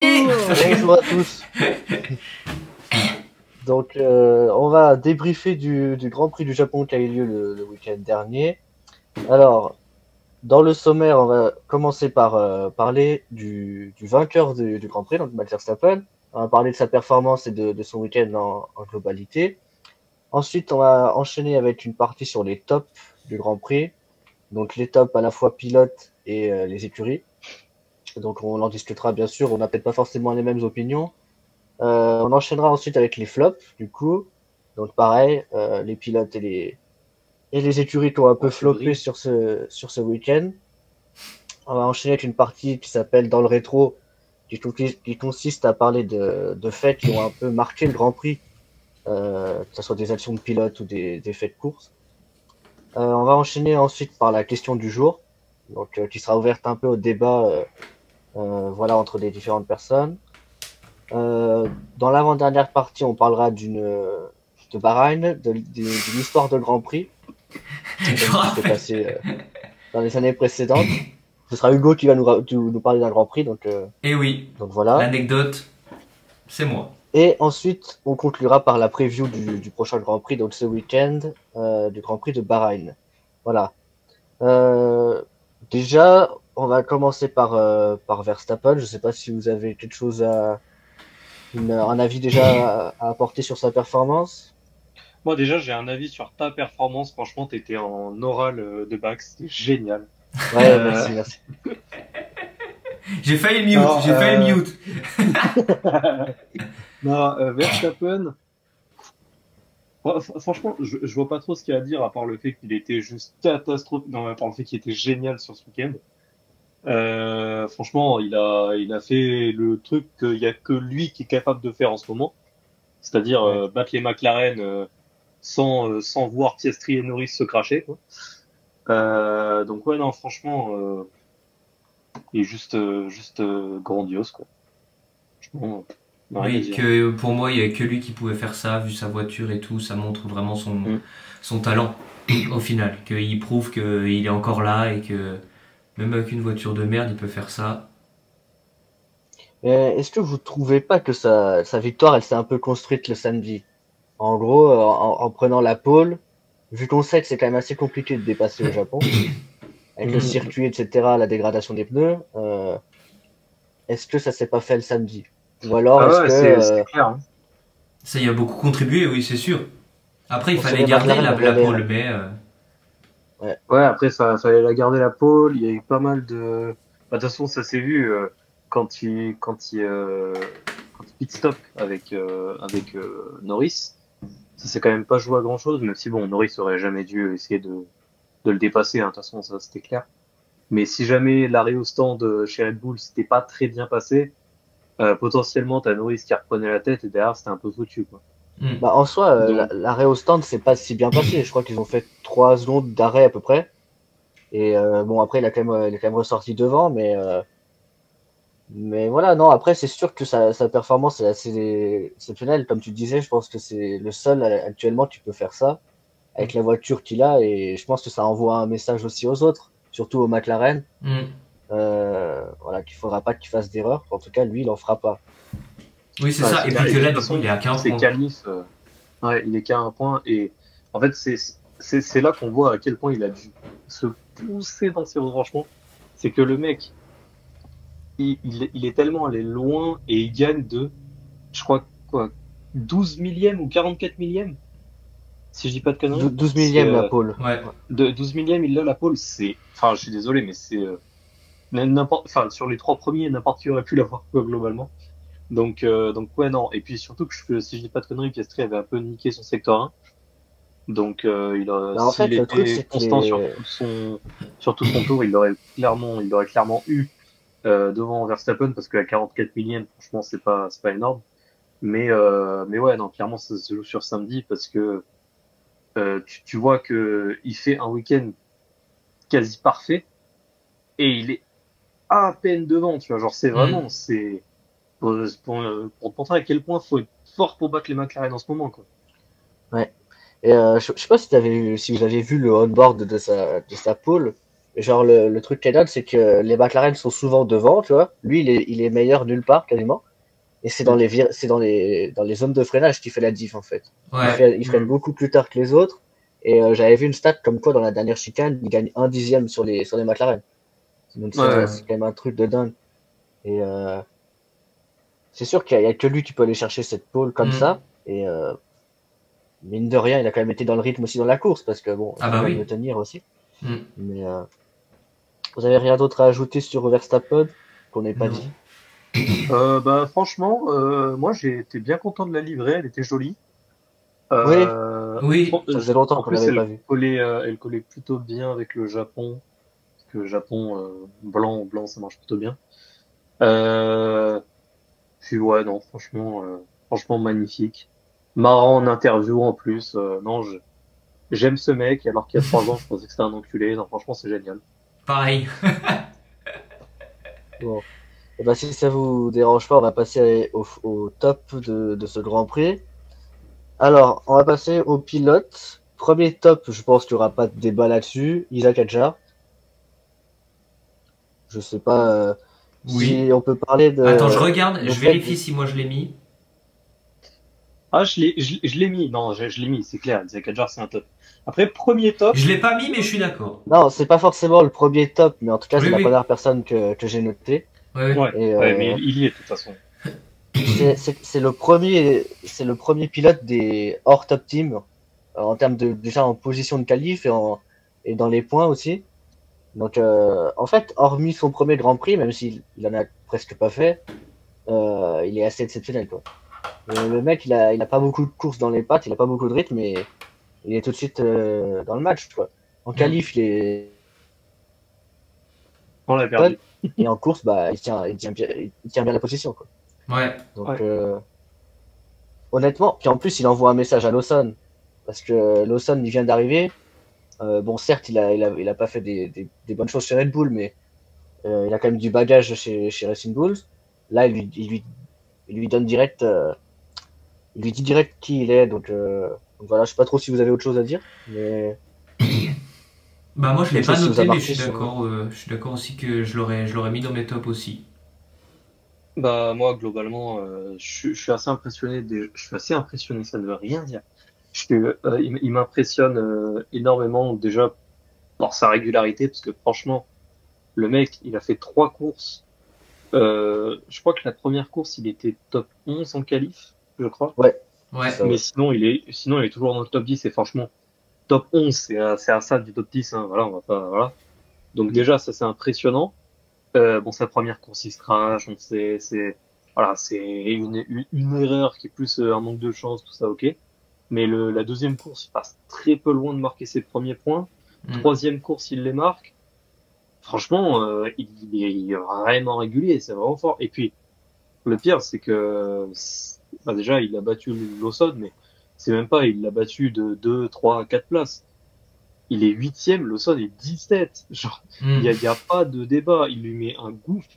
Bonjour à tous. Donc, on va débriefer du Grand Prix du Japon qui a eu lieu le week-end dernier. Alors, dans le sommaire, on va commencer par parler du vainqueur du Grand Prix, donc Max Verstappen. On va parler de sa performance et de son week-end en globalité. Ensuite, on va enchaîner avec une partie sur les tops du Grand Prix. Donc, les tops à la fois pilotes et les écuries. Donc, on en discutera bien sûr. On n'a peut-être pas forcément les mêmes opinions. On enchaînera ensuite avec les flops, du coup. Donc pareil, les pilotes et les écuries qui ont un peu floppé sur ce week-end. On va enchaîner avec une partie qui s'appelle Dans le rétro, qui consiste à parler de faits qui ont un peu marqué le Grand Prix, que ce soit des actions de pilote ou des faits de course. On va enchaîner ensuite par la question du jour, donc qui sera ouverte un peu au débat, voilà, entre les différentes personnes. Dans l'avant-dernière partie, on parlera de Bahreïn, d'une histoire de Grand Prix, Je comme me qui s'est rappelle. passé dans les années précédentes. Ce sera Hugo qui va nous parler d'un Grand Prix, Et oui, donc voilà. l'anecdote, c'est moi. Et ensuite, on conclura par la preview du prochain Grand Prix, donc ce week-end, du Grand Prix de Bahreïn. Voilà. Euh, Déjà, on va commencer par Verstappen. Je ne sais pas si vous avez quelque chose un avis déjà à apporter sur sa performance. Moi, déjà, j'ai un avis sur ta performance. Franchement, t'étais en oral de bac. C'était génial. Ouais, Euh, merci, merci. J'ai failli le mute, non, j'ai failli le mute. non, Verstappen, franchement, je vois pas trop ce qu'il y a à dire à part le fait qu'il était juste catastrophique. Non, à part le fait qu'il était génial sur ce week-end. Franchement, il a fait le truc qu'il y a que lui qui est capable de faire en ce moment. C'est-à-dire Ouais. battre les McLaren sans voir Piastri et Norris se cracher, quoi. Donc ouais, non, franchement, il est juste grandiose, quoi. Franchement, rien à Oui, dire. que pour moi, il y a que lui qui pouvait faire ça, vu sa voiture et tout. Ça montre vraiment Mm. son talent, au final. Qu'il prouve qu'il est encore là et que même avec une voiture de merde, il peut faire ça. Mais est-ce que vous trouvez pas que sa victoire, elle s'est un peu construite le samedi? En gros, en prenant la pole, vu qu'on sait que c'est quand même assez compliqué de dépasser au Japon, avec le Mm. circuit, etc., la dégradation des pneus, est-ce que ça s'est pas fait le samedi? Ou alors Ah est-ce ouais, que c'est clair, hein. Ça y a beaucoup contribué, oui, c'est sûr. Après, il pour fallait sauver garder McLaren, la pole, mais ouais, Ouais, après, ça fallait la garder la pole. Il y a eu pas mal de. Bah, de toute façon, ça s'est vu quand il pit stop avec Norris. Ça s'est quand même pas joué à grand chose, même si bon, Norris aurait jamais dû essayer de le dépasser, hein, de toute façon, ça c'était clair. Mais si jamais l'arrêt au stand chez Red Bull s'était pas très bien passé, potentiellement t'as Norris qui reprenait la tête et derrière c'était un peu foutu, quoi. hmm. bah en soi, Donc, l'arrêt au stand, c'est pas si bien passé. Je crois qu'ils ont fait 3 secondes d'arrêt à peu près. Et bon, après, il est quand même ressorti devant, mais voilà, non, après, c'est sûr que sa performance est assez exceptionnelle. Comme tu disais, je pense que c'est le seul actuellement qui peut faire ça avec la voiture qu'il a. Et je pense que ça envoie un message aussi aux autres, surtout au McLaren. Hmm. Voilà, qu'il faudra pas qu'il fasse d'erreur. En tout cas, lui, il en fera pas. Oui, c'est ouais, ça. c'est Et clair. puis Et que puis de là, toute du coup, il façon, est à 15 c'est points. qualif, ouais, il est qu'à un point. Et en fait, c'est là qu'on voit à quel point il a dû se pousser dans ses retranchements. C'est que le mec, il est tellement allé loin et il gagne je crois, quoi, 12 millièmes ou 44 millièmes, si je dis pas de conneries. 12 C'est, millième la pole. Ouais. Ouais. de 12 millièmes, il a la pole. Enfin, je suis désolé, mais enfin, sur les trois premiers, n'importe qui aurait pu l'avoir, quoi, globalement. Donc ouais, non. Et puis surtout si je dis pas de conneries, Piastri avait un peu niqué son secteur 1. Donc, Bah, en s'il fait, le truc, était c'est qu'il constant est. sur tout son tour, il aurait clairement eu devant Verstappen parce qu'à 44 millième, franchement, c'est pas énorme. Mais ouais, non, clairement, ça se joue sur samedi parce que tu vois que il fait un week-end quasi parfait et il est à peine devant, tu vois. Genre, Hmm. c'est pour te montrer à quel point faut être fort pour battre les McLaren en ce moment, quoi. Ouais. Et je sais pas si vous avez vu le on-board de sa pole. genre le truc qu'elle donne, c'est que les McLaren sont souvent devant, tu vois. Lui, il est meilleur nulle part quasiment. Et c'est c'est dans les zones de freinage qu'il fait la diff en fait. Ouais. Il freine beaucoup plus tard que les autres. Et j'avais vu une stat comme quoi dans la dernière chicane, il gagne 1/10 sur les McLaren. Donc Ouais. c'est quand même un truc de dingue. Et c'est sûr qu'il y a que lui qui peut aller chercher cette pole comme ça. Et mine de rien, il a quand même été dans le rythme aussi dans la course parce que bon, il Ah faut bah quand même oui. le tenir aussi. Mm. Mais vous avez rien d'autre à ajouter sur Verstappen qu'on n'ait pas Non. dit? Bah franchement, moi j'ai été bien content de la livrée, elle était jolie. Oui, Oui. ça faisait longtemps En qu'on plus, l'avait pas vu. elle collait plutôt bien avec le Japon, parce que le Japon blanc, ça marche plutôt bien. Euh, Puis ouais, non, franchement magnifique. Marrant en interview en plus. Non, j'aime ce mec, alors qu'il y a 3 ans, je pensais que c'était un enculé. Non, franchement, c'est génial. Pareil. Bon. Et bah, si ça vous dérange pas, on va passer au top de ce Grand Prix. Alors, on va passer au pilote. Premier top, je pense qu'il n'y aura pas de débat là-dessus. Isaac Hadjar. Je sais pas Oui. si on peut parler Attends, je de regarde, le je fait vérifie si moi je l'ai mis. Ah, je l'ai mis. Non, je l'ai mis, c'est clair. Isaac Hadjar, c'est un top. Après, premier top. Je l'ai pas mis, mais je suis d'accord. Non, c'est pas forcément le premier top, mais en tout cas, c'est Oui, la oui. première personne que j'ai notée. Ouais, ouais. Ouais, Et ouais, mais il y est de toute façon. c'est le premier pilote des hors top team en termes de déjà en position de qualif et dans les points aussi. Donc en fait, hormis son premier Grand Prix, même s'il en a presque pas fait, il est assez exceptionnel quoi. Le mec, il a pas beaucoup de courses dans les pattes, il a pas beaucoup de rythme, mais il est tout de suite dans le match quoi. En Mm. qualif, il est On l'a bonne perdu. et en course, bah il tient bien la position quoi. Ouais. Donc Ouais. honnêtement, puis en plus, il envoie un message à Lawson parce que Lawson il vient d'arriver. Bon, certes, il a pas fait des bonnes choses chez Red Bull, mais il a quand même du bagage chez Racing Bulls. Là, il lui donne direct, il lui dit direct qui il est. Donc voilà, je sais pas trop si vous avez autre chose à dire, mais Bah moi je l'ai quelque pas chose qui vous a noté, mais marqué sur. je suis d'accord aussi que je l'aurais mis dans mes tops aussi. Bah moi globalement je suis assez impressionné je suis assez impressionné, ça ne veut rien dire. Il m'impressionne énormément déjà par sa régularité parce que franchement le mec il a fait 3 courses. Je crois que la première course il était top 11 en qualif, je crois. Ouais, c'est Ouais. ça. Mais Ouais. sinon il est toujours dans le top 10 et franchement top 11 c'est à ça du top 10 hein, voilà, on va pas voilà. Donc déjà ça c'est impressionnant. Bon, sa première course, il se crache, on sait, voilà, c'est une erreur qui est plus un manque de chance, tout ça, ok. Mais la deuxième course, il passe très peu loin de marquer ses premiers points. Mm. Troisième course, il les marque. Franchement, il est vraiment régulier, c'est vraiment fort. Et puis, le pire, c'est que, bah, déjà, il a battu Lawson, mais c'est même pas, il l'a battu de 2, 3, 4 places. Il est huitième, Lawson est 17. Genre, Mm. il y a pas de débat. Il lui met un gouffre.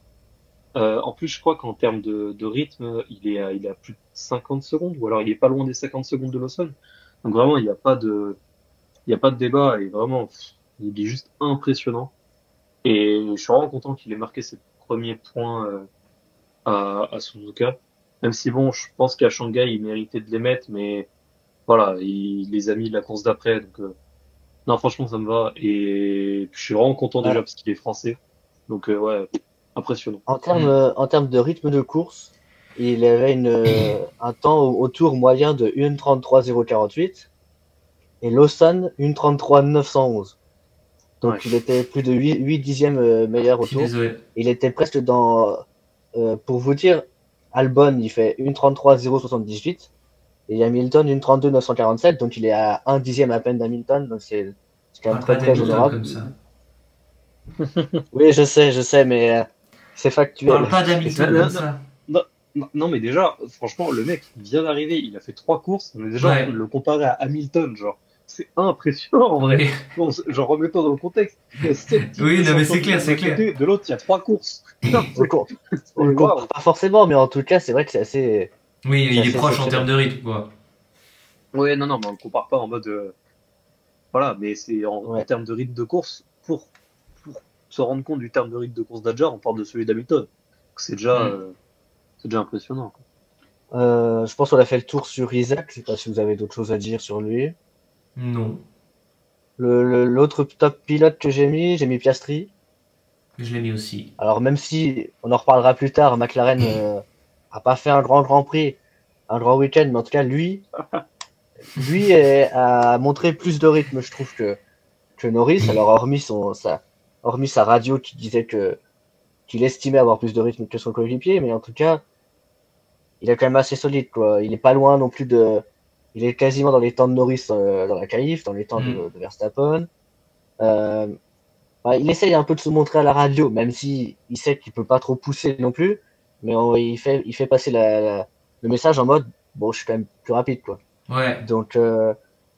En plus, je crois qu'en termes de rythme, il est à plus de 50 secondes, ou alors il est pas loin des 50 secondes de Lawson. Donc vraiment, il y a pas de débat, et vraiment, il est juste impressionnant. Et je suis vraiment content qu'il ait marqué ses premiers points à Suzuka. Même si bon, je pense qu'à Shanghai, il méritait de les mettre, mais voilà, il les a mis la course d'après. Donc non, franchement, ça me va. Et je suis vraiment content déjà Ouais. parce qu'il est français. Donc ouais, impressionnant. Mm. En termes de rythme de course, il avait un temps au tour moyen de 1:33,048 et Lawson 1:33,911. Ouais. Donc il était plus de 8 dixièmes meilleur Je au suis tour. désolé. Il était presque dans. Pour vous dire, Albon il fait 1:33,078 et Hamilton 1:32,947. Donc il est à 1 dixième à peine d'Hamilton. Donc c'est quand même Parle pas très très d'Hamilton honorable. comme ça. Oui, je sais, mais c'est factuel. Parle pas d'Hamilton Non, comme non, ça. non, non, mais déjà, franchement, le mec il vient d'arriver, il a fait 3 courses, on est déjà en train Ouais. de le comparer à Hamilton, genre. C'est impressionnant en vrai. Oui. Bon, genre remettons dans le contexte. Il y a 7 titres Oui, de non mais champion c'est clair, d'un c'est clair. côté, de l'autre, il y a 3 courses. Putain, On le compare pas forcément, mais en tout cas, c'est vrai que Oui, c'est il est assez proche en termes exceptionnel. de rythme, quoi. Ouais, non, mais on le compare pas en mode. Voilà, mais c'est en Ouais. termes de rythme de course, pour se rendre compte du terme de rythme de course d'Adjar, on parle de celui d'Hamilton. Donc, c'est déjà impressionnant, quoi. Je pense qu'on a fait le tour sur Isaac. Je sais pas si vous avez d'autres choses à dire sur lui. Non, L'autre top pilote que j'ai mis Piastri. je l'ai mis aussi. Alors même si on en reparlera plus tard, McLaren a pas fait un grand prix, un grand week-end, mais en tout cas a montré plus de rythme, je trouve, que Norris. Alors hormis sa radio qui disait qu'il estimait avoir plus de rythme que son coéquipier, mais en tout cas, il est quand même assez solide, quoi. Il est pas loin non plus il est quasiment dans les temps de Norris dans la qualif, dans les temps de Verstappen. Euh, il essaye un peu de se montrer à la radio, même si il sait qu'il peut pas trop pousser non plus, mais il fait passer le message en mode bon, je suis quand même plus rapide, quoi. Ouais, Donc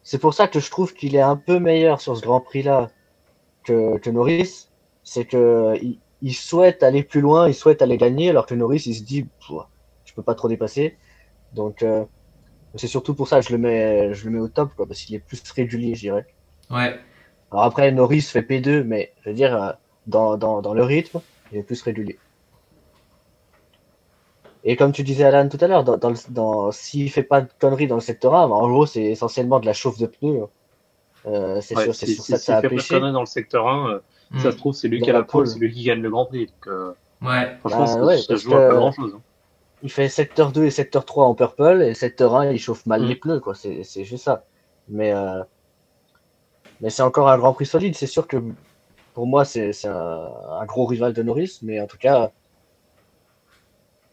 c'est pour ça que je trouve qu'il est un peu meilleur sur ce Grand Prix-là que Norris. C'est que il souhaite aller plus loin, il souhaite aller gagner, alors que Norris il se dit je peux pas trop dépasser. Donc c'est surtout pour ça que je le mets au top, quoi, parce qu'il est plus régulier, je dirais. ouais. Alors après, Norris fait P2, mais je veux dire, dans le rythme, il est plus régulier. Et comme tu disais, Alan, tout à l'heure, s'il fait pas de conneries dans le secteur 1, en gros, c'est essentiellement de la chauffe de pneus. C'est Ouais, sur ça que s'il ça a fait pas de pêché. conneries dans le secteur 1, ça se trouve, c'est lui Dans qui a la la pole, pole. c'est lui qui gagne le Grand Prix. Donc, Ouais, franchement, Bah ouais, ça se parce joue à pas que grand-chose, hein. il fait secteur 2 et secteur 3 en purple, et secteur 1, il chauffe mal les Mm. pneus, quoi. C'est juste ça. Mais, euh, mais c'est encore un Grand Prix solide. C'est sûr que pour moi, c'est un gros rival de Norris, mais en tout cas,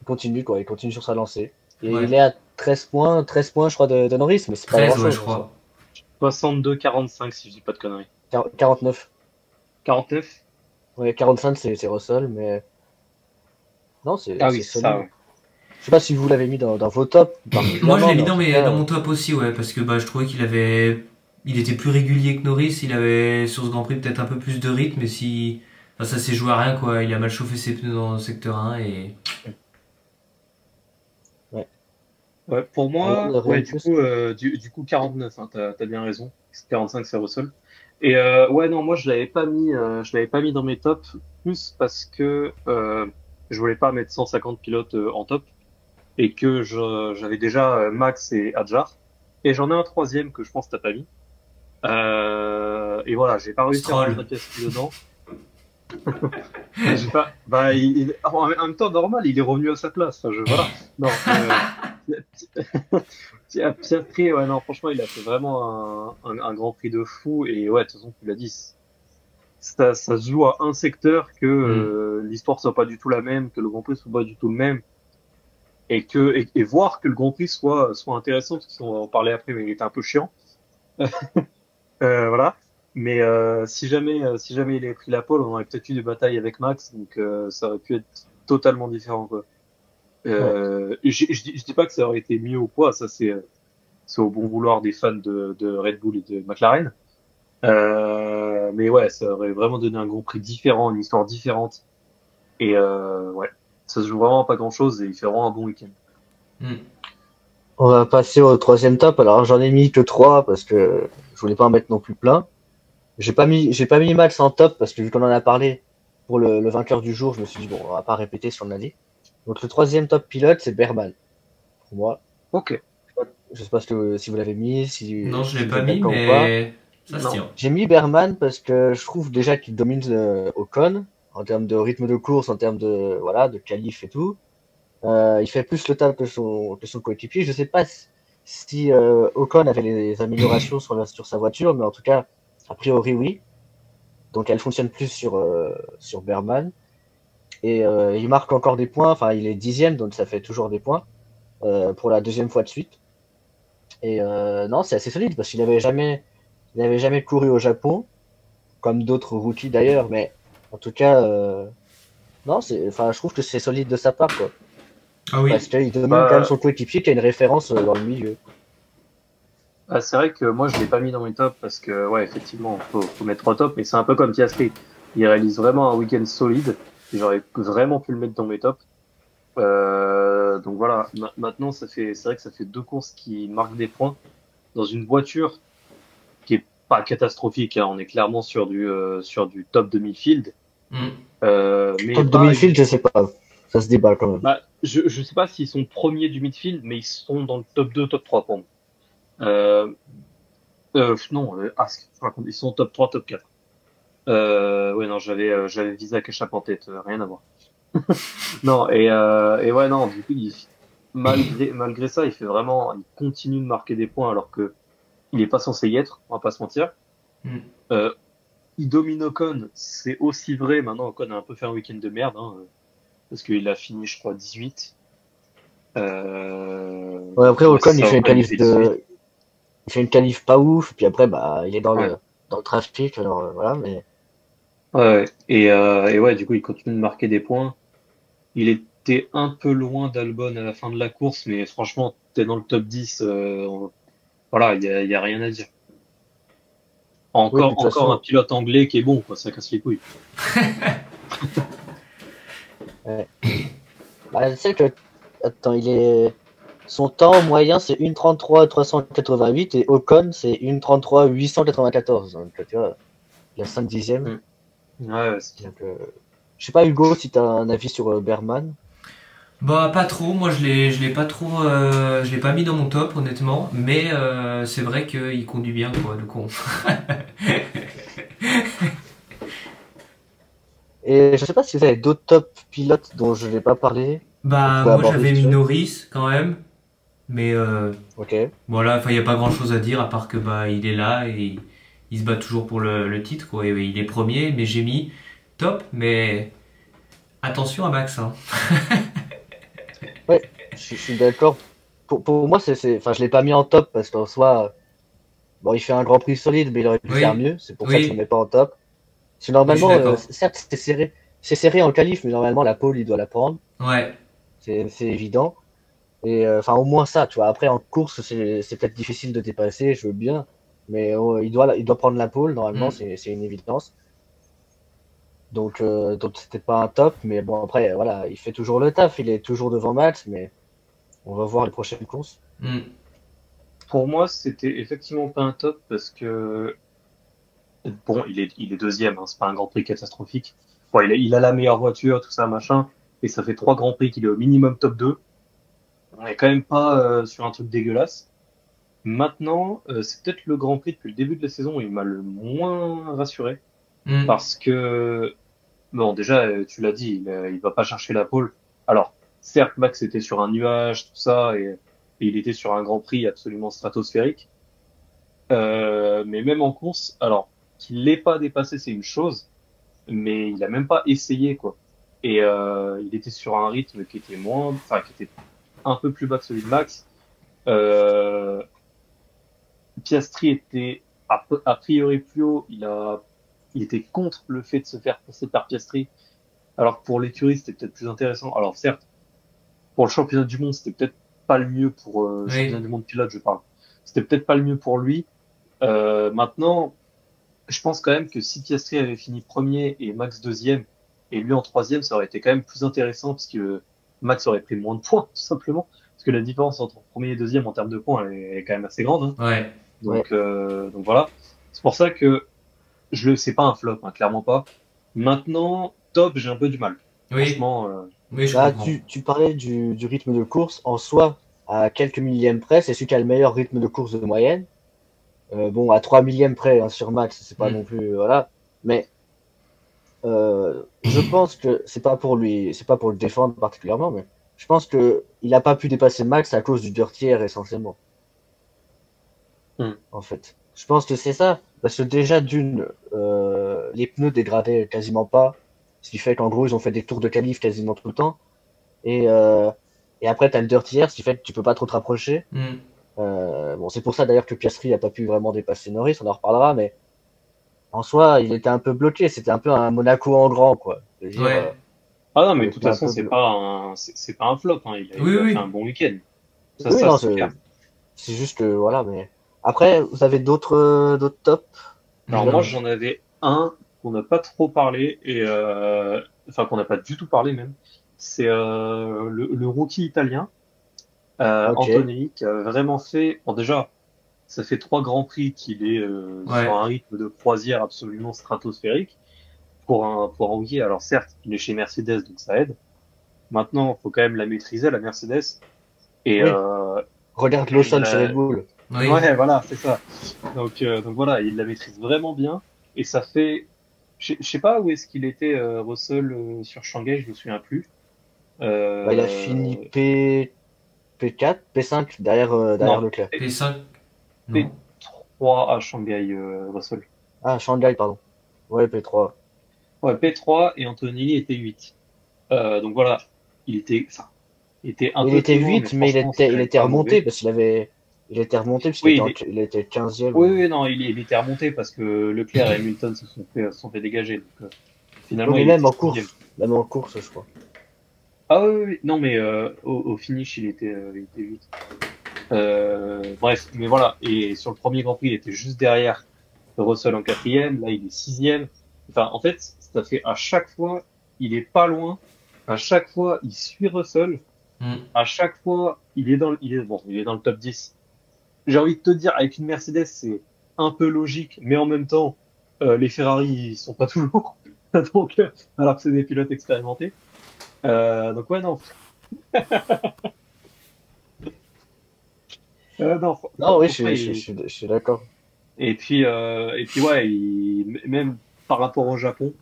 il continue, quoi. Il continue sur sa lancée. Et ouais. il est à 13 points, je crois, de Norris, mais c'est pas 13, ouais, grand-chose je en soi. crois. 62-45, si je dis pas de conneries. 49. 49? Ouais, 45, c'est Russell, mais non, Ah oui, c'est c'est ça, solide. ouais. Je sais pas si vous l'avez mis dans vos tops Moi, je particulièrement, l'ai mais mis en tout dans cas, mon top aussi, ouais, parce que bah, je trouvais il était plus régulier que Norris. Il avait sur ce Grand Prix peut-être un peu plus de rythme, mais enfin, ça s'est joué à rien, quoi. Il a mal chauffé ses pneus dans le secteur 1 et ouais. Ouais, pour moi, Rien ouais, de plus. du coup 49, hein, t'as bien raison. 45, c'est Russell. Et ouais, non, moi je l'avais pas mis dans mes tops, plus parce que je voulais pas mettre 150 pilotes en top et que j'avais déjà Max et Adjar. Et j'en ai un troisième que je pense que t'as pas mis. Et voilà, j'ai pas réussi à Stroll. rentrer Piastri dedans. J'ai pas, bah, en même temps normal, il est revenu à sa place. Enfin, voilà. Non, Piastri, ouais, non, franchement, il a fait vraiment un Grand Prix de fou. Et ouais, de toute façon, tu l'as dit, ça se joue à un secteur que Hmm. l'histoire soit pas du tout la même, que le Grand Prix soit pas du tout le même, et voir que le Grand Prix soit intéressant, parce qu'on va en parler après, mais il était un peu chiant. Voilà. Mais si jamais il avait pris la pole, on aurait peut-être eu des batailles avec Max, donc ça aurait pu être totalement différent, quoi. Ouais. Je dis pas que ça aurait été mieux ou quoi, ça c'est au bon vouloir des fans de Red Bull et de McLaren. Mais ouais, ça aurait vraiment donné un Grand Prix différent, une histoire différente. Et ouais, ça se joue vraiment pas grand-chose et il fait vraiment un bon week-end. Hmm. On va passer au troisième top. Alors, j'en ai mis que 3 parce que je voulais pas en mettre non plus plein. J'ai pas mis Max en top parce que vu qu'on en a parlé pour le vainqueur du jour, je me suis dit, bon, on va pas répéter ce qu'on a dit. Donc, le troisième top pilote, c'est Berman. Pour moi. Ok. Je sais pas si vous l'avez mis, Non, je l'ai si vous pas êtes mis, d'accord ou pas. mais ça se Non. tient. J'ai mis Berman parce que je trouve déjà qu'il domine Ocon en termes de rythme de course, en termes voilà, de qualif et tout. Il fait plus le taf que son coéquipier. Je sais pas si Ocon avait les améliorations sur sa voiture, mais en tout cas, a priori oui. Donc elle fonctionne plus sur Berman. Et il marque encore des points. Enfin, il est 10e, donc ça fait toujours des points pour la deuxième fois de suite. Et non, c'est assez solide parce il avait jamais couru au Japon, comme d'autres rookies d'ailleurs. Mais en tout cas, non, enfin, je trouve que c'est solide de sa part, quoi. Ah Parce oui. qu'il domine quand même Bah, son coéquipier qui a une référence dans le milieu. c'est vrai que moi je l'ai pas mis dans mes tops parce que ouais, effectivement, faut mettre au top, mais c'est un peu comme Piastri. Il réalise vraiment un week-end solide. Et j'aurais vraiment pu le mettre dans mes tops. Donc voilà, maintenant c'est vrai que ça fait deux courses qui marquent des points dans une voiture qui est pas catastrophique, hein. On est clairement sur du top de midfield, Mm. Mais Top de pas, midfield, je sais pas. Ça se débat quand même. bah, je sais pas s'ils sont premiers du midfield, mais ils sont dans le top 2, top 3 pour moi. Euh, non, je raconte, ils sont top 3, top 4. Ouais, non, j'avais Visa Ketchup en tête, rien à voir. Non, et ouais, non, du coup, malgré ça, il continue de marquer des points alors que il est pas censé y être, on va pas se mentir. Mm. Euh, il domine Ocon, c'est aussi vrai. Maintenant, Ocon a un peu fait un week-end de merde, hein, parce qu'il a fini, je crois, 18. Ouais, après, Ouais, c'est Ocon, ça, Ocon, il fait 18. il fait une qualif pas ouf, puis après, bah, il est Ouais. dans le trafic, alors voilà, mais Ouais, ouais. Et ouais, du coup, il continue de marquer des points. Il était un peu loin d'Albon à la fin de la course, mais franchement, t'es dans le top 10. Voilà, il y a rien à dire. oui, puis de toute Encore un façon, pilote anglais qui est bon, quoi. Ça casse les couilles. ouais. Bah, c'est que, attends, son temps moyen, c'est 1:33,388 et Ocon, c'est 1:33,894. Donc, tu vois, il y a 5 dixièmes. Mm. Ouais, ouais, c'est clair. Donc, je sais pas, Hugo, si t'as un avis sur Berman. Bah pas trop, moi je l'ai pas trop, je l'ai pas mis dans mon top honnêtement, mais c'est vrai qu'il conduit bien quoi, le con. Et je sais pas si vous avez d'autres top pilotes dont je n'ai pas parlé, qu'on Bah pourrait moi aborder j'avais vite mis fait. Norris quand même, mais Ok. voilà, enfin il y a pas grand chose à dire à part que bah il est là et il se bat toujours pour le titre quoi, et il est premier, mais j'ai mis top, mais attention à Max hein. Ouais, je suis d'accord. Pour moi, enfin, je l'ai pas mis en top parce qu'en soi, bon, il fait un Grand Prix solide, mais il aurait pu faire Oui, mieux. C'est pour ça que je le oui, mets pas en top. C'est oui je suis normalement, d'accord. certes, c'est serré en qualif, mais normalement, la pole, il doit la prendre. Ouais, C'est évident. Et enfin, au moins ça, tu vois. Après, en course, c'est peut-être difficile de dépasser, je veux bien. Mais il doit prendre la pole, normalement, mm, c'est une évidence. Donc c'était pas un top, mais bon, après, voilà, il fait toujours le taf, il est toujours devant Max, mais on va voir les prochaines courses. mm, Pour moi, c'était effectivement pas un top parce que bon, il est deuxième, hein, c'est pas un Grand Prix catastrophique. Bon, il a la meilleure voiture, tout ça, machin, et ça fait 3 Grands Prix qu'il est au minimum top 2. On est quand même pas sur un truc dégueulasse. Maintenant, c'est peut-être le Grand Prix depuis le début de la saison où il m'a le moins rassuré mm, parce que bon, déjà, tu l'as dit, il va pas chercher la pole. Alors, certes, Max était sur un nuage, tout ça, et il était sur un Grand Prix absolument stratosphérique. Mais même en course, alors qu'il l'ait pas dépassé, c'est une chose, mais il a même pas essayé quoi. Et il était sur un rythme qui était enfin qui était un peu plus bas que celui de Max. Euh, Piastri était a priori plus haut. Il était contre le fait de se faire passer par Piastri. Alors que pour l'écurie, c'était peut-être plus intéressant. Alors certes, pour le championnat du monde, c'était peut-être pas le mieux pour le championnat oui. du monde pilote, je parle. C'était peut-être pas le mieux pour lui. Maintenant. Je pense quand même que si Piastri avait fini premier et Max deuxième et lui en troisième, ça aurait été quand même plus intéressant parce que Max aurait pris moins de points, tout simplement. Parce que la différence entre premier et deuxième en termes de points, elle est quand même assez grande, hein. Ouais. Ouais. Donc voilà. C'est pour ça que c'est pas un flop, hein, clairement pas. Maintenant, top, j'ai un peu du mal. Oui, Franchement, oui, je Bah, comprends. tu parlais du rythme de course. En soi, à quelques millièmes près, c'est celui qui a le meilleur rythme de course de moyenne. Bon, à 3 millièmes près, hein, sur Max, c'est pas non Mm. plus, voilà. Mais je pense que c'est pas pour le défendre particulièrement, mais je pense que il a pas pu dépasser Max à cause du dirty air essentiellement, hmm, en fait. Je pense que c'est ça, parce que déjà d'une, les pneus dégradaient quasiment pas, ce qui fait qu'en gros ils ont fait des tours de qualif quasiment tout le temps, et et après t'as le dirty air, ce qui fait que tu peux pas trop te rapprocher. Mm. Bon, c'est pour ça d'ailleurs que Piastri a pas pu vraiment dépasser Norris, on en reparlera, mais en soi, il était un peu bloqué, c'était un peu un Monaco en grand, quoi. Je veux dire, Ouais. ah non, mais il de toute était un façon, peu bloqué. c'est pas un flop, hein. Oui, Il a fait un oui. bon week-end. Oui, Ça non, c'est clair. c'est juste que voilà, mais après, vous avez d'autres tops, Alors moi, Mm. genre, j'en avais un qu'on n'a pas trop parlé et enfin qu'on n'a pas du tout parlé même. C'est le rookie italien ok, Antonelli qui a vraiment fait. Bon déjà, ça fait 3 Grands Prix qu'il est sur Ouais. un rythme de croisière absolument stratosphérique. pour un rookie. Alors certes, il est chez Mercedes, donc ça aide. Maintenant, faut quand même la maîtriser, la Mercedes. Et Oui. Regarde Lawson chez la- Red Bull. Oui. ouais, voilà, c'est ça. Donc voilà, il la maîtrise vraiment bien. Et ça fait, je sais pas où est-ce qu'il était Russell sur Shanghai, je me souviens plus. Bah, il a fini Euh, P4, P5 derrière non, Leclerc. P5, non. P3 à Shanghai, Russell. Ah, Shanghai, pardon. Ouais, P3. Ouais, P3 et Antonelli était 8. Donc voilà, enfin, il était un Il peu était plus loin, mais 8, mais franchement, c'est quand il même était pas remonté mauvais. parce qu'il avait. Il était remonté parce qu'il Oui, était, il était 15e. oui, oui, non, il était remonté parce que Leclerc et Hamilton se sont fait dégager. Donc Oui, finalement, mais il était même en sixième. course. Même en course, je crois. Ah oui, oui, oui. Non, mais au finish, il était 8. Bref, mais voilà. Et sur le premier Grand Prix, il était juste derrière Russell en quatrième. Là, il est sixième. Enfin, en fait, ça fait à chaque fois, il est pas loin. À chaque fois, il suit Russell. Mm. À chaque fois, il est dans le top 10. J'ai envie de te dire, avec une Mercedes, c'est un peu logique, mais en même temps, les Ferrari, ils sont pas toujours. Donc, alors que c'est des pilotes expérimentés. Donc ouais, non. Non, Non, oui, franchement, je suis d'accord. et puis ouais, même par rapport au Japon,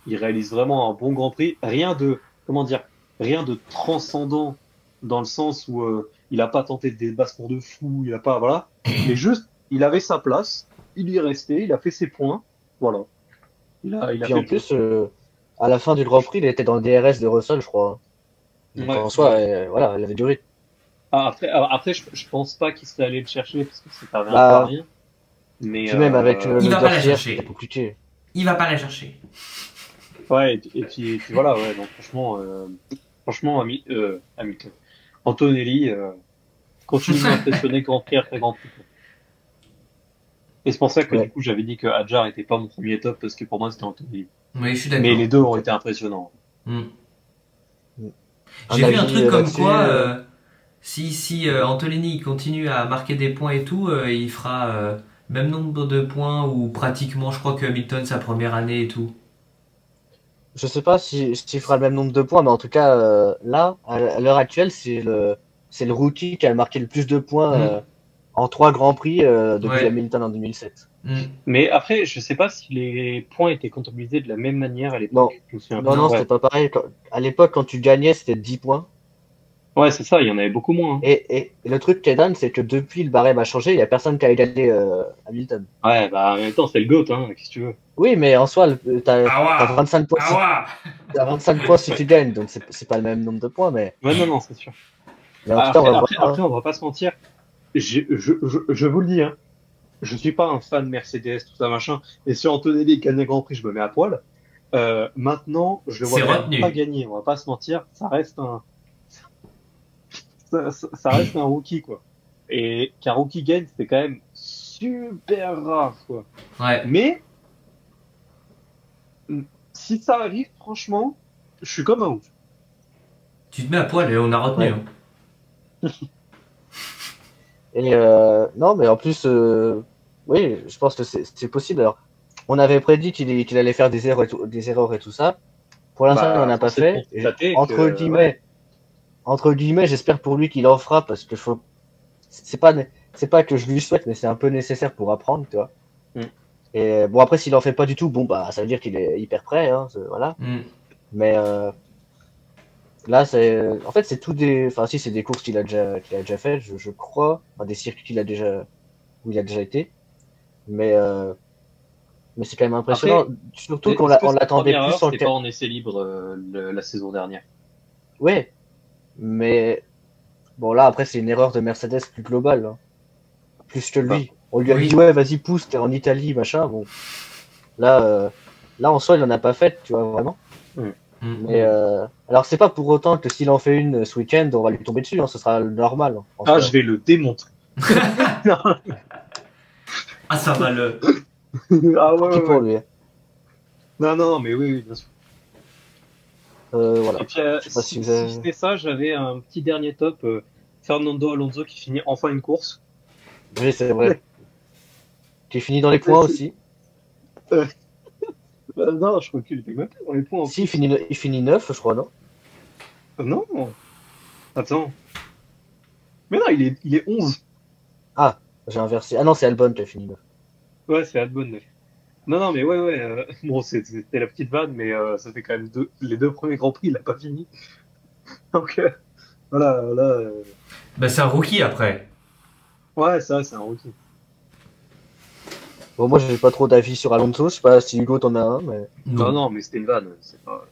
il réalise vraiment un bon Grand Prix. Rien de, comment dire, rien de transcendant dans le sens où il a pas tenté de débassements de fou, il a pas, voilà. Mais juste, il avait sa place, il y est resté, il a fait ses points, voilà. Il a Puis fait en le job. plus, à la fin du Grand Prix, il était dans le DRS de Russell, je crois. Donc Ouais, en soi, ouais. voilà, il avait du rythme. Après, je pense pas qu'il serait allé le chercher parce que ça servait un peu à Bah, rien. Mais puis même avec Il le va pas la derrière, c'était chercher. compliqué. Il va pas la chercher. ouais, et puis voilà, ouais. Donc franchement, Hamilton, Antonelli continue de m'impressionner Grand Prix après Grand Prix, quoi. Et c'est pour ça que du Ouais. coup j'avais dit que Hadjar était pas mon premier top parce que pour moi c'était Antonelli. Oui, je suis Mais les d'accord. deux ont Ok. été impressionnants. Mm. Un J'ai vu un avis truc comme là-dessus. quoi, si Antonini continue à marquer des points et tout, il fera même nombre de points ou pratiquement, je crois que Hamilton sa première année et tout. Je sais pas s'il fera le même nombre de points, mais en tout cas, là, à l'heure actuelle, c'est le rookie qui a marqué le plus de points Mm. en 3 grands prix depuis Ouais. Hamilton en 2007. Mm. Mais après, je sais pas si les points étaient comptabilisés de la même manière à Non, l'époque. Je me souviens non, plus. non, Non. c'était Ouais, pas pareil. À l'époque, quand tu gagnais, c'était 10 points. ouais, c'est ça. Il y en avait beaucoup moins, hein. Et le truc qui est dingue, c'est que depuis le barème a changé, il y a personne qui a égalé Hamilton. Ouais, bah en même temps c'est le GOAT, hein. Qu'est-ce que tu veux? Oui, mais en soi, t'as Awa! 25 points Awa! t'as 25 points si tu gagnes, donc c'est pas le même nombre de points, Ouais, non, non, c'est sûr. mais en tout cas, on va voir. Après, on va pas se mentir. Je vous le dis, hein. Je suis pas un fan Mercedes, tout ça machin. Et si Antonelli gagne un Grand Prix, je me mets à poil. Maintenant, je le vois C'est quand même pas retenu. gagner. On va pas se mentir. Ça reste un rookie, quoi. Et qu'un rookie gagne, c'est quand même super rare, quoi. Ouais. Mais si ça arrive, franchement, je suis comme un ouf. Tu te mets à poil et on a retenu. Ouais. Hein. Et non, mais en plus, oui, je pense que c'est possible. Alors, on avait prédit qu'il allait faire des erreurs et tout ça. Pour l'instant, il n'en Bah, a pas force est de fait. Et constater que, ouais. entre guillemets, j'espère pour lui qu'il en fera parce que c'est pas que je lui souhaite, mais c'est un peu nécessaire pour apprendre, tu vois. Mm. Et bon, après, s'il en fait pas du tout, bon, bah, ça veut dire qu'il est hyper prêt, hein, voilà. Mm. Mais là, en fait, c'est enfin, si, c'est des courses qu'il a déjà fait, je crois, enfin, des circuits où il a déjà été. Mais, euh, mais c'est quand même impressionnant, Après, surtout est-ce que on sa l'attendait première plus heure, sur c'était pas en essai libre la saison dernière? Ouais, mais bon, là, après, c'est une erreur de Mercedes plus globale, hein, plus que Bah, lui. On lui a dit, Oui. ouais, vas-y, pousse, t'es en Italie, machin. Bon, là, là, en soi, il en a pas fait, tu vois, vraiment. mm. Mm. Mais alors, c'est pas pour autant que s'il en fait une ce week-end, on va lui tomber dessus, hein, ce sera normal, hein, en Ah, soi. je vais le démontrer. Non. Ah, ça va le. Ah ouais, Qui ouais, pour ouais. lui, hein. Non, non, mais oui, oui, bien sûr. Voilà. Et puis, Je sais pas si vous si avez. c'était ça, j'avais un petit dernier top, Fernando Alonso qui finit enfin une course. Oui, c'est vrai. Qui finit dans les Ouais, points aussi. ouais, Non, je crois qu'il était même pas dans les points. Si, il finit 9, je crois, non? Non. Attends. Mais non, il est 11. Ah, j'ai inversé. Ah non, c'est Albon qui a fini 9. Ouais, c'est Albon. Non, non, mais ouais. Bon, c'était la petite vanne, mais ça fait quand même les deux premiers Grands Prix, il a pas fini. Donc, voilà, là. Bah, c'est un rookie après. Ouais, ça, c'est un rookie. Bon, moi, j'ai pas trop d'avis sur Alonso. Je sais pas si Hugo t'en a un, mais. Non, non, mais c'était une vanne. C'est pas.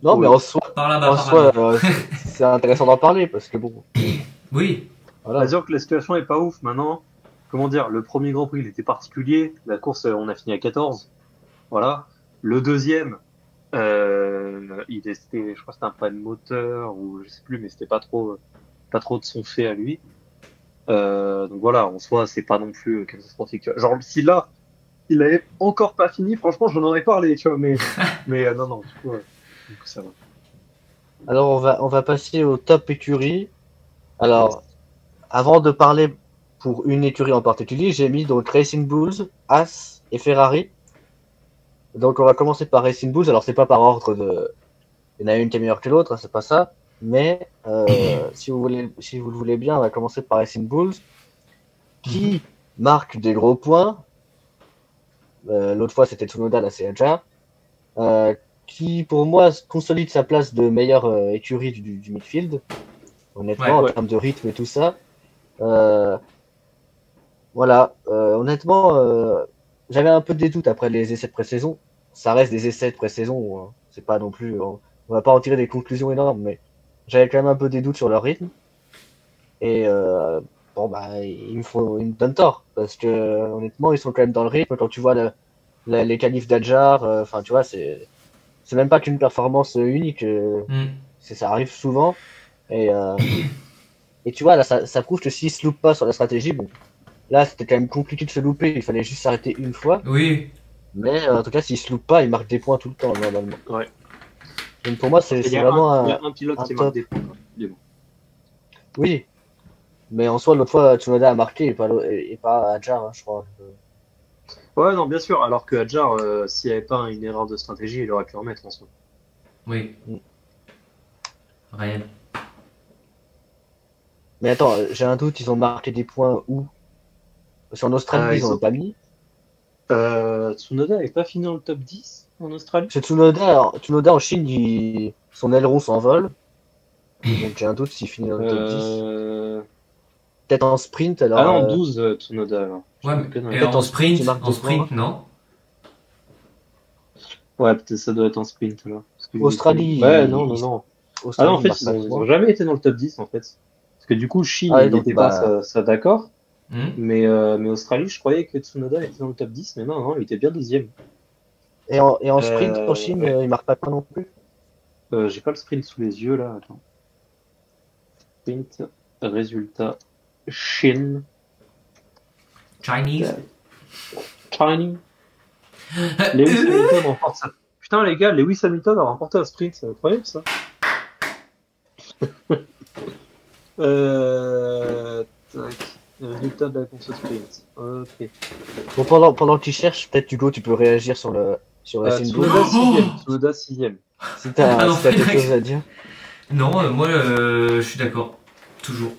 Non, mais Ouais. en soi, Par là-bas, en par soi là-bas. c'est intéressant d'en parler parce que bon. Oui. Voilà. À dire que la situation est pas ouf maintenant. Comment dire, le premier Grand Prix, il était particulier. La course, on a fini à 14. Voilà. Le deuxième, je crois que c'était un problème moteur ou je sais plus, mais c'était pas trop de son fait à lui. Donc voilà, en soi, c'est pas non plus catastrophique. Tu vois. Genre, si là, il avait encore pas fini, franchement, j'en aurais parlé, tu vois, mais non, non, du coup, ça va. Alors, on va passer au top écurie. Alors, avant de parler pour une écurie en particulier, j'ai mis donc Racing Bulls, As et Ferrari. Donc, on va commencer par Racing Bulls. Alors, c'est pas par ordre de. Il y en a une qui est meilleure que l'autre, hein, c'est pas ça. Mais si vous le voulez bien, on va commencer par Racing Bulls, qui marque des gros points. L'autre fois, c'était Tsunoda, là, c'est Hadjar. Qui, pour moi, consolide sa place de meilleure écurie du midfield. Honnêtement, Ouais. en termes de rythme et tout ça. Voilà, honnêtement, j'avais un peu des doutes après les essais de pré-saison. Ça reste des essais de pré-saison, hein. C'est pas non plus, on va pas en tirer des conclusions énormes, mais j'avais quand même un peu des doutes sur leur rythme. Et bon bah, ils me donnent tort parce que honnêtement, ils sont quand même dans le rythme. Quand tu vois les qualifs d'Adjar, enfin tu vois, c'est même pas qu'une performance unique. Hmm. Ça arrive souvent. Et et tu vois là, ça prouve que s'ils se loupent pas sur la stratégie, bon. Là, c'était quand même compliqué de se louper, il fallait juste s'arrêter une fois. Oui. Mais en tout cas, s'il se loupe pas, il marque des points tout le temps, normalement. Ouais. Donc pour moi, c'est Il y a vraiment il y a un pilote un qui marque top. des points. Mais bon. Oui, mais en soi, l'autre fois, Tsunoda a marqué et pas Hadjar, hein, je crois. Ouais, non, bien sûr. Alors que Hadjar, s'il n'y avait pas une erreur de stratégie, il aurait pu en mettre en soi. Oui. Réel. Mais attends, j'ai un doute, ils ont marqué des points où? Parce qu'en Australie, ils en ont pas mis. Tsunoda n'avait pas fini dans le top 10 en Australie? C'est Tsunoda en Chine, son aileron s'envole. Donc j'ai un doute s'il finit dans le top 10. Peut-être en sprint, alors. Ah non, 12 Tsunoda alors. Ouais, Je dis conneries. et Peut-être en sprint, tu marques des points. non? Ouais, peut-être ça doit être en sprint alors. Parce que Australie, ouais, non. Ah non, Australie, en fait, marque pas de ils points. ont jamais été dans le top 10 en fait. Parce que du coup, Chine, Ah ouais, il donc était bah. pas, ça d'accord. Hmm. Mais Australie, je croyais que Tsunoda était dans le top 10, mais non, il était bien deuxième. Et en sprint, en Chine, Ouais. il marque pas de points non plus. J'ai pas le sprint sous les yeux là, attends. Sprint, résultat, Chine, Chinese. Chine. Lewis Hamilton remporte ça. Putain les gars, Lewis Hamilton a remporté un sprint, c'est incroyable ça. Tac. Résultat de la course au sprint. Ok. Bon, pendant que tu cherches, peut-être Hugo, tu peux réagir sur la scène Tsunoda 6ème. Tsunoda 6ème. Si Ah non, si t'as quelque chose à dire. Non, moi, je suis d'accord. Toujours.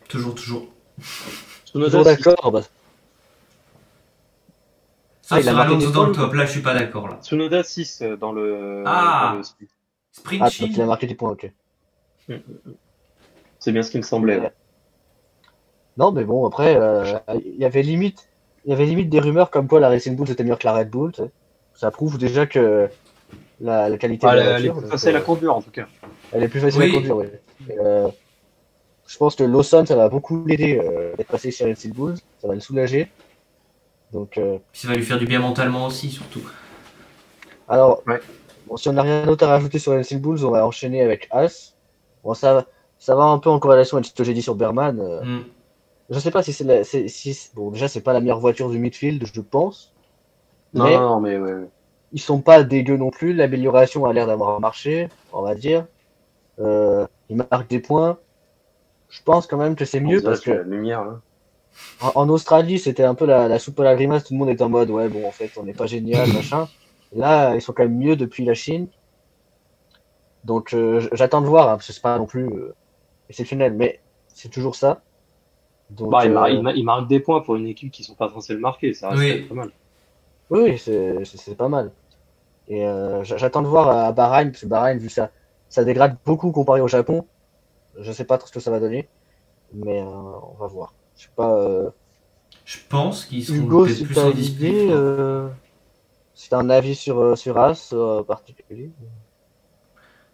Toujours. Tsunoda Toujours 6. d'accord. Bah, Sauf il a sur marqué Alonso des dans points, le top, là, je suis pas d'accord, là. Tsunoda 6 dans le Ah. sprint. Sprint donc il a Chine. marqué des points, ok. C'est bien ce qui me semblait. Ouais. Non, mais bon, après, il y avait limite des rumeurs comme quoi la Racing Bull était meilleure que la Red Bull. Tu sais. Ça prouve déjà que la qualité de la Elle est voiture. plus donc, facile à conduire en tout cas. elle est plus facile Oui. à conduire, oui. Et, je pense que Lawson, ça va beaucoup l'aider d'être passé chez Racing Bull. Ça va le soulager. Donc, Puis ça va lui faire du bien mentalement aussi, surtout. alors, Ouais. bon, si on n'a rien d'autre à rajouter sur Racing Bulls, on va enchaîner avec As. Bon, ça va un peu en corrélation avec ce que j'ai dit sur Berman. Hmm. Je sais pas si bon, déjà, c'est pas la meilleure voiture du midfield, je pense. Non, Mais non, mais ouais. ils sont pas dégueux non plus. L'amélioration a l'air d'avoir marché, on va dire. Ils marquent des points. Je pense quand même que c'est mieux parce la que lumière là. en Australie, c'était un peu la soupe à la grimace. Tout le monde était en mode, ouais, bon, en fait, on n'est pas génial, machin. Là, ils sont quand même mieux depuis la Chine. Donc, j'attends de voir, hein, parce que c'est pas non plus exceptionnel, mais c'est toujours ça. Bah, Donc, il marque des points pour une équipe qui sont pas censées le marquer, ça reste quand même Oui. pas mal. oui, oui, c'est pas mal. Et j'attends de voir à Bahreïn, parce que Bahreïn, vu ça dégrade beaucoup comparé au Japon. Je sais pas trop ce que ça va donner, mais on va voir. Je sais pas, Je pense qu'ils seront Hugo, peut-être si plus t'as en une idée, difficulté. si t'as un avis sur As particulier.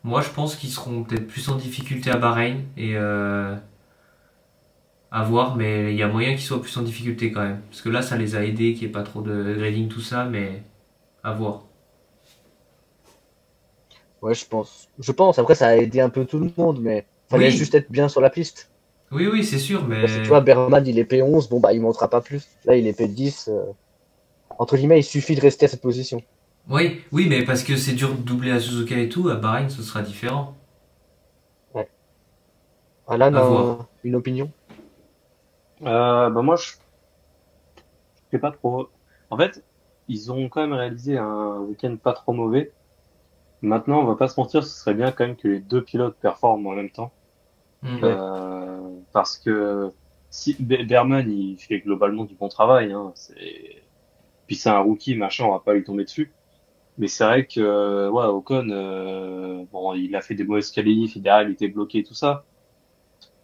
Moi, je pense qu'ils seront peut-être plus en difficulté à Bahreïn et à voir, mais il y a moyen qu'ils soient plus en difficulté quand même. Parce que là, ça les a aidés, qu'il n'y ait pas trop de grading, tout ça, mais à voir. Ouais, je pense. Je pense. Après, ça a aidé un peu tout le monde, mais fallait juste Oui, être bien sur la piste. oui, oui, c'est sûr, Parce que tu vois, mais. Berman, il est P11, bon, bah, il montera pas plus. Là, il est P10. Entre guillemets, il suffit de rester à cette position. Oui, oui, mais parce que c'est dur de doubler à Suzuka et tout, à Bahreïn, ce sera différent. Ouais. Alan À voir. a une opinion? Bah moi, je sais pas trop. En fait, ils ont quand même réalisé un week-end pas trop mauvais. Maintenant, on va pas se mentir, ce serait bien quand même que les deux pilotes performent en même temps. Hmm. Ouais. Parce que si Berman, il fait globalement du bon travail, hein, puis c'est un rookie, machin, on va pas lui tomber dessus. Mais c'est vrai que, ouais, Ocon, bon, il a fait des mauvaises qualifs, et derrière, il était bloqué et tout ça.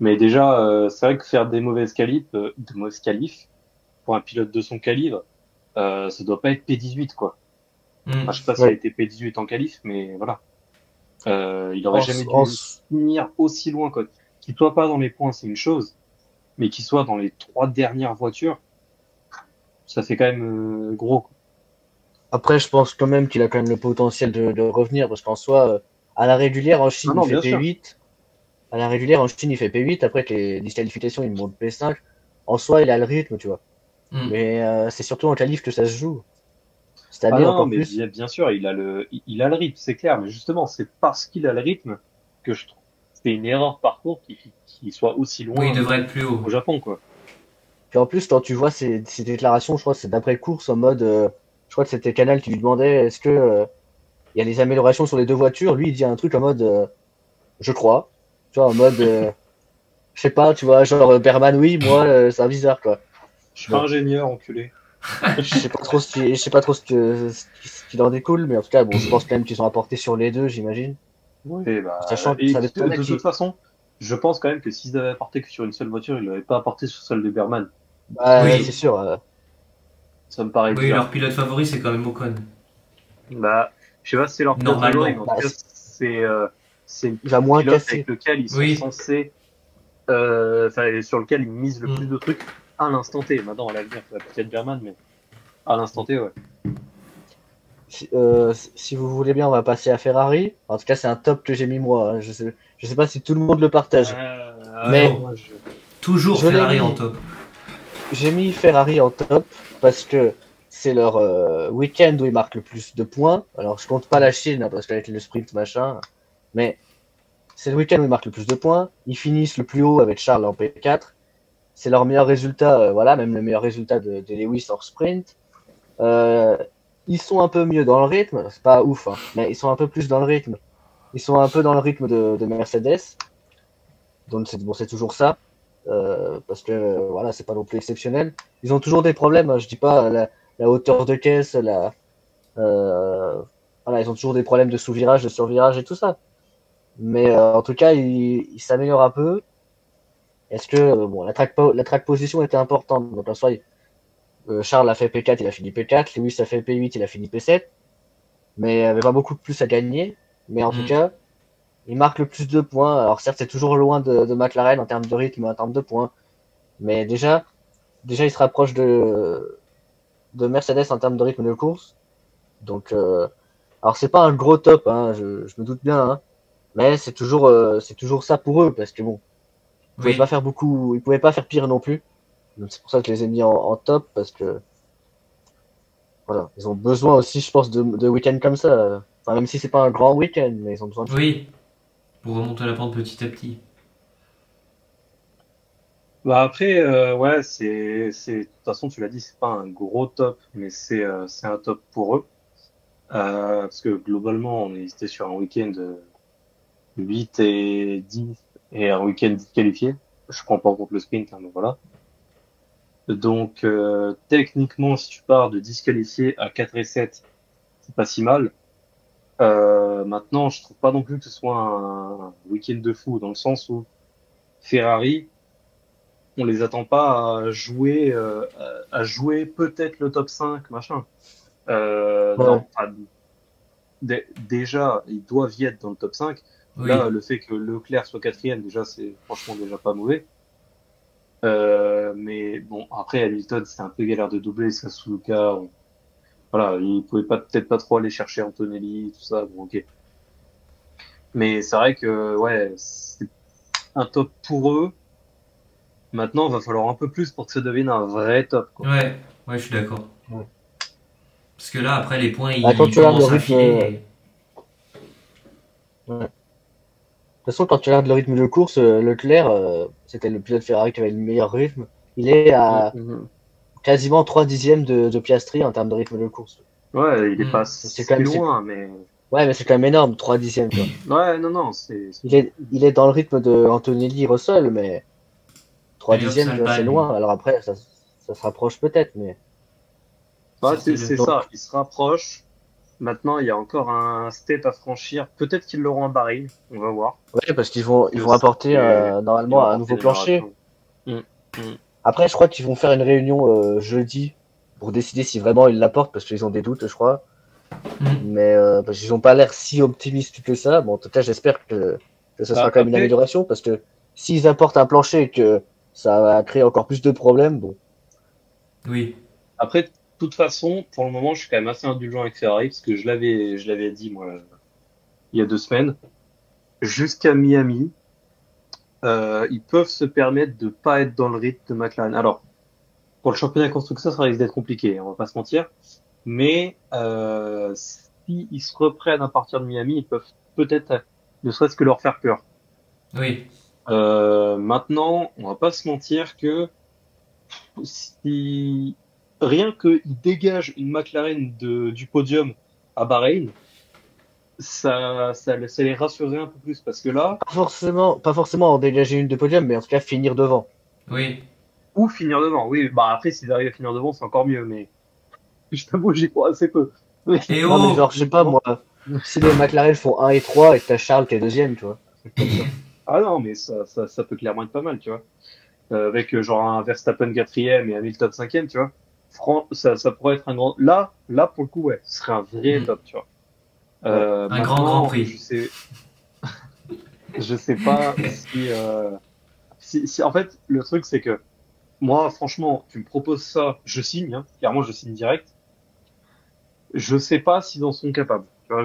Mais déjà, c'est vrai que faire des mauvaises qualifs, pour un pilote de son calibre, ça doit pas être P18, quoi. Enfin, je Hmm. sais pas s'il a Ouais. été P18 en qualif, mais voilà. Il aurait En, jamais en, dû finir aussi loin, quoi. Qu'il soit pas dans les points, c'est une chose, mais qu'il soit dans les trois dernières voitures, ça fait quand même gros, quoi. Après, je pense quand même qu'il a quand même le potentiel de revenir, parce qu'en soi, à la régulière, en Non, Chine, il non, fait bien sûr. P8. À la régulière, en Chine, il fait P8. Après que les disqualifications, il monte P5. En soi, il a le rythme, tu vois. Hmm. Mais c'est surtout en qualif que ça se joue. Cette Ah année, non, encore mais plus. bien sûr, il a le rythme, c'est clair. Mais justement, c'est parce qu'il a le rythme que je trouve que c'est une erreur de parcours qu'il soit aussi Oui, il loin devrait être plus haut. au Japon, quoi. Puis en plus, quand tu vois ces déclarations, je crois que c'est d'après course, en mode, je crois que c'était Canal qui lui demandait est-ce que il y a des améliorations sur les deux voitures. Lui, il dit un truc en mode, je crois. Tu vois, en mode, je sais pas, tu vois, genre Berman, oui, moi, c'est un bizarre, quoi. Je suis pas Bon, ingénieur, enculé. je sais pas trop ce qu'il en découle, mais en tout cas, bon, je pense quand même qu'ils ont apporté sur les deux, j'imagine. Oui, bah, Sachant que et ça m'étonnerait de toute qu'ils, façon, je pense quand même que s'ils avaient apporté que sur une seule voiture, ils l'auraient pas apporté sur celle de Berman. bah, c'est Oui, sûr, Ça me paraît oui, bizarre. leur pilote favori, c'est quand même Ocon. Bah, je sais pas si c'est leur pilote favori, mais Normalement. en tout bah, cas, c'est le il va moins pilote avec casser. lequel ils sont Oui. censés, enfin, sur lequel ils misent le plus Hmm. de trucs à l'instant T. Maintenant, à l'avenir, ça va peut-être être Berman, mais à l'instant T, ouais. Si vous voulez bien, on va passer à Ferrari. En tout cas, c'est un top que j'ai mis moi, hein. Je sais pas si tout le monde le partage, Ouais, mais Oh, moi, toujours je l'ai Ferrari en mis. top. J'ai mis Ferrari en top parce que c'est leur week-end où ils marquent le plus de points. Alors, je compte pas la Chine hein, parce qu'avec le sprint machin, mais c'est le week-end où ils marquent le plus de points. Ils finissent le plus haut avec Charles en P4. C'est leur meilleur résultat, voilà, même le meilleur résultat de Lewis hors sprint. Euh, Ils sont un peu mieux dans le rythme, c'est pas ouf, hein, mais ils sont un peu plus dans le rythme. Ils sont un peu dans le rythme de Mercedes, donc c'est bon, c'est toujours ça, parce que voilà, c'est pas non plus exceptionnel. Ils ont toujours des problèmes, hein, je dis pas la hauteur de caisse, euh, voilà, ils ont toujours des problèmes de sous-virage, de sur-virage et tout ça. Mais en tout cas, ils s'améliorent un peu. Est-ce que bon, la track position était importante, donc en soi, Charles a fait P4, il a fini P4. Lewis a fait P8, il a fini P7. Mais il n'y avait pas beaucoup de plus à gagner. Mais en tout Hmm. cas, il marque le plus de points. Alors certes, c'est toujours loin de McLaren en termes de rythme, en termes de points. Mais déjà il se rapproche de Mercedes en termes de rythme de course. Donc, alors c'est pas un gros top, hein, je me doute bien. Hein, mais c'est toujours ça pour eux. Parce que bon, Oui. ils pouvaient pas faire pire non plus. Donc c'est pour ça que je les ai mis en top. Parce que voilà, ils ont besoin aussi, je pense, de week-ends comme ça. Enfin, même si c'est pas un grand week-end, mais ils ont besoin de ça. Oui. Pour remonter la pente petit à petit. Bah après, ouais, de toute façon, tu l'as dit, c'est pas un gros top, mais c'est un top pour eux. Parce que globalement, on était sur un week-end 8 et 10 et un week-end disqualifié. Je prends pas en compte le sprint, hein, mais voilà. Donc, techniquement, si tu pars de disqualifié à 4 et 7, c'est pas si mal. Maintenant, je trouve pas non plus que ce soit un week-end de fou, dans le sens où Ferrari, on les attend pas à jouer peut-être le top 5 machin. Ouais. Enfin, déjà, ils doivent y être dans le top 5. Là, Oui. le fait que Leclerc soit quatrième, déjà, c'est franchement déjà pas mauvais. Mais bon, après, Hamilton, c'était un peu galère de doubler, Suzuka. Voilà, il pouvait pas peut-être pas trop aller chercher Antonelli, tout ça. Bon, ok. Mais c'est vrai que ouais, c'est un top pour eux. Maintenant, il va falloir un peu plus pour que ça devienne un vrai top, quoi. Ouais. Ouais, je suis d'accord. Ouais. Parce que là, après, les points, Bah, quand ils tu regardes le commencent à rythme, filer. ouais. De toute façon, quand tu regardes le rythme de course, Leclerc, c'était le pilote Ferrari qui avait le meilleur rythme. Il est à Mhm. quasiment 3 dixièmes de Piastri en termes de rythme de course. Ouais, il est pas Hmm. C'est quand si même, loin, mais ouais, mais c'est quand même énorme, 3 dixièmes, tu vois. ouais, non, non, Il est dans le rythme de Antonelli Russell, mais 3 Allez hop, dixièmes, ça tu le vois, c'est bagne. loin. Alors après, ça se rapproche peut-être, mais ouais, Sortez-le. c'est donc, ça. Il se rapproche. Maintenant, il y a encore un step à franchir. Peut-être qu'ils l'auront à Bahreïn. On va voir. ouais, parce Parce ils que vont apporter ils normalement vont un apporter nouveau l'amélioration. plancher. Mm, mm. Après, je crois qu'ils vont faire une réunion jeudi pour décider si vraiment ils l'apportent, parce qu'ils ont des doutes, je crois. Hmm. Mais parce qu'ils n'ont pas l'air si optimistes que ça. Bon, en tout cas, j'espère que ce sera Bah, quand même une après, amélioration, parce que s'ils apportent un plancher et que ça va créer encore plus de problèmes, bon. Oui. après, de toute façon, pour le moment, je suis quand même assez indulgent avec Ferrari parce que je l'avais dit, moi, il y a 2 semaines. Jusqu'à Miami, ils peuvent se permettre de pas être dans le rythme de McLaren. Alors, pour le championnat constructeur, ça risque d'être compliqué, hein, on va pas se mentir. Mais s'ils se reprennent à partir de Miami, ils peuvent peut-être, ne serait-ce que leur faire peur. Oui. Maintenant, on va pas se mentir que si rien qu'ils dégagent une McLaren du podium à Bahreïn, ça les rassurerait un peu plus parce que là, Pas forcément en dégager une de podium, mais en tout cas finir devant. Oui. ou finir devant. Oui, bah après, s'ils arrivent à finir devant, c'est encore mieux, mais je t'avoue, j'y crois assez peu. Mais, Et Non, mais oh! genre, je sais pas, moi, si les McLaren font un et 3 et que t'as Charles qui est deuxième, tu vois. Un truc comme ça. ah non, mais ça peut clairement être pas mal, tu vois. Avec genre un Verstappen quatrième et Hamilton cinquième, tu vois. Ça pourrait être un grand. Là pour le coup, ouais, ce serait un vrai Hmm. top, tu vois. Ouais. Un grand Grand Maintenant, Prix. je sais pas si en fait le truc c'est que moi, franchement, tu me proposes ça, je signe, hein, clairement je signe direct. Je sais pas s'ils en sont capables, tu vois.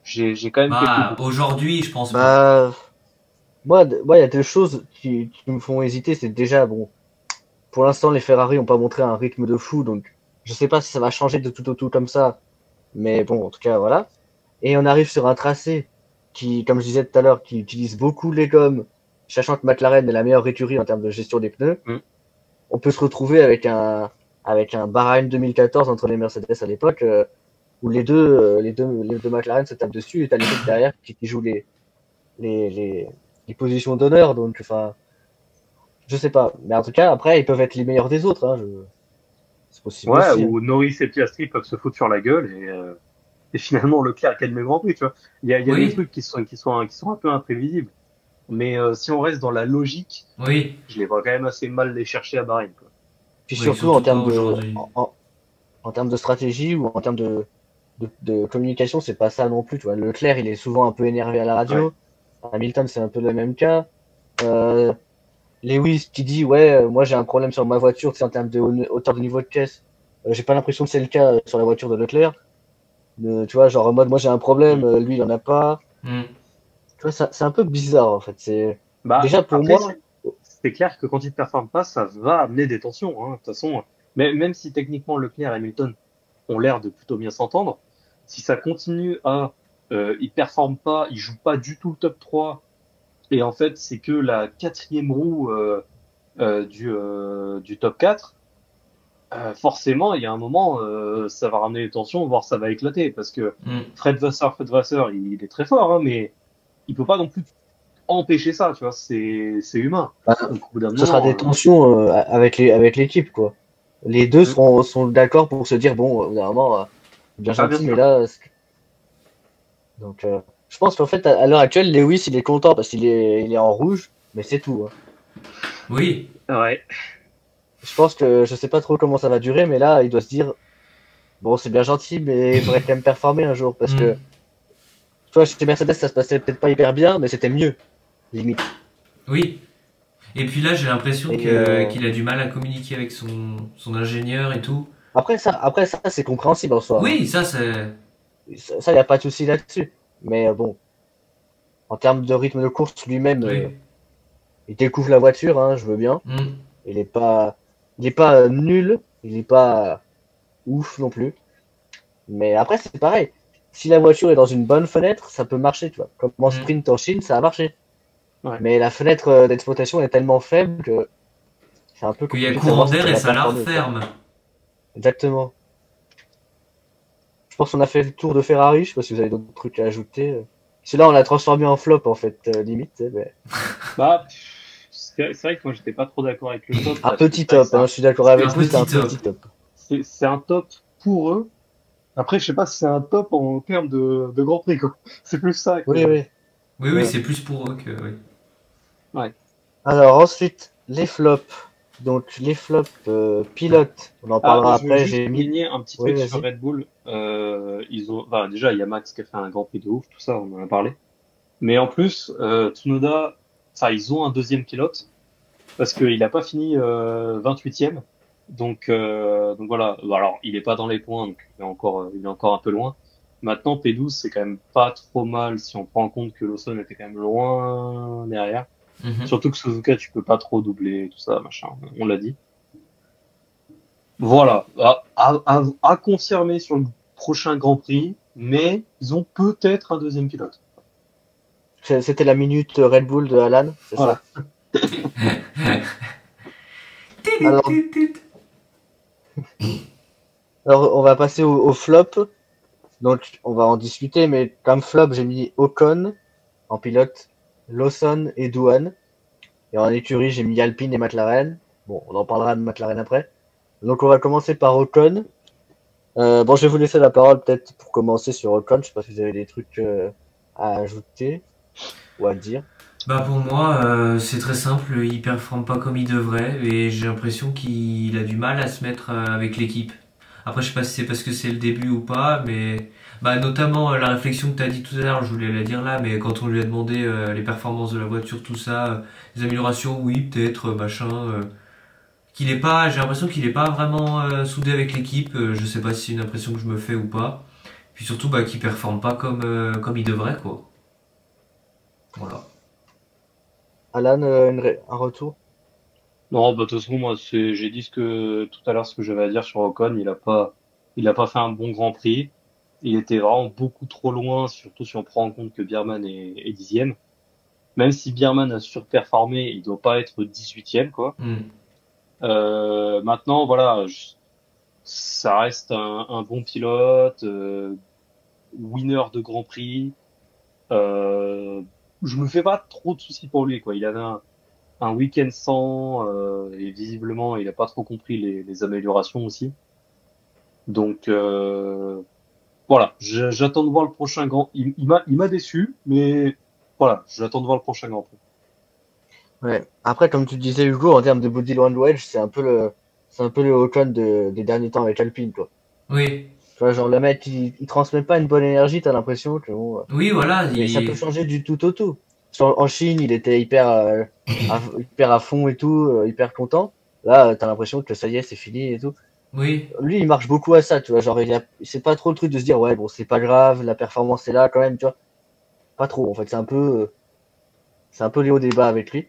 J'ai quand même quelques Bah, doutes. aujourd'hui, je pense pas. Bah, moi, il y a deux choses qui me font hésiter. C'est déjà, bon, pour l'instant, les Ferrari ont pas montré un rythme de fou, donc je sais pas si ça va changer de tout au tout comme ça. Mais bon, en tout cas, voilà. Et on arrive sur un tracé qui, comme je disais tout à l'heure, qui utilise beaucoup les gommes, sachant que McLaren est la meilleure écurie en termes de gestion des pneus. Hmm. On peut se retrouver avec un Bahreïn 2014 entre les Mercedes à l'époque, où les deux McLaren se tapent dessus et t'as les autres derrière qui jouent les, les, les positions d'honneur. Donc, enfin, je sais pas. Mais en tout cas, après, ils peuvent être les meilleurs des autres. Hein, c'est possible Ouais, aussi. Hein. où Norris et Piastri peuvent se foutre sur la gueule et finalement Leclerc gagne le Grand Prix, tu vois. Il y a des Oui. trucs qui sont un peu imprévisibles. Mais si on reste dans la logique, Oui. je les vois quand même assez mal les chercher à Bahreïn, quoi. Puis Oui, surtout en surtout pas termes aujourd'hui. en termes de stratégie ou en termes de communication, c'est pas ça non plus. Tu vois. Leclerc, il est souvent un peu énervé à la Ouais. radio. Hamilton, c'est un peu le même cas. Euh, Lewis qui dit ouais, moi j'ai un problème sur ma voiture, c'est en termes de hauteur de niveau de caisse. J'ai pas l'impression que c'est le cas sur la voiture de Leclerc. Tu vois, genre en mode moi j'ai un problème, Hmm. lui il en a pas. Hmm. Tu vois, c'est un peu bizarre en fait. C'est Bah, déjà pour après, moi, c'est clair que quand ils ne performent pas, ça va amener des tensions, hein. De toute façon, mais même si techniquement Leclerc et Hamilton ont l'air de plutôt bien s'entendre, si ça continue à, ils performent pas, ils jouent pas du tout le top 3, et en fait c'est que la quatrième roue du top 4, forcément, il y a un moment, ça va ramener les tensions, voire ça va éclater, parce que Mm. Fred Vasseur, il est très fort, hein, mais il peut pas non plus empêcher ça, tu vois, c'est humain. Bah, Donc, au bout d'un ce sera des moment, tensions avec l'équipe, quoi. Les deux hmm. sont d'accord pour se dire, bon, au bout d'un moment, bien Ah, bien gentil, mais sûr. là, donc, je pense qu'en fait, à l'heure actuelle, Lewis, il est content parce il est en rouge, mais c'est tout, hein. Oui, Ouais. Je pense que je sais pas trop comment ça va durer, mais là, il doit se dire, bon, c'est bien gentil, mais il faudrait quand même performer un jour, parce que, mm. tu vois, chez Mercedes, ça se passait peut-être pas hyper bien, mais c'était mieux, limite. Oui. Et puis là, j'ai l'impression Et que qu'il a du mal à communiquer avec son ingénieur et tout. après ça, c'est compréhensible en soi, hein. Oui, ça c'est. Ça, y a pas de souci là-dessus. Mais bon, en termes de rythme de course, lui-même, Oui. il découvre la voiture, hein, je veux bien. Mm. Il est pas nul, il est pas ouf non plus. Mais après, c'est pareil. Si la voiture est dans une bonne fenêtre, ça peut marcher, tu vois. Comme en Mm. sprint en Chine, ça a marché. Ouais. Mais la fenêtre d'exploitation est tellement faible que c'est un peu Qu'il y a compliqué de courant savoir si d'air ça et va ça la performer ou pas. referme. Exactement. Je pense qu'on a fait le tour de Ferrari. Je sais pas si vous avez d'autres trucs à ajouter. Celui-là, on l'a transformé en flop, en fait, limite. Mais... Bah, c'est vrai que moi, j'étais pas trop d'accord avec le top, Un parce que petit c'est vrai que top, hein, je suis d'accord Un avec vous, c'est un petit top. petit top. c'est un top pour eux. Après, je sais pas si c'est un top en termes de Grand Prix, quoi. C'est plus ça Oui, que, oui. Oui, oui, Ouais. c'est plus pour eux que. Oui. ouais. Alors ensuite, les flops. Donc les flops pilotes, on en Ah, parlera je veux après. juste J'ai mis. souligner un petit Oui, truc sur vas-y. Red Bull. Bah, déjà, il y a Max qui a fait un Grand Prix de ouf, tout ça, on en a parlé. Mais en plus, Tsunoda, enfin, ils ont un deuxième pilote parce qu'il n'a pas fini 28e. Donc voilà. Bon, alors, il est pas dans les points, donc il est encore un peu loin. Maintenant, P12, c'est quand même pas trop mal si on prend en compte que Lawson était quand même loin derrière. Mhm. Surtout que Suzuka, tu peux pas trop doubler, tout ça, machin. On l'a dit. Voilà. À confirmer sur le prochain Grand Prix, mais ils ont peut-être un deuxième pilote. C'était la minute Red Bull de Alan, c'est Voilà. ça? Alors, alors, on va passer au flop. Donc, on va en discuter, mais comme flop, j'ai mis Ocon en pilote, Lawson et Douane. Et en écurie, j'ai mis Alpine et McLaren. Bon, on en parlera de McLaren après. Donc, on va commencer par Ocon. Bon, je vais vous laisser la parole peut-être pour commencer sur Ocon. Je sais pas si vous avez des trucs à ajouter ou à dire. Bah pour moi, c'est très simple, il performe pas comme il devrait et j'ai l'impression qu'il a du mal à se mettre avec l'équipe. Après, je sais pas si c'est parce que c'est le début ou pas, mais bah notamment la réflexion que tu as dit tout à l'heure, je voulais la dire là, mais quand on lui a demandé les performances de la voiture, tout ça, les améliorations, oui, peut-être, machin, qu'il est pas, j'ai l'impression qu'il est pas vraiment soudé avec l'équipe. Je sais pas si c'est une impression que je me fais ou pas. Puis surtout, bah, qu'il performe pas comme il devrait, quoi. Voilà. Alan, un retour? Non, bah, de toute façon, moi, j'ai dit tout à l'heure ce que j'avais à dire sur Ocon. Il a pas fait un bon Grand Prix. Il était vraiment beaucoup trop loin, surtout si on prend en compte que Bierman est 10e. Même si Bierman a surperformé, il doit pas être 18e, quoi. Hmm. Maintenant, voilà, ça reste un bon pilote, winner de Grand Prix. Euh, je me fais pas trop de soucis pour lui, quoi. Il avait un week-end sans, et visiblement, il a pas trop compris les améliorations aussi. Donc, voilà, j'attends de voir le prochain Grand. Il m'a déçu, mais voilà, j'attends de voir le prochain Grand Prix. Ouais. Après, comme tu disais, Hugo, en termes de body language, c'est un peu le Ocon des derniers temps avec Alpine, quoi. Oui, Tu vois, genre, le mec, il transmet pas une bonne énergie, t'as l'impression que bon, oui, voilà, mais ça peut changer du tout au tout. En Chine, il était hyper à fond et tout, hyper content. Là, t'as l'impression que ça y est, c'est fini et tout. oui, Lui, il marche beaucoup à ça, tu vois. Genre, c'est pas trop le truc de se dire, ouais, bon, c'est pas grave, la performance est là quand même, tu vois. Pas trop, en fait, c'est un peu les hauts débats avec lui,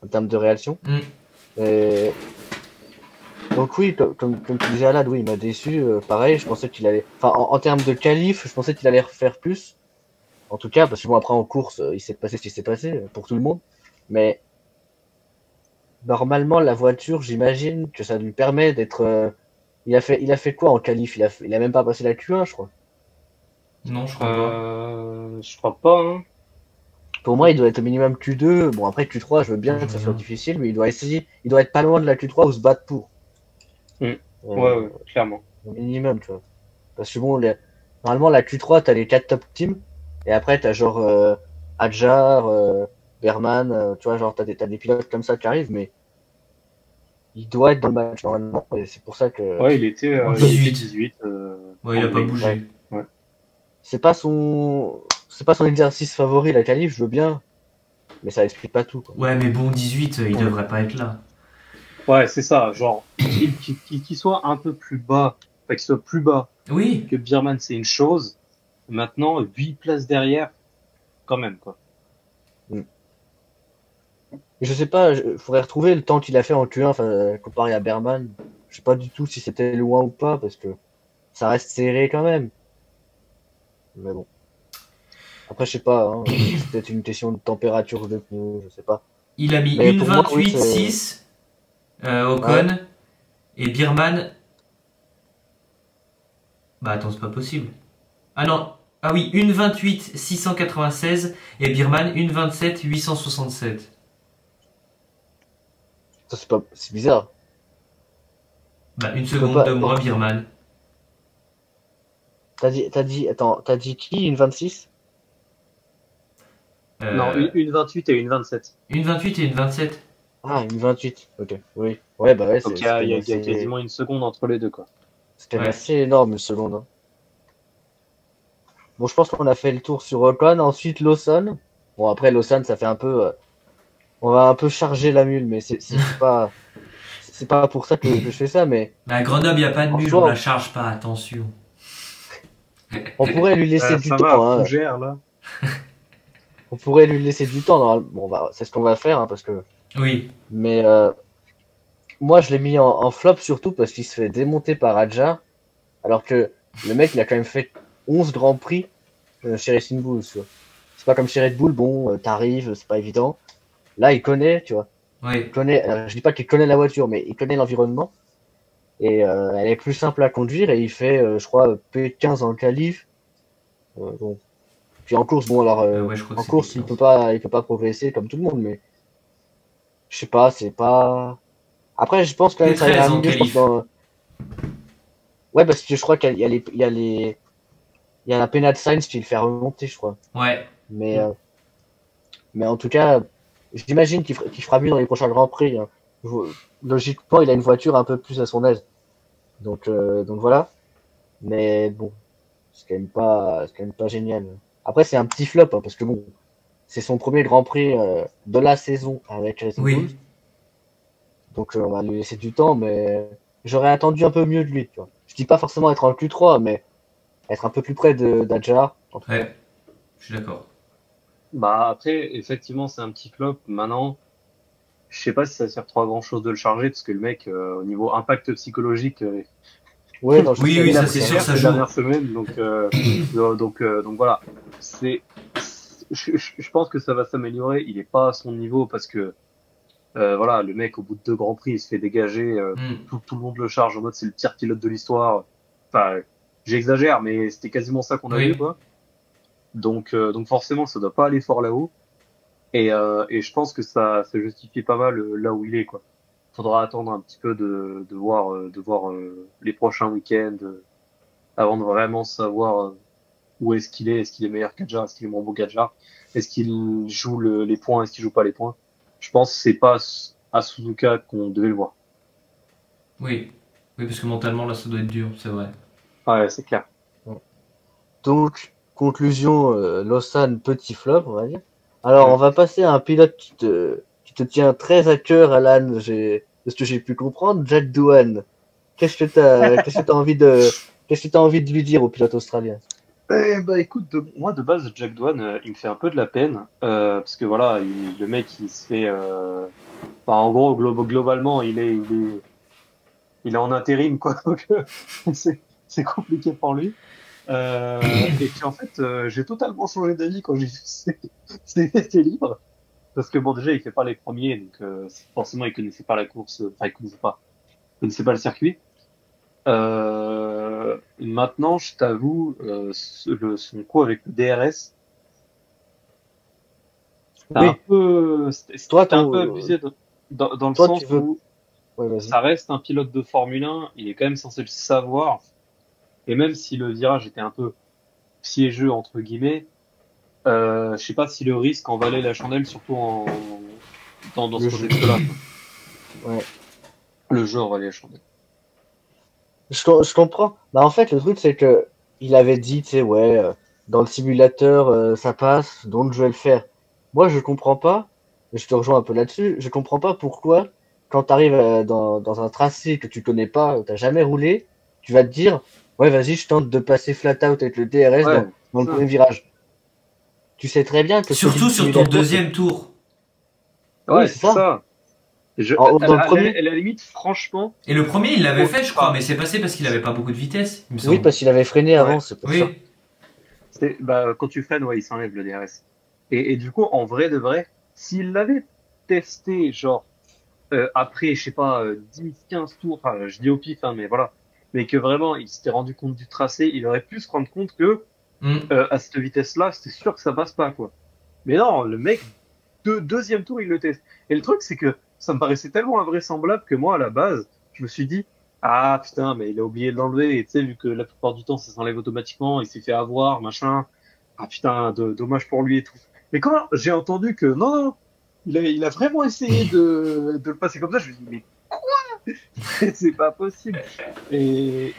en termes de réaction. hmm, Et donc oui, comme tu disais Alad, oui, il m'a déçu. Pareil, je pensais qu'il allait, enfin, en termes de qualif, je pensais qu'il allait refaire plus. En tout cas, parce que bon, après en course, il s'est passé ce qui s'est passé pour tout le monde. Mais normalement, la voiture, j'imagine que ça lui permet il a fait quoi en qualif? Il a même pas passé la Q1, je crois. Non, je crois pas. Je crois pas, hein. Pour moi, il doit être au minimum Q2. Bon, après Q3, je veux Attends, bien je que ça soit regarde. difficile, mais il doit essayer. Il doit être pas loin de la Q3 ou se battre pour. Hmm. Ouais, Euh, ouais, clairement. Au minimum, tu vois. Parce que bon, normalement, la Q3, t'as les 4 top teams. Et après, t'as genre Adjar, Berman, tu vois, genre, t'as des pilotes comme ça qui arrivent, mais il doit être dans le match normalement. Et c'est pour ça que. Ouais, En il était 18. 18 Ouais, il en a pas green. Ouais. bougé. Ouais. C'est pas son. C'est pas son exercice favori, la qualif, je veux bien. Mais ça explique pas tout, quoi. Ouais, mais bon, 18, il devrait pas être là. Ouais, c'est ça. Genre, qu'il soit un peu plus bas, enfin, qu'il soit plus bas Oui, que Bierman, c'est une chose. Maintenant, 8 places derrière, quand même, quoi. Mm. Je sais pas, faudrait retrouver le temps qu'il a fait en Q1, enfin, comparé à Berman. Je sais pas du tout si c'était loin ou pas, parce que ça reste serré quand même. Mais bon. Après, je sais pas, hein, c'est peut-être une question de température de pneus, je sais pas. il a mis Mais une pour moi, oui, c'est. 28-6 Ouais. Ocon et Birman. Bah attends, c'est pas possible. Ah non, ah oui, une 28-696 et Birman une 27-867. Ça, c'est pas. C'est bizarre. Bah une Tu peux seconde pas. de moins Birman. Attends, t'as dit qui? Une 26? Non, Euh, une 28 et une 27. une 28 et une 27. Ah, une 28. Ok, oui. Ouais, bah ouais, Donc, c'est quand même il y a assez. quasiment une seconde entre les deux, quoi. C'est quand même Ouais. assez énorme, une seconde, hein. Bon, je pense qu'on a fait le tour sur Ocon. Ensuite, Lawson. Bon, après, Lawson, ça fait un peu. On va un peu charger la mule, mais c'est pas pour ça que je fais ça, mais Mais à Grenoble, il n'y a pas de en mule, on soi, la charge pas, attention. on pourrait lui laisser du Ça va, temps, hein. Fougère, là. On pourrait lui laisser du temps. Bon, bah, c'est ce qu'on va faire, hein, parce que. Oui, Mais moi, je l'ai mis en flop surtout parce qu'il se fait démonter par Adjar, alors que le mec, il a quand même fait 11 grands prix chez Racing Bull, tu vois. C'est pas comme chez Red Bull, bon, t'arrives, c'est pas évident. Là, il connaît, tu vois. Il oui, connaît. Je dis pas qu'il connaît la voiture, mais il connaît l'environnement. Et elle est plus simple à conduire et il fait, je crois, P15 en qualif. Donc, puis en course, bon alors ouais, je crois que en c'est course P15. il peut pas progresser comme tout le monde, mais je sais pas, c'est pas. Après, je pense quand même que ça ira P13 en mieux, je pense qualif. dans. Ouais, parce que je crois qu'il y a il y a la pénal Sainz qui le fait remonter, je crois. Ouais, Mais Mm. mais en tout cas, j'imagine qu'il fera mieux dans les prochains grands prix, hein. Logiquement, il a une voiture un peu plus à son aise. Donc voilà. Mais bon, c'est quand même pas génial. Après, c'est un petit flop, hein, parce que bon, c'est son premier Grand Prix de la saison avec Racing Bulls. oui, Donc on va lui laisser du temps, mais j'aurais attendu un peu mieux de lui, tu vois. Je dis pas forcément être en Q3, mais être un peu plus près de d'Adjar, en tout cas. ouais, je suis d'accord. Bah, après, effectivement, c'est un petit flop. Maintenant, je sais pas si ça sert trop à grand chose de le charger, parce que le mec, au niveau impact psychologique, Ouais, non, je Oui, sais, oui, il a ça mais pris c'est ça. sûr, cher ça ces joue. dernières semaines. Donc voilà. Je pense que ça va s'améliorer. Il est pas à son niveau parce que, voilà, le mec, au bout de 2 grands prix, il se fait dégager. Hmm. Tout le monde le charge en mode c'est le pire pilote de l'histoire. Enfin, j'exagère, mais c'était quasiment ça qu'on a vu, Oui, quoi. Donc forcément, ça doit pas aller fort là-haut. Et je pense que ça justifie pas mal là où il est, quoi. Faudra attendre un petit peu de voir les prochains week-ends avant de vraiment savoir où est-ce qu'il est. Est-ce qu'il est meilleur qu'Adjar? Est-ce qu'il est moins beau qu'Adjar? Est-ce qu'il joue les points? Est-ce qu'il joue pas les points? Je pense que c'est pas à Suzuka qu'on devait le voir. oui. Oui, parce que mentalement, là, ça doit être dur, c'est vrai. Ouais, c'est clair. Donc, conclusion, Lausanne, petit flop, on va dire. Alors, on Mm. va passer à un pilote qui te tient très à cœur, Alan, de ce que j'ai pu comprendre, Jack Doohan. Qu'est-ce que t'as envie de lui dire au pilote australien? Eh bah écoute, moi de base, Jack Doohan, il me fait un peu de la peine parce que voilà, le mec, il se fait, enfin, en gros, globalement, il est en intérim, quoi. Donc, c'est compliqué pour lui. Et puis en fait, j'ai totalement changé d'avis quand j'ai vu ses livres. Parce que bon, déjà, il fait pas les premiers, donc forcément, il connaissait pas la course, enfin, il connaissait pas le circuit. Maintenant, je t'avoue, son coup avec le DRS, Oui, toi, c'était un peu abusé dans le toi, tu sens veux. où Ouais, vas-y. ça reste un pilote de Formule 1, il est quand même censé le savoir. Et même si le virage était un peu piégeux, entre guillemets, je sais pas si le risque en valait la chandelle, surtout dans ce Le jeu. contexte-là, quoi. Ouais. Le jeu en valait la chandelle. Je comprends. Bah, en fait, le truc, c'est que il avait dit, tu sais, ouais, dans le simulateur, ça passe, donc je vais le faire. Moi, je comprends pas, et je te rejoins un peu là-dessus, je comprends pas pourquoi, quand tu arrives dans un tracé que tu connais pas, où t'as jamais roulé, tu vas te dire, ouais, vas-y, je tente de passer flat out avec le DRS Ouais, dans le ça. premier virage. Tu sais très bien que celui Surtout du sur ton simulateur, c'est. deuxième tour. Oui, Ouais, c'est c'est ça. ça. Dans le premier, À la limite, franchement, Et le premier, il l'avait fait, je crois, enfin, mais c'est passé parce qu'il avait pas beaucoup de vitesse, il me oui, semble. parce qu'il avait freiné ouais. avant, c'est pour ça. Oui. Bah, quand tu freines, ouais, il s'enlève le DRS. Et du coup, en vrai de vrai, s'il l'avait testé, genre, après, je sais pas, 10, 15 tours, enfin, je dis au pif, hein, mais voilà, mais que vraiment, il s'était rendu compte du tracé, il aurait pu se rendre compte que, Hmm. à cette vitesse-là, c'était sûr que ça passe pas, quoi. Mais non, le mec, deuxième tour, il le teste. Et le truc, c'est que ça me paraissait tellement invraisemblable que moi, à la base, je me suis dit, ah putain, mais il a oublié de l'enlever. Et tu sais, vu que la plupart du temps, ça s'enlève automatiquement, il s'est fait avoir, machin. Ah putain, dommage pour lui et tout. Mais quand j'ai entendu que non, non, il a vraiment essayé de le passer comme ça, je me suis dit, mais c'est pas possible. Et,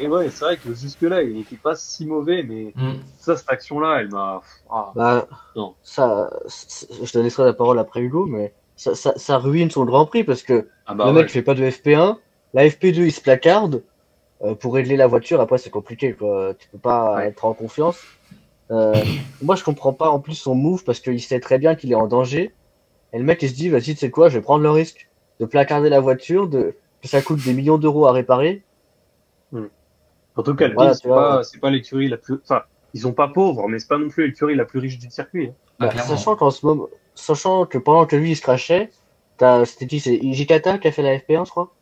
et ouais, c'est vrai que jusque-là, il n'était pas si mauvais, mais Hmm. ça, cette action-là, elle m'a... Ah, Bah, non. je te laisserai la parole après Hugo, mais ça ruine son Grand Prix parce que Ah le bah mec ouais. fait pas de FP1, la FP2 il se placarde, pour régler la voiture, après c'est compliqué quoi, tu peux pas Ouais. être en confiance. Euh, Moi je comprends pas en plus son move parce qu'il sait très bien qu'il est en danger, et le mec il se dit vas-y tu sais quoi, je vais prendre le risque de placarder la voiture, que ça coûte des millions d'euros à réparer. Hmm. Surtout qu'Alpine, Voilà, tu vois. c'est pas l'écurie la plus, enfin, ils sont pas pauvres, mais c'est pas non plus l'écurie la plus riche du circuit, hein. Ah, Bah, clairement. sachant que pendant que lui il se crachait, c'était qui, c'est Ijikata qui a fait la FP1 je crois.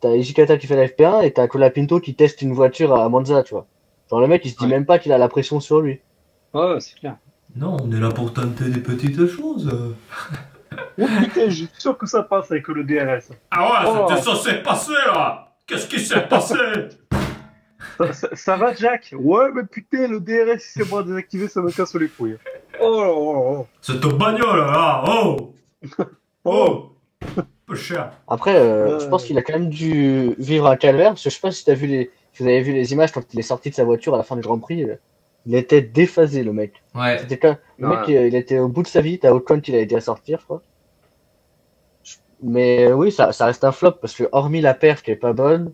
T'as Ijikata qui fait la FP1 et t'as Colapinto qui teste une voiture à Monza, tu vois. Genre le mec il se dit Ouais. même pas qu'il a la pression sur lui. Ouais, c'est clair. Non, on est là pour tenter des petites choses. Oh putain, je suis sûr que ça passe avec le DRS. Ah ouais, c'était Oh, censé passer là. Qu'est-ce qui s'est passé? ça va, Jack? Ouais, mais putain, le DRS, si c'est moi désactivé, ça me casse les couilles. Oh, oh, Cette bagnole là, oh, oh, oh. oh, peu cher. Après, je pense Euh, qu'il a quand même dû vivre un calvaire, parce que je sais pas si si vous avez vu les images quand il est sorti de sa voiture à la fin du Grand Prix, il était déphasé le mec. Ouais. C'était quand le mec ouais. il était au bout de sa vie, t'as Ocon qui l'a aidé à sortir, je crois. Mais oui, ça reste un flop parce que hormis la perf qui est pas bonne,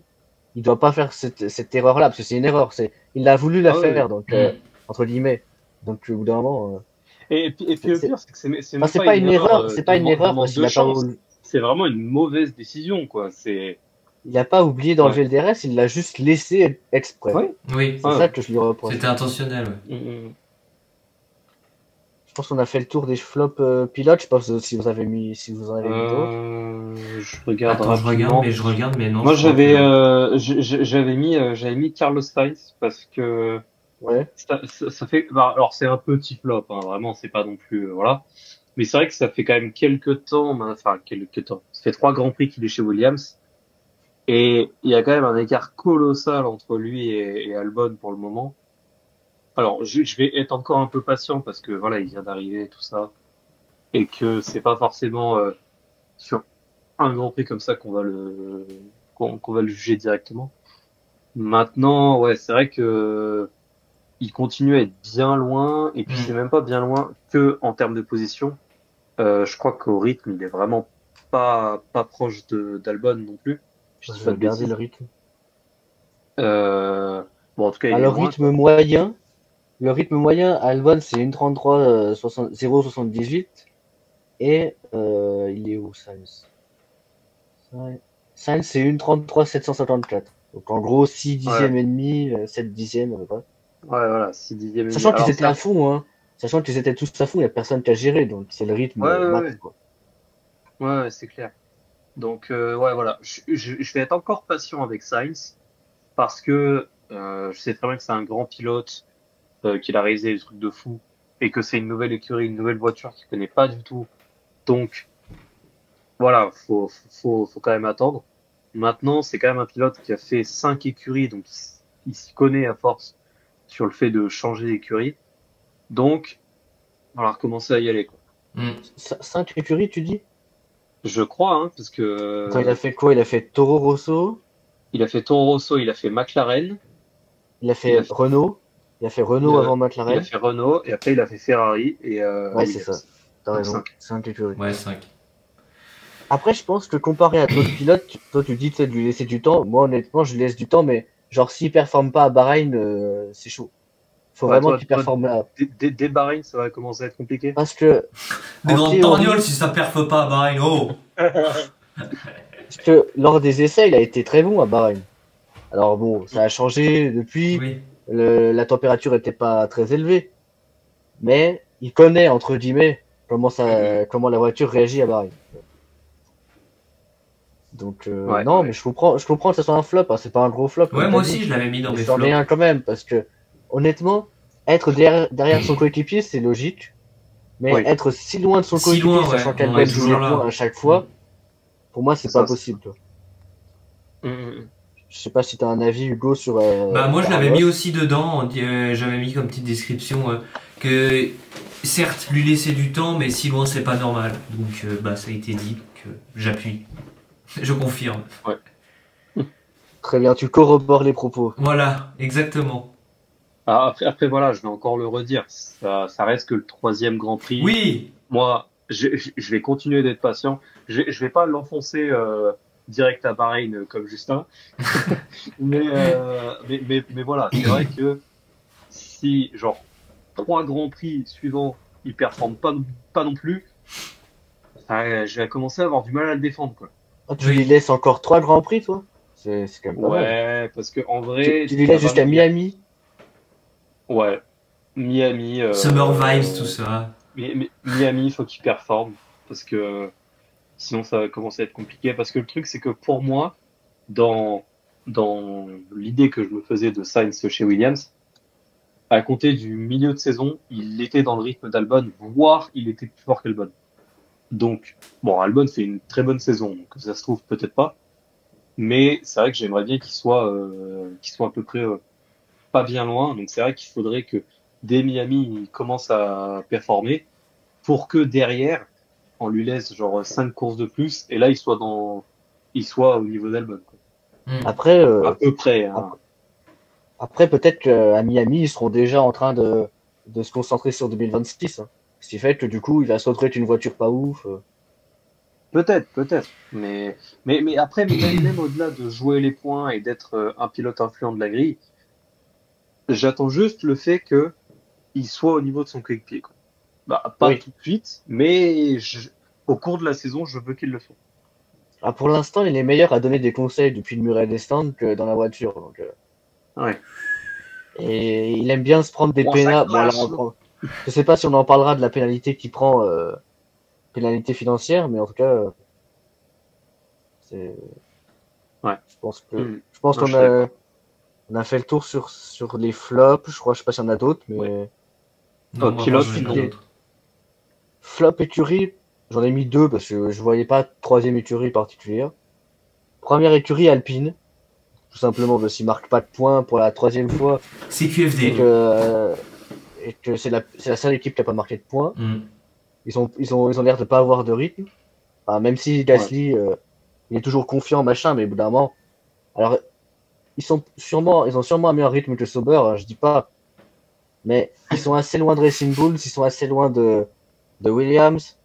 il doit pas faire cette erreur-là parce que c'est une erreur. Il a voulu la Ah oui, oui. faire donc Hmm. entre guillemets. Donc au bout d'un moment, Et puis le pire, c'est que c'est enfin, même pas une erreur c'est pas une de erreur manque parce qu'il de a pas chance. C'est vraiment une mauvaise décision, quoi. C'est, il a pas oublié ouais. d'enlever le DRS, il l'a juste laissé exprès. Ouais, Oui, C'est ouais, ça ouais. que je lui reproche. c'était intentionnel. Ouais. Mm, mm. Je pense qu'on a fait le tour des flops pilotes. Je pense si vous avez mis, si vous en avez mis d'autres. Je regarde Attends, rapidement. je regarde, mais non, Moi, je crois que. j'avais mis Carlos Sainz parce que Ouais. ça fait, bah, alors c'est un petit flop, hein, vraiment, c'est pas non plus, voilà. Mais c'est vrai que ça fait quand même quelques temps, enfin, quelques temps. Ça fait 3 Grands Prix qu'il est chez Williams. Et il y a quand même un écart colossal entre lui et Albon pour le moment. Alors, je vais être encore un peu patient parce que voilà, il vient d'arriver et tout ça. Et que c'est pas forcément, sur un Grand Prix comme ça qu'on va le juger directement. Maintenant, ouais, c'est vrai que il continue à être bien loin, et puis c'est Hmm. même pas bien loin que en termes de position. Je crois qu'au rythme, il est vraiment pas proche de d'Albon non plus. Je Je dis vais pas de regarder le bêtises. rythme. Bon, en tout cas, il est Alors loin, rythme quoi. moyen. Le rythme moyen, Albon c'est 1,33 0,78 et il est où Sainz? Sainz c'est 1,33 754. Donc en gros 6 Ouais, dixièmes et demi, 7 dixièmes à peu près. ouais, voilà, 6 dixièmes et demi. Sachant qu'ils Alors étaient à ça, fond, hein. Sachant qu'ils étaient tous à fond, il n'y a personne qui a géré, donc c'est le rythme ouais, ouais, max ouais, quoi. ouais, ouais, c'est clair. Donc, ouais, voilà. Je vais être encore patient avec Sainz parce que je sais très bien que c'est un grand pilote, qu'il a réalisé des trucs de fou et que c'est une nouvelle écurie, une nouvelle voiture qu'il connaît pas du tout. Donc, voilà, faut quand même attendre. Maintenant, c'est quand même un pilote qui a fait 5 écuries, donc il s'y connaît à force sur le fait de changer d'écurie. Donc, on va recommencer à y aller, quoi. Hmm. 5 écuries, tu dis? Je crois, hein, parce que Attends, il a fait quoi? Il a fait Toro Rosso, il a fait Toro Rosso, il a fait McLaren, il a il fait a fait, Renault, il a fait il Renault a, avant il a McLaren. fait Renault, et après il a fait Ferrari et Ouais, c'est ça. Williams. T'as Donc raison. 5. 5 écuries. Ouais, 5. Après, je pense que comparé à d'autres pilotes, toi tu dis tu sais, de lui laisser du temps. Moi, honnêtement, je lui laisse du temps, mais genre s'il performe pas à Bahreïn, c'est chaud. Faut Ouais, vraiment qu'il performe là. dès Bahreïn, ça va commencer à être compliqué. Parce que, Des en grandes torgnoles théorie, si ça perfe pas à Bahreïn. Oh! parce que lors des essais, il a été très bon à Bahreïn. Alors bon, ça a changé depuis. Oui. La température était pas très élevée, mais il connaît entre guillemets comment la voiture réagit à Bahreïn. Donc Ouais, non, mais ouais. je comprends que ça soit un flop. Hein, c'est pas un gros flop Ouais, comme moi t'as dit, aussi, je l'avais mis dans mais mes c'en est flops. un quand même parce que honnêtement, être derrière son coéquipier c'est logique, mais Oui. être si loin de son Si coéquipier, loin, ouais. sachant On en est qu'Albon joue les toujours points à là. chaque Hmm. fois, pour moi c'est C'est pas ça, c'est ça. possible. Quoi. Mm, mm, mm. Je sais pas si t'as un avis Hugo sur Bah, moi, je l'avais Carlos. mis aussi dedans. J'avais mis comme petite description que, certes, lui laisser du temps, mais si loin, c'est pas normal. Donc, bah, ça a été dit. Donc, j'appuie. Je confirme. Ouais. Très bien, tu corrobores les propos. Voilà, exactement. Après, voilà, je vais encore le redire. Ça reste que le troisième Grand Prix. Oui! Moi, je vais continuer d'être patient. Je vais pas l'enfoncer direct à Bahreïn comme Justin. Mais voilà, c'est vrai que si, genre, 3 Grands Prix suivants, il performe pas non plus, je vais commencer à avoir du mal à le défendre, quoi. Ah, tu lui Oui. laisses encore 3 grands prix, toi? C'est quand même pas mal. Ouais, parce que en vrai, Tu lui ça laisses va jusqu'à me dire. Miami. Ouais, Miami, Summer vibes, tout ça. Miami, faut qu'il performe parce que sinon ça va commencer à être compliqué. Parce que le truc, c'est que pour moi, dans dans l'idée que je me faisais de Sainz chez Williams, à compter du milieu de saison, il était dans le rythme d'Albon, voire il était plus fort qu'Albon. Donc, bon, Albon fait une très bonne saison, donc ça se trouve peut-être pas, mais c'est vrai que j'aimerais bien qu'il soit à peu près pas bien loin. Donc c'est vrai qu'il faudrait que dès Miami, il commence à performer pour que derrière, on lui laisse genre 5 courses de plus et là il soit au niveau d'Albon, quoi. Hmm. Après, À peu près, ap- hein. après peut-être qu'à Miami, ils seront déjà en train de se concentrer sur 2026. Hein. Ce qui fait que du coup, il va se retrouver avec une voiture pas ouf. Peut-être. Mais après, même au-delà de jouer les points et d'être un pilote influent de la grille, j'attends juste le fait que il soit au niveau de son coéquipier, quoi. Bah, pas Oui. tout de suite, mais au cours de la saison, je veux qu'il le soit. Ah, pour l'instant, il est meilleur à donner des conseils depuis le muret des stands que dans la voiture. Donc, Ouais. et il aime bien se prendre des Oh, ça pénales. Bon, clash. alors, je sais pas si on en parlera de la pénalité qu'il prend, pénalité financière, mais en tout cas, c'est, Ouais. je pense que, Hmm. je pense Non, je qu'on suis d'accord. on a fait le tour sur les flops. Je sais pas s'il y en a d'autres, Ouais. mais Non, vraiment, Pilote, j'en ai pas non. d'autres. flop écurie, j'en ai mis deux parce que je voyais pas de troisième écurie particulière. Première écurie Alpine, tout simplement parce qu'ils marquent pas de points pour la troisième fois C'est et QFD. que c'est la seule équipe qui a pas marqué de points. Hmm. Ils ont l'air de pas avoir de rythme. Enfin, même si Ouais. Gasly, il est toujours confiant, machin, mais au bout d'un moment, alors ils ont sûrement un meilleur rythme que Sauber, hein, je dis pas, mais ils sont assez loin de Racing Bulls, ils sont assez loin de Williams.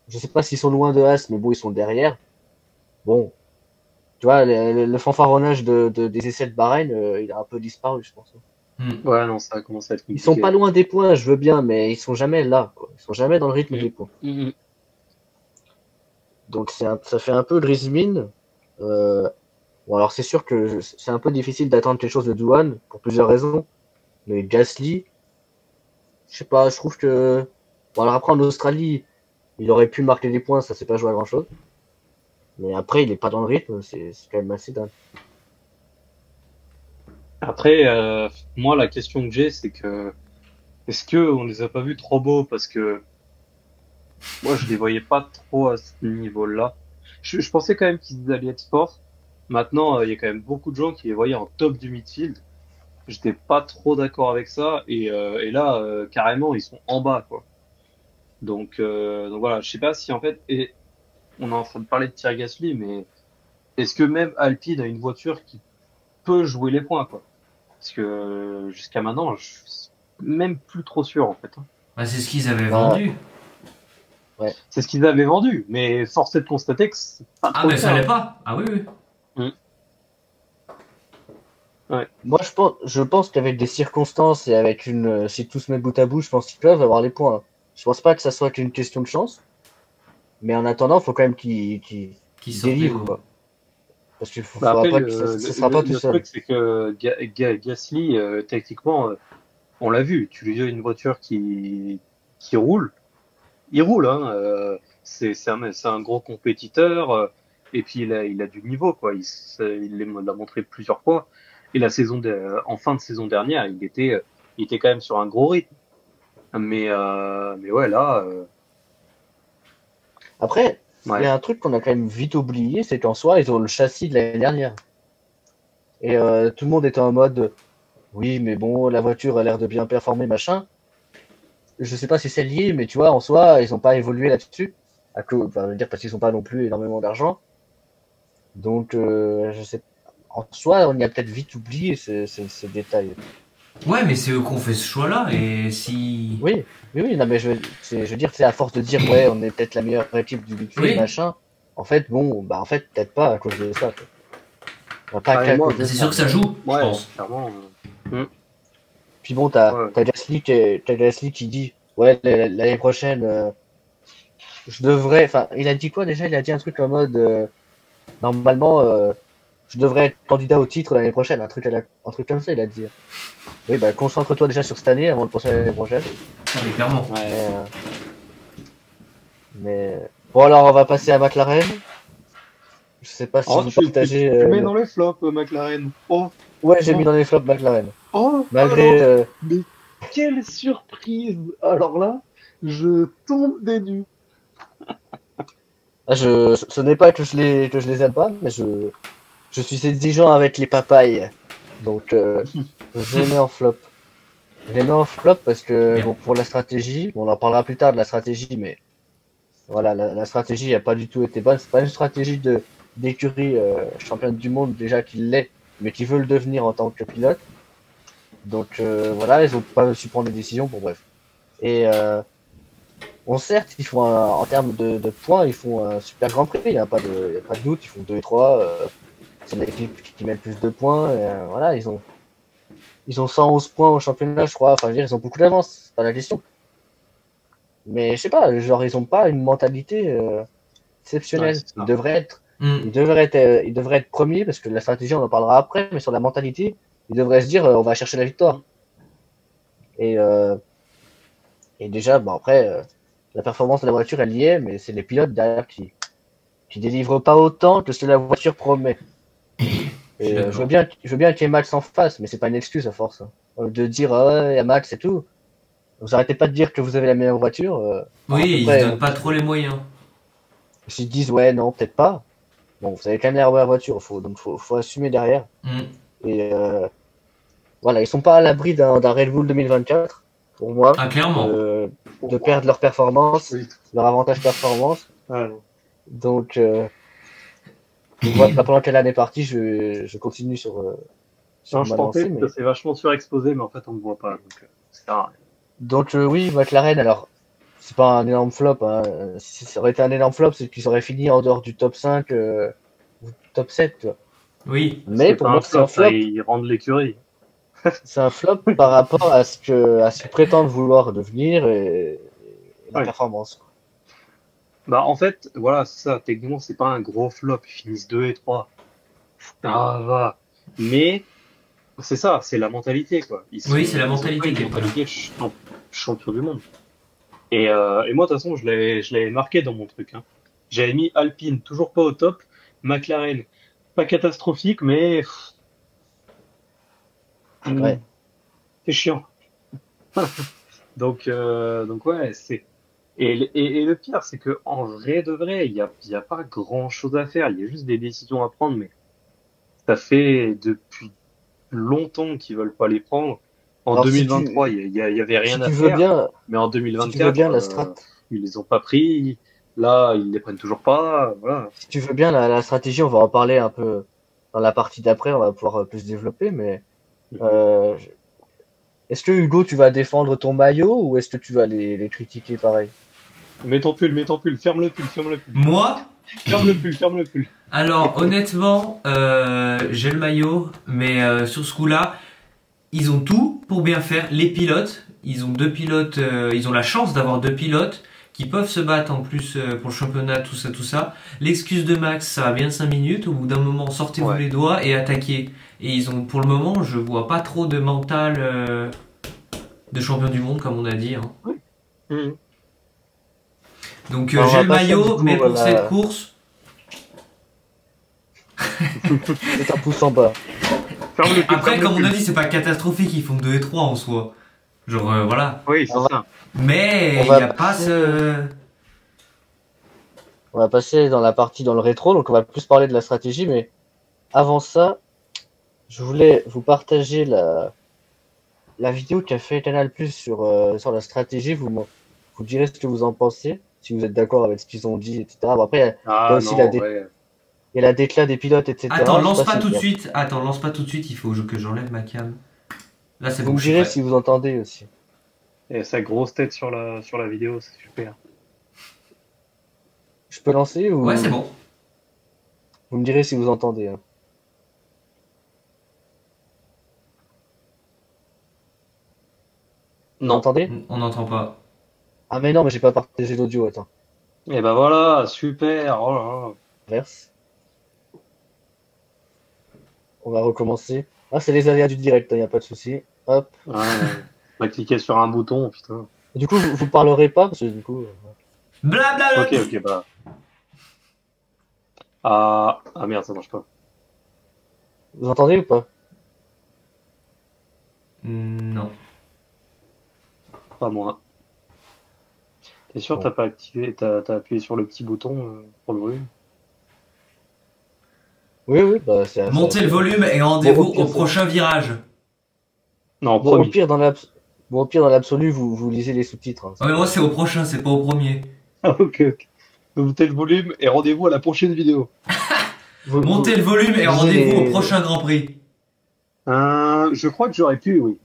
Je sais pas s'ils sont loin de Haas, mais bon, ils sont derrière. Bon, tu vois, le fanfaronnage des essais de Bahreïn, il a un peu disparu, je pense. Hmm. Ouais, non, ça va commencer à être Ils sont pas compliqué. loin des points, je veux bien, mais ils sont jamais là, quoi. Ils sont jamais dans le rythme Hmm. des points. Hmm. Donc ça fait un peu grise mine. Bon, alors c'est sûr que c'est un peu difficile d'attendre quelque chose de Douane pour plusieurs raisons. Mais Gasly, je sais pas, je trouve que. Bon, alors après en Australie, il aurait pu marquer des points, ça s'est pas joué à grand chose. Mais après, il est pas dans le rythme, c'est quand même assez dingue. Après, moi, la question que j'ai, c'est que est-ce que on les a pas vus trop beaux? Parce que moi, je les voyais pas trop à ce niveau-là. Je pensais quand même qu'ils allaient être forts. Maintenant, il y a quand même beaucoup de gens qui les voyaient en top du midfield. J'étais pas trop d'accord avec ça. Et là, carrément, ils sont en bas, quoi. Donc voilà, je sais pas si en fait, et on est en train de parler de Pierre Gasly, mais est-ce que même Alpine a une voiture qui peut jouer les points, quoi? Parce que jusqu'à maintenant, je suis même plus trop sûr, en fait, hein. Bah, c'est ce qu'ils avaient Bah, vendu. ouais. C'est ce qu'ils avaient vendu, mais force est de constater que c'est pas Ah, trop le mais ça cas, l'est hein. pas. Ah oui, oui. Mm. Ouais. Moi, je pense qu'avec des circonstances et avec si tout se met bout à bout, je pense qu'ils peuvent avoir les points. Je pense pas que ça soit qu'une question de chance, mais en attendant, il faut quand même Qui qu'ils sortent les délivrent, veaux. quoi. Parce qu'il Bah faudra après, pas que ça sera pas tout le seul. truc, c'est que Gasly, techniquement, on l'a vu, tu lui donnes une voiture qui roule, il roule, hein. C'est un gros compétiteur, et puis il a du niveau, quoi. Il l'a montré plusieurs fois. Et en fin de saison dernière, il était quand même sur un gros rythme. Mais ouais, là, Après, il y ouais. a un truc qu'on a quand même vite oublié, c'est qu'en soi, ils ont le châssis de l'année dernière. Et tout le monde était en mode, oui, mais bon, la voiture a l'air de bien performer, machin. Je sais pas si c'est lié, mais tu vois, en soi, ils ont pas évolué là-dessus. Enfin, je veux dire, parce qu'ils ont pas non plus énormément d'argent. Donc, je sais. En soi, on y a peut-être vite oublié ces détails. Ouais, mais c'est eux qui ont fait ce choix-là. Et si. Oui, oui, oui, non, mais je veux dire, c'est à force de dire, ouais, on est peut-être la meilleure équipe du midfield, Oui. machin. En fait, bon, bah, en fait, peut-être pas à cause de ça, quoi. Enfin, pas Ah, et qu'à moi, cause de C'est ça. sûr que ça joue, je ouais, pense. clairement. Puis bon, Ouais. t'as Gasly qui dit, ouais, l'année prochaine, je devrais, enfin, il a dit quoi déjà? Il a dit un truc en mode, normalement, je devrais être candidat au titre l'année prochaine, un truc comme ça, il a dit. Oui, bah, concentre-toi déjà sur cette année avant de penser à l'année prochaine. Ah, mais clairement. Mais, Ouais. bon, alors, on va passer à McLaren. Je sais pas si Oh, vous partagez, tu le mets dans les flops, McLaren. Oh, ouais, j'ai mis oh, dans les flops McLaren. oh, Malgré, alors, mais quelle surprise! Alors là, je tombe des nues. ce n'est pas que je les aime pas, mais je suis exigeant avec les papayes. Donc, je les mets en flop. Je les mets en flop parce que, Bien. bon, pour la stratégie, bon, on en parlera plus tard de la stratégie, mais voilà, la stratégie n'a pas du tout été bonne. C'est pas une stratégie d'écurie championne du monde déjà qu'il l'est, mais qui veut le devenir en tant que pilote. Donc voilà, ils ont pas su prendre des décisions, bon bref. Et bon, certes, ils font en termes de points, ils font un super grand prix, il y a pas de doute, ils font 2 et 3. C'est l'équipe qui met le plus de points. Et, voilà, ils ont 111 points au championnat, je crois. Enfin, je veux dire, ils ont beaucoup d'avance, c'est pas la question. Mais je sais pas, genre, ils ont pas une mentalité Ouais, exceptionnelle. c'est ça. Hmm. Ils devraient être premiers parce que la stratégie, on en parlera après, mais sur la mentalité, ils devraient se dire, on va chercher la victoire. Et, euh, et déjà, bon, après, la performance de la voiture, elle y est, mais c'est les pilotes derrière qui délivrent pas autant que ce que la voiture promet. Je suis Et d'accord. je veux bien qu'il y ait Max en face, mais c'est pas une excuse à force, hein. De dire, ah ouais, il y a Max et tout. Vous arrêtez pas de dire que vous avez la meilleure voiture. Enfin, à peu Oui, ils se près, donnent pas trop les moyens. s'ils disent, ouais, non, peut-être pas. Bon, vous avez quand même la meilleure voiture, faut assumer derrière. Hmm. Et voilà, ils sont pas à l'abri d'un Red Bull 2024, pour moi, Ah, clairement. de perdre leur performance, Oui. leur avantage performance. Ah, non. Donc, voilà, pendant qu'elle est partie, je continue sur Non, je ma lancée. pensais que Mais... c'est vachement surexposé, mais en fait, on ne voit pas. Donc, c'est rien. Donc, oui, McLaren, alors, c'est pas un énorme flop, hein. Si ça aurait été un énorme flop, c'est qu'ils auraient fini en dehors du top 5 ou top 7, tu vois. Oui. Mais C'est pour pas moi, un flop, ça, ils rendent l'écurie. c'est un flop par rapport à ce qu'ils prétendent vouloir devenir et la Ouais. performance. Bah, en fait, voilà, c'est ça. Techniquement, c'est pas un gros flop. Ils finissent 2 et 3. Ça va. Mais, c'est ça, c'est la mentalité, quoi. Oui, c'est la Ils ont pas mentalité une qui est pas là. mentalité champion du monde. Et moi, de toute façon, je l'avais marqué dans mon truc, hein. J'avais mis Alpine, toujours pas au top. McLaren, pas catastrophique, mais Ouais. c'est chiant. Donc ouais, c'est et le pire, c'est que en vrai de vrai, il y a pas grand chose à faire. Il y a juste des décisions à prendre, mais ça fait depuis longtemps qu'ils veulent pas les prendre. En Alors 2023, il y avait si rien à tu veux faire, bien, mais en si tu veux 2024, bien la strat, ils les ont pas pris. Là, ils les prennent toujours pas. Voilà. si tu veux bien la stratégie, on va en parler un peu dans la partie d'après, on va pouvoir plus développer, mais Mhm. euh, est-ce que Hugo, tu vas défendre ton maillot ou est-ce que tu vas les critiquer pareil? Mets ton pull, ferme le pull, ferme le pull, Moi, ferme le pull, ferme le pull. alors honnêtement, j'ai le maillot, mais sur ce coup-là, ils ont tout pour bien faire. Les pilotes, ils ont deux pilotes, ils ont la chance d'avoir deux pilotes qui peuvent se battre en plus pour le championnat, tout ça, tout ça. L'excuse de Max, ça va bien 5 minutes. Au bout d'un moment, sortez-vous Ouais. les doigts et attaquez. Et ils ont, pour le moment, je vois pas trop de mental de champion du monde, comme on a dit. Hein. Mhm. Donc Alors, on j'ai va le passer du maillot, coup mais à pour cette course, c'est un pouce en bas. Ferme le pull, après, ferme le comme on a pull. dit, c'est pas catastrophique, ils font 2 et 3 en soi. Genre, voilà. Oui, c'est On va, ça. Mais on il n'y va a pas passer, ce... on va passer dans la partie dans le rétro, donc on va plus parler de la stratégie, mais avant ça, je voulais vous partager la vidéo qu'a fait Canal Plus sur la stratégie. Vous direz ce que vous en pensez, si vous êtes d'accord avec ce qu'ils ont dit, etc. Bon, après, il y a Ah aussi non, ouais. il y a la déclat des pilotes, Attends, etc. Je sais lance pas pas si tout de vous, suite. Attends, lance pas tout de suite, il faut que j'enlève ma cam. Là, c'est vous bon, me je suis direz prêt. si vous entendez aussi. Et sa grosse tête sur la vidéo, c'est super. Je peux lancer Ouais, c'est ou bon. vous me direz si vous entendez, hein. Vous Non. entendez? On n'entend pas. Ah mais non, mais j'ai pas partagé l'audio, attends. Et ben voilà, super. Oh là là. Inverse. On va recommencer. Ah, c'est les aléas du direct, il n'y a pas de souci. Hop. Ah, ouais. On va cliquer sur un bouton, putain. Du coup, vous parlerez pas, parce que du coup. Blablabla. Ok, ok, bah. Ah merde, ça marche pas. Vous entendez ou pas? Non. Pas moi. T'es sûr, Bon. t'as pas activé, t'as appuyé sur le petit bouton pour le volume? Oui, oui, bah c'est Montez le assez. volume et Bon, rendez-vous au prochain virage. Non, bon, promis. au pire, dans l'absolu, vous lisez les sous-titres, hein, Oh, c'est mais moi, pas. c'est au prochain, c'est pas au premier. Ah, ok, ok. Montez le volume et rendez-vous à la prochaine vidéo. Montez le volume et Lisez rendez-vous au les. prochain Grand Prix. Je crois que j'aurais pu, oui.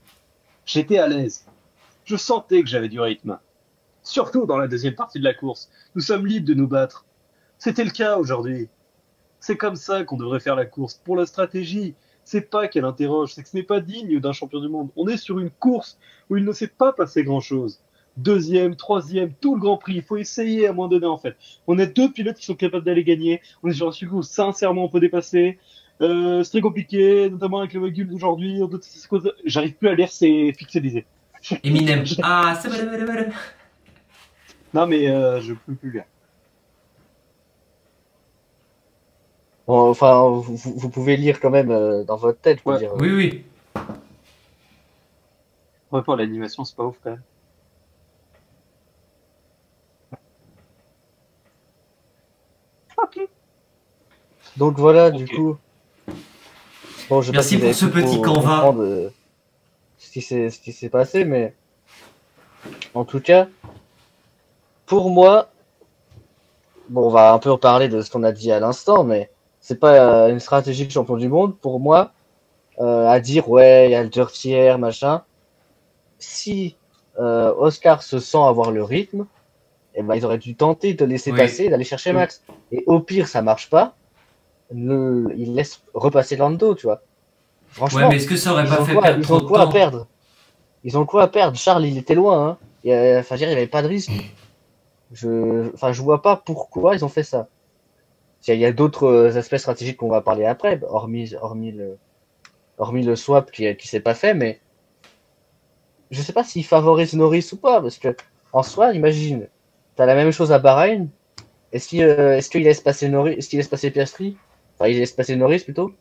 J'étais à l'aise. Je sentais que j'avais du rythme. Surtout dans la deuxième partie de la course. Nous sommes libres de nous battre. C'était le cas aujourd'hui. C'est comme ça qu'on devrait faire la course. Pour la stratégie, c'est pas qu'elle interroge, c'est que ce n'est pas digne d'un champion du monde. On est sur une course où il ne s'est pas passé grand-chose. Deuxième, troisième, tout le Grand Prix. Il faut essayer à un moment donné, en fait. On a deux pilotes qui sont capables d'aller gagner. On est sur un circuit où, sincèrement, on peut dépasser. C'est très compliqué, notamment avec le véhicule d'aujourd'hui. J'arrive plus à lire ces fixés. Eminem. Ah, c'est bon. Non, mais je peux plus lire. Bon, enfin, vous pouvez lire quand même dans votre tête, je veux Ouais, dire. Oui, oui. ouais, pour l'animation, c'est pas ouf quand même. Ok. Donc voilà, du Ok. coup. Bon, je sais pas Merci si vous pour avez ce pu petit canevas. comprendre ce qui s'est passé, mais en tout cas, pour moi, bon, on va un peu reparler de ce qu'on a dit à l'instant, mais c'est pas une stratégie de champion du monde. Pour moi, à dire, ouais, il y a le dirty air, machin. Si Oscar se sent avoir le rythme, eh ben, ils auraient dû tenter de laisser Oui. passer et d'aller chercher Mm. Max. Et au pire, ça marche pas. Il laisse repasser Lando, tu vois. Ouais, mais Franchement, est-ce que ça aurait pas fait perdre ils trop ont de quoi à temps? perdre? Ils ont quoi à perdre? Charles, il était loin, hein. Enfin, je veux dire, il n'y avait pas de risque. Enfin, je vois pas pourquoi ils ont fait ça. Il y a d'autres aspects stratégiques qu'on va parler après, hormis le swap qui s'est pas fait, mais je sais pas s'il favorise Norris ou pas, parce que en soi, imagine, t'as la même chose à Bahreïn, est-ce qu'il laisse passer Norris, est-ce qu'il laisse passer Piastri? Enfin, il laisse passer Norris plutôt?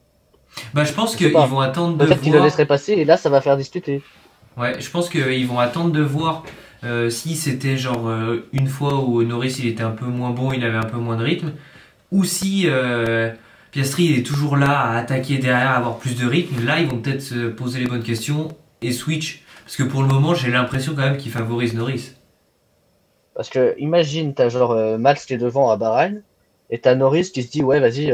Bah, je pense Je sais qu'ils pas. vont attendre de Peut-être qu'il le voir. laisserait passer et là, ça va faire discuter. Ouais, je pense qu'ils vont attendre de voir si c'était genre une fois où Norris il était un peu moins bon, il avait un peu moins de rythme, ou si Piastri il est toujours là à attaquer derrière, à avoir plus de rythme. Là, ils vont peut-être se poser les bonnes questions et switch. Parce que pour le moment, j'ai l'impression quand même qu'ils favorisent Norris. Parce que imagine, t'as genre Max qui est devant à Bahreïn et t'as Norris qui se dit ouais, vas-y,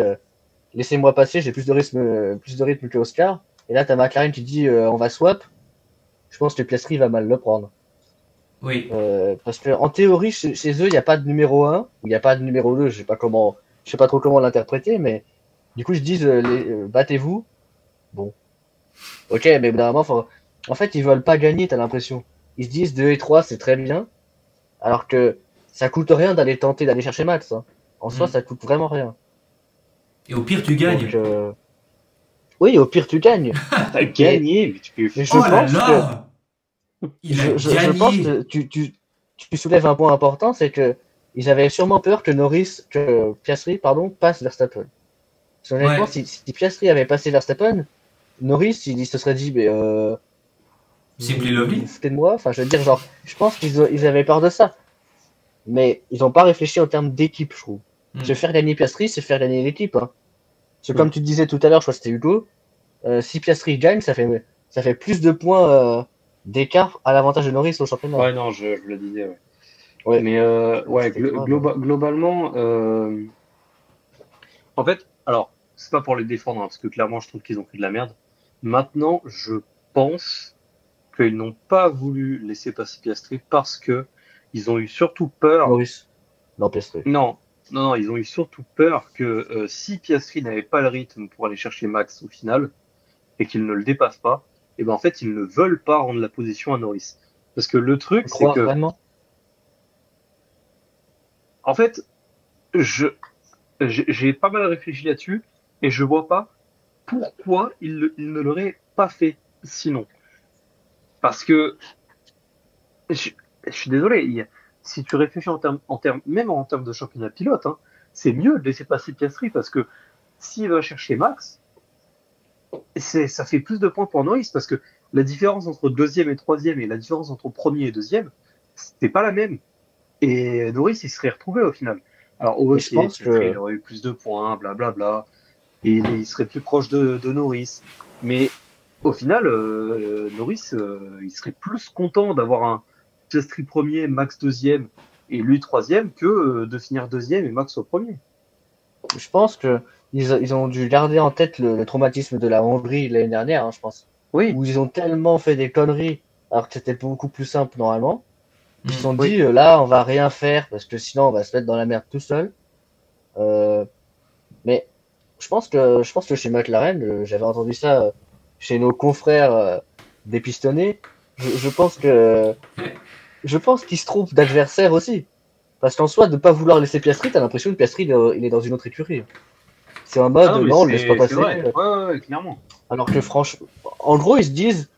laissez-moi passer, j'ai plus de rythme que Oscar. Et là, t'as McLaren qui dit on va swap. Je pense que Piastri va mal le prendre. Oui. Parce que en théorie, chez eux, il n'y a pas de numéro 1, ou il n'y a pas de numéro 2, je sais pas trop comment l'interpréter, mais du coup, ils se disent battez-vous. Bon, ok, mais évidemment, en fait, ils veulent pas gagner, t'as l'impression. Ils se disent 2 et 3, c'est très bien, alors que ça coûte rien d'aller tenter d'aller chercher Max. Hein. En soi, Mm. ça coûte vraiment rien. Et au pire, tu gagnes. Donc, oui, au pire, tu gagnes. T'as gagné, mais tu peux. Mais je Oh là pense que là! Il a je pense gagné! que tu soulèves un point important, c'est que ils avaient sûrement peur que Piastri, pardon, passe Verstappen. Parce qu'honnêtement, Ouais, si Piastri avait passé Verstappen, Norris, il se serait dit, mais Simply vous Lovely. vous foutez de moi. Enfin, je veux dire, genre, je pense ils avaient peur de ça. Mais ils n'ont pas réfléchi en termes d'équipe, je trouve. Mm. Se faire gagner Piastri, c'est faire gagner l'équipe. Hein. Parce que Mm. comme tu disais tout à l'heure, je crois que c'était Hugo, si Piastri gagne, ça fait plus de points d'écart à l'avantage de Norris au championnat. Ouais, non, je le disais, ouais. Ouais. Mais ouais, C'était grave. Hein. globalement, en fait, alors, c'est pas pour les défendre, hein, parce que clairement, je trouve qu'ils ont fait de la merde. Maintenant, je pense qu'ils n'ont pas voulu laisser passer Piastri parce que ils ont eu surtout peur. Norris. Non, Piastri. Non, non, ils ont eu surtout peur que si Piastri n'avait pas le rythme pour aller chercher Max au final et qu'il ne le dépasse pas, et ben en fait, ils ne veulent pas rendre la position à Norris. Parce que le truc, Tu c'est crois que, vraiment? en fait, je, j'ai pas mal réfléchi là-dessus et je vois pas pourquoi il ne l'aurait pas fait sinon. Parce que je, je suis désolé, si tu réfléchis même en termes de championnat pilote, hein, c'est mieux de laisser passer Piastri parce que s'il va chercher Max, ça fait plus de points pour Norris parce que la différence entre deuxième et troisième et la différence entre premier et deuxième, c'est pas la même. Et Norris, il serait retrouvé au final. Alors, Mais ok, je pense Piastri, que il aurait eu plus de points, blablabla. Et il serait plus proche de Norris. Mais au final, Norris, il serait plus content d'avoir un Piastri premier, Max deuxième et lui troisième que de finir deuxième et Max au premier. je pense que ils ont dû garder en tête le traumatisme de la Hongrie l'année dernière, hein, je pense. Oui, Où ils ont tellement fait des conneries alors que c'était beaucoup plus simple normalement. Ils se Mm. sont oui. dit là on va rien faire parce que sinon on va se mettre dans la merde tout seul. Euh, mais je pense que chez McLaren, j'avais entendu ça chez nos confrères des pistonnés. Je je pense qu'ils se trompent d'adversaire aussi. Parce qu'en soi, de pas vouloir laisser Piastri, t'as l'impression que Piastri il est dans une autre écurie. C'est en Ah mode non, mais non, on le laisse pas c'est passer. vrai. Ouais, ouais, ouais, clairement. Alors que franchement, en gros, ils se disent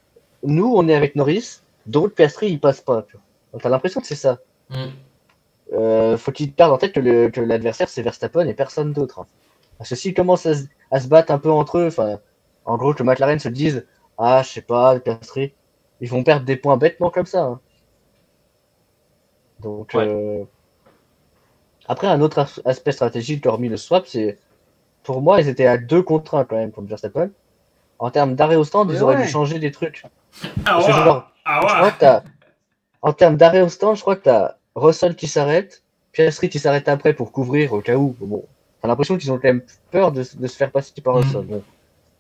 nous on est avec Norris, donc Piastri il passe pas. Tu vois. Donc t'as l'impression que c'est ça. Mm. Faut qu'ils perdent en tête que l'adversaire c'est Verstappen et personne d'autre. Hein. Parce que s'ils commencent à se battre un peu entre eux, enfin, en gros que McLaren se dise ah je sais pas Piastri, ils vont perdre des points bêtement comme ça. Hein. Donc Ouais. après un autre aspect stratégique hormis le swap, c'est pour moi ils étaient à 2 contre 1 quand même contre Verstappen. En termes d'arrêt au stand, Mais ils auraient dû ouais. changer des trucs. Ah Parce que ouais! genre, je crois que t'as en termes d'arrêt au stand, je crois que t'as Russell qui s'arrête, Piastri qui s'arrête après pour couvrir au cas où. Bon, t'as l'impression qu'ils ont quand même peur de se faire passer par Russell. Mm. Bon.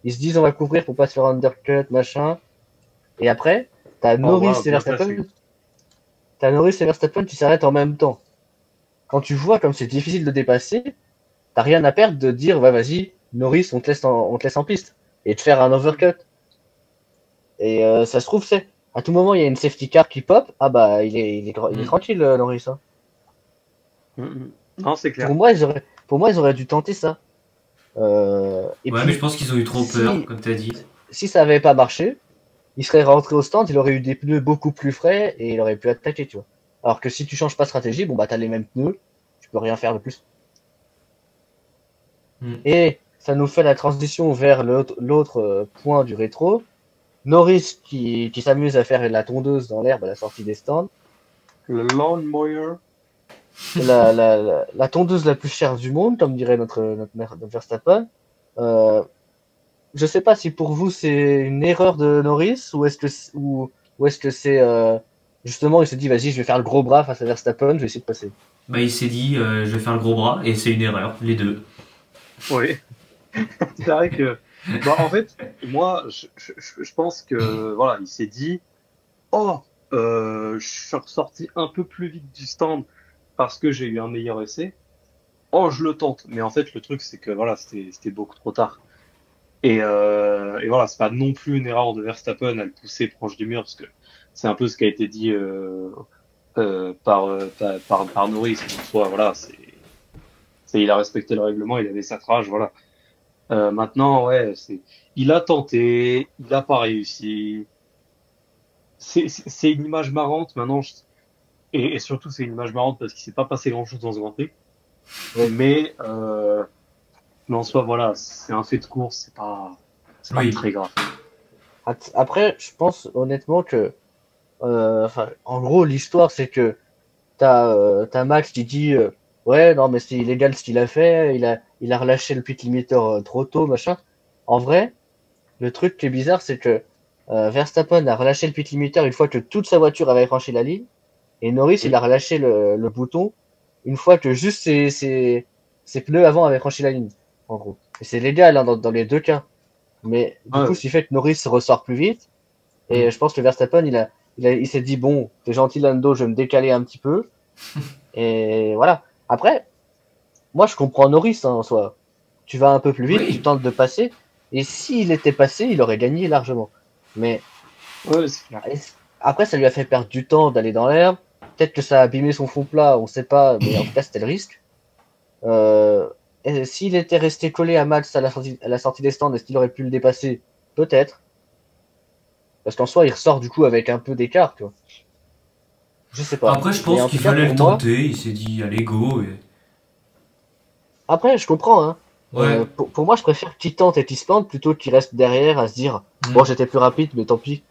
Ils se disent on va couvrir pour pas se faire undercut, machin. Et après, t'as Oh, Norris wow, et bien Verstappen. placé. T'as Norris et Verstappen qui s'arrêtent en même temps. Quand tu vois comme c'est difficile de dépasser, t'as rien à perdre de dire ouais vas-y, Norris, on te laisse en piste. Et de faire un overcut. Et ça se trouve, c'est. À tout moment, il y a une safety car qui pop. Ah bah, il est Mm. tranquille, Norris. Hein. Mm. Non, c'est clair. Pour moi, ils auraient dû tenter ça. Et Ouais, mais je puis, pense qu'ils ont eu trop peur, comme t'as dit. si ça avait pas marché, il serait rentré au stand, il aurait eu des pneus beaucoup plus frais et il aurait pu attaquer, tu vois. Alors que si tu changes pas de stratégie, bon bah t'as les mêmes pneus, tu peux rien faire de plus. Mm. Et ça nous fait la transition vers l'autre point du rétro. Norris qui s'amuse à faire la tondeuse dans l'herbe à la sortie des stands. Le lawnmower. La tondeuse la plus chère du monde, comme dirait notre Verstappen. Euh, je sais pas si pour vous c'est une erreur de Norris ou est-ce que c'est justement il se dit vas-y je vais faire le gros bras face à Verstappen, je vais essayer de passer. Bah, il s'est dit, je vais faire le gros bras, et c'est une erreur, les deux. Oui. C'est vrai que, bon, en fait, moi, je pense que, voilà, il s'est dit, oh, je suis ressorti un peu plus vite du stand parce que j'ai eu un meilleur essai. Oh, je le tente. Mais en fait, le truc, c'est que, voilà, c'était beaucoup trop tard. Et voilà, c'est pas non plus une erreur de Verstappen à le pousser proche du mur, parce que c'est un peu ce qui a été dit par Norris. En soi, voilà, il a respecté le règlement, il avait sa rage, voilà. Maintenant, ouais, il a tenté, il a pas réussi. C'est une image marrante maintenant, et surtout c'est une image marrante parce qu'il s'est pas passé grand-chose dans ce Grand Prix. Ouais. Mais en soi, voilà, c'est un fait de course, c'est pas Oui. très grave. Après, je pense honnêtement que, enfin, en gros, l'histoire c'est que t'as Max qui dit ouais non mais c'est illégal ce qu'il a fait, il a relâché le pit limiter trop tôt machin. En vrai, le truc qui est bizarre c'est que Verstappen a relâché le pit limiter une fois que toute sa voiture avait franchi la ligne et Norris il a relâché le bouton une fois que juste ses pneus avant avaient franchi la ligne en gros. Et c'est légal hein, dans les deux cas. Mais du coup, Ouais, ce qui fait que Norris ressort plus vite. Et Mm. je pense que Verstappen, il s'est dit, bon, t'es gentil Lando, je vais me décaler un petit peu. Et voilà. Après, moi, je comprends Norris, hein, en soi. Tu vas un peu plus vite, tu Oui. tentes de passer. Et s'il était passé, il aurait gagné largement. Mais ouais, c'est clair. après, ça lui a fait perdre du temps d'aller dans l'herbe. Peut-être que ça a abîmé son fond plat, on sait pas. Mais en tout cas, c'était le risque. Et s'il était resté collé à Max à la sortie des stands, est-ce qu'il aurait pu le dépasser? Peut-être. Parce qu'en soi, il ressort du coup avec un peu d'écart, tu vois. Je sais pas. Après, je Mais pense en tout qu'il cas, fallait pour le moi, tenter, il s'est dit, allez, go. Et... après, je comprends, hein. Ouais. Pour moi, je préfère qu'il tente et qu'il se plante plutôt qu'il reste derrière à se dire, bon, Mm. j'étais plus rapide, mais tant pis.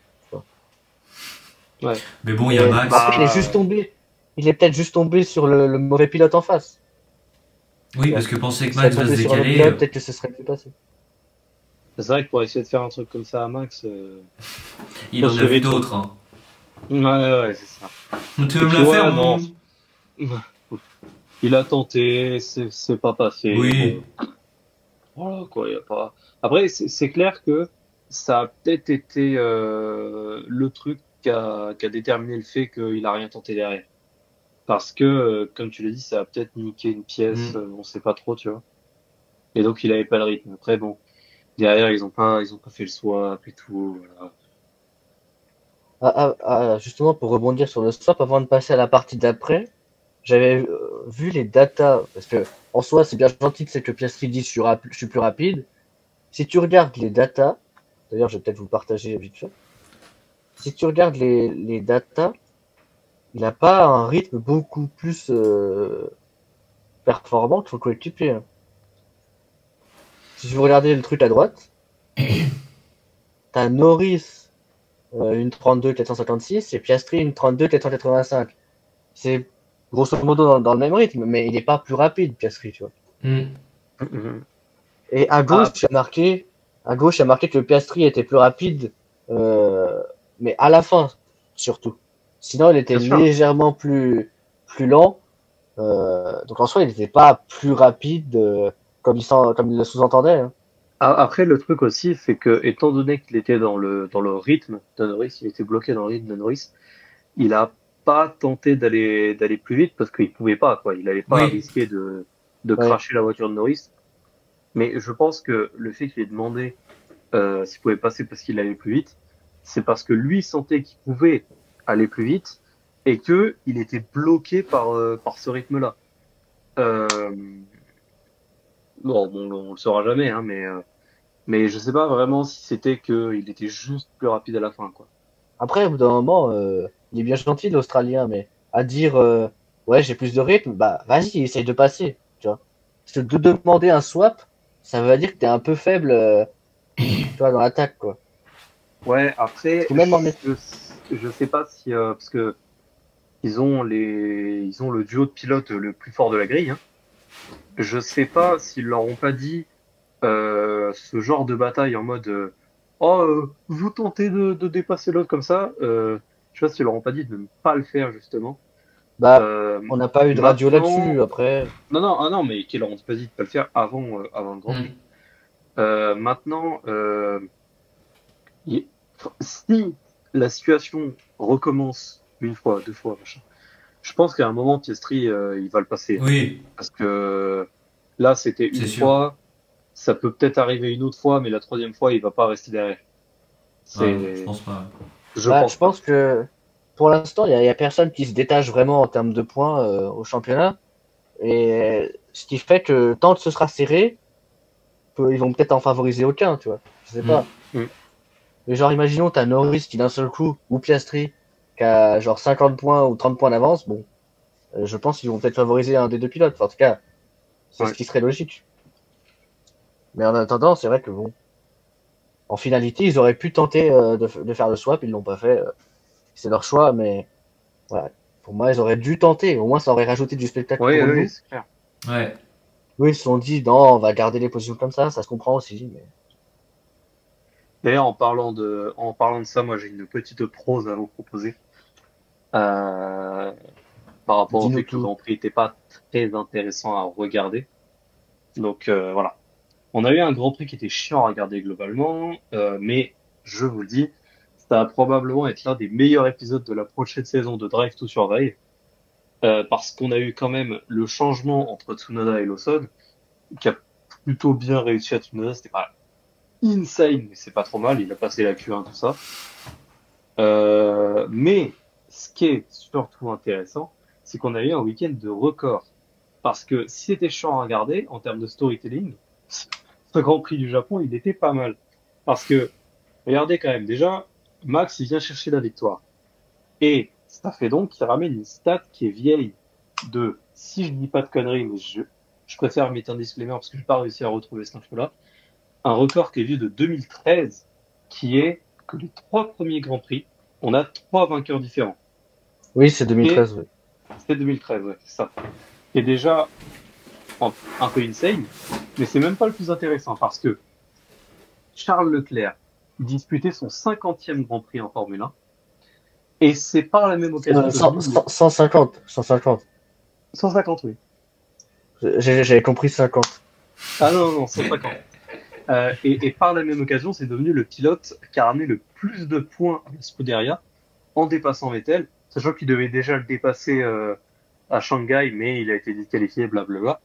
Ouais. Mais bon, il y a Mais Max. après, il est juste tombé. Il est peut-être juste tombé sur le mauvais pilote en face. Tu Oui, vois. parce que penser que S'il avait Max va se tombé sur un autre décaler, pilote, peut-être que ce serait plus passé. C'est vrai que pour essayer de faire un truc comme ça à Max, il faut en se a vu lever tôt. d'autres. Hein. Ouais, c'est ça. Tu Et veux me puis la faire, ouais, non, mon... il a tenté, c'est pas passé. Oui. Bon, voilà quoi, y a pas. Après, c'est clair que ça a peut-être été le truc qui a déterminé le fait qu'il a rien tenté derrière. Parce que, comme tu l'as dit, ça a peut-être niqué une pièce, Mm. on sait pas trop, tu vois. Et donc il avait pas le rythme. Après bon, derrière ils ont pas fait le swap et tout. Voilà. Justement, pour rebondir sur le swap, avant de passer à la partie d'après, j'avais vu les datas, parce que en soi, c'est bien gentil que c'est que Piastri dit je suis plus rapide. Si tu regardes les datas, d'ailleurs, je vais peut-être vous partager vite fait. Si tu regardes les datas, il n'a pas un rythme beaucoup plus performant que son coéquipier, hein. Si vous regardez le truc à droite, t'as Norris une 32 456 et Piastri une 32 485. C'est grosso modo dans le même rythme, mais il n'est pas plus rapide, Piastri, tu vois. Mm. Mhm. Et Ah, à gauche, il y a marqué que Piastri était plus rapide, mais à la fin, surtout. Sinon, il était bien sûr. légèrement plus lent. Donc en soi, il n'était pas plus rapide comme il le sous-entendait, hein. Après le truc aussi, c'est que étant donné qu'il était dans le rythme de Norris, il était bloqué dans le rythme de Norris, il a pas tenté d'aller plus vite parce qu'il pouvait pas quoi. Il allait pas Oui. risquer de Ouais. cracher la voiture de Norris. Mais je pense que le fait qu'il ait demandé s'il pouvait passer parce qu'il allait plus vite, c'est parce que lui sentait qu'il pouvait aller plus vite et que il était bloqué par ce rythme-là. Euh, bon, on le saura jamais, hein, mais je sais pas vraiment si c'était qu'il était juste plus rapide à la fin, quoi. Après, au bout d'un moment, il est bien gentil, l'Australien, mais à dire ouais, j'ai plus de rythme, bah vas-y, essaye de passer, tu vois. Parce que de demander un swap, ça veut dire que t'es un peu faible, tu vois, dans l'attaque, quoi. Ouais, Parce après, que même en je sais pas si parce que ils ont le duo de pilotes le plus fort de la grille. Hein. Je sais pas s'ils leur ont pas dit ce genre de bataille en mode oh vous tentez de dépasser l'autre comme ça. Je sais pas s'ils leur ont pas dit de ne pas le faire justement. bah, Euh, on n'a pas eu de radio maintenant, là-dessus, après. non non ah non mais qu'ils leur ont pas dit de pas le faire avant le Grand Prix. Hmm. Maintenant, il- si la situation recommence une fois, deux fois, machin, je pense qu'à un moment Piastri il va le passer. Hein. Oui, Parce que là c'était c'est une sûr. fois. Ça peut peut-être arriver une autre fois, mais la troisième fois, il va pas rester derrière. Ah, je C'est, pense pas. je Bah, pense je pas. pense que pour l'instant, il y a personne qui se détache vraiment en termes de points au championnat. Et ce qui fait que tant que ce sera serré, ils vont peut-être en favoriser aucun, tu vois. Je sais Hmm. pas. Mm. Mais genre, imaginons, t'as Norris qui d'un seul coup, ou Piastri, qui a genre 50 points ou 30 points d'avance. Bon, je pense qu'ils vont peut-être favoriser un des deux pilotes. Enfin, en tout cas, c'est ce Ouais. qui serait logique. Mais en attendant, c'est vrai que bon, en finalité, ils auraient pu tenter de faire le swap, ils l'ont pas fait. C'est leur choix, mais voilà. Pour moi, ils auraient dû tenter. Au moins, ça aurait rajouté du spectacle Oui, pour oui, nous. c'est clair. Ouais. Eux, ils se sont dit, non, on va garder les positions comme ça se comprend aussi. Mais... D'ailleurs, en parlant de ça, moi, j'ai une petite prose à vous proposer. Euh, par rapport au Dis-nous fait que le tout. Grand Prix n'était pas très intéressant à regarder. Donc, voilà. On a eu un Grand Prix qui était chiant à regarder globalement, mais je vous le dis, ça va probablement être l'un des meilleurs épisodes de la prochaine saison de Drive to Survive. Parce qu'on a eu quand même le changement entre Tsunoda et Lawson, qui a plutôt bien réussi à Tsunoda. C'était pas insane, mais c'est pas trop mal. Il a passé la Q1, tout ça. Mais ce qui est surtout intéressant, c'est qu'on a eu un week-end de record. Parce que si c'était chiant à regarder en termes de storytelling, ce Grand Prix du Japon, il était pas mal. Parce que, regardez quand même, déjà, Max, il vient chercher la victoire. Et ça fait donc qu'il ramène une stat qui est vieille de, si je dis pas de conneries, mais je préfère mettre un disclaimer parce que je n'ai pas réussi à retrouver cette info-là, un record qui est vieux de 2013, qui est que les trois premiers Grands Prix, on a trois vainqueurs différents. Oui, c'est Et 2013, oui. c'est 2013, ouais, c'est ça. C'est déjà un peu insane, mais c'est même pas le plus intéressant parce que Charles Leclerc disputait son 50e Grand Prix en Formule 1 et c'est par la même occasion devenu le 150, 150. 150, oui. J'avais compris 50. Ah non, non, 150. Et par la même occasion, c'est devenu le pilote qui a ramené le plus de points à la Scuderia en dépassant Vettel, sachant qu'il devait déjà le dépasser à Shanghai, mais il a été disqualifié, blablabla.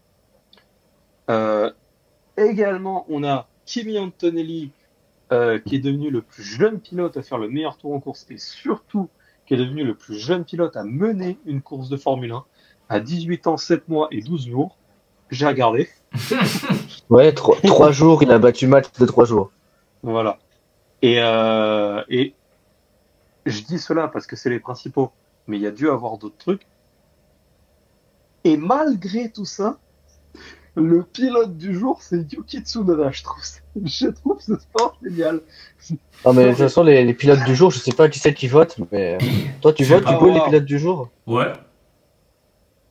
Euh, également, on a Kimi Antonelli, qui est devenu le plus jeune pilote à faire le meilleur tour en course, et surtout qui est devenu le plus jeune pilote à mener une course de Formule 1 à 18 ans, 7 mois et 12 jours. J'ai regardé. Ouais, 3 jours, il a battu Max de 3 jours. Voilà. Et je dis cela parce que c'est les principaux, mais il y a dû avoir d'autres trucs. Et malgré tout ça, le pilote du jour, c'est Yuki Tsunoda, je trouve ce sport génial. Non, mais de Non, toute mais, façon, les pilotes du jour, je sais pas qui c'est qui vote, mais toi, tu Je sais votes, du ah, pas. coup, les waouh. pilotes du jour? Ouais.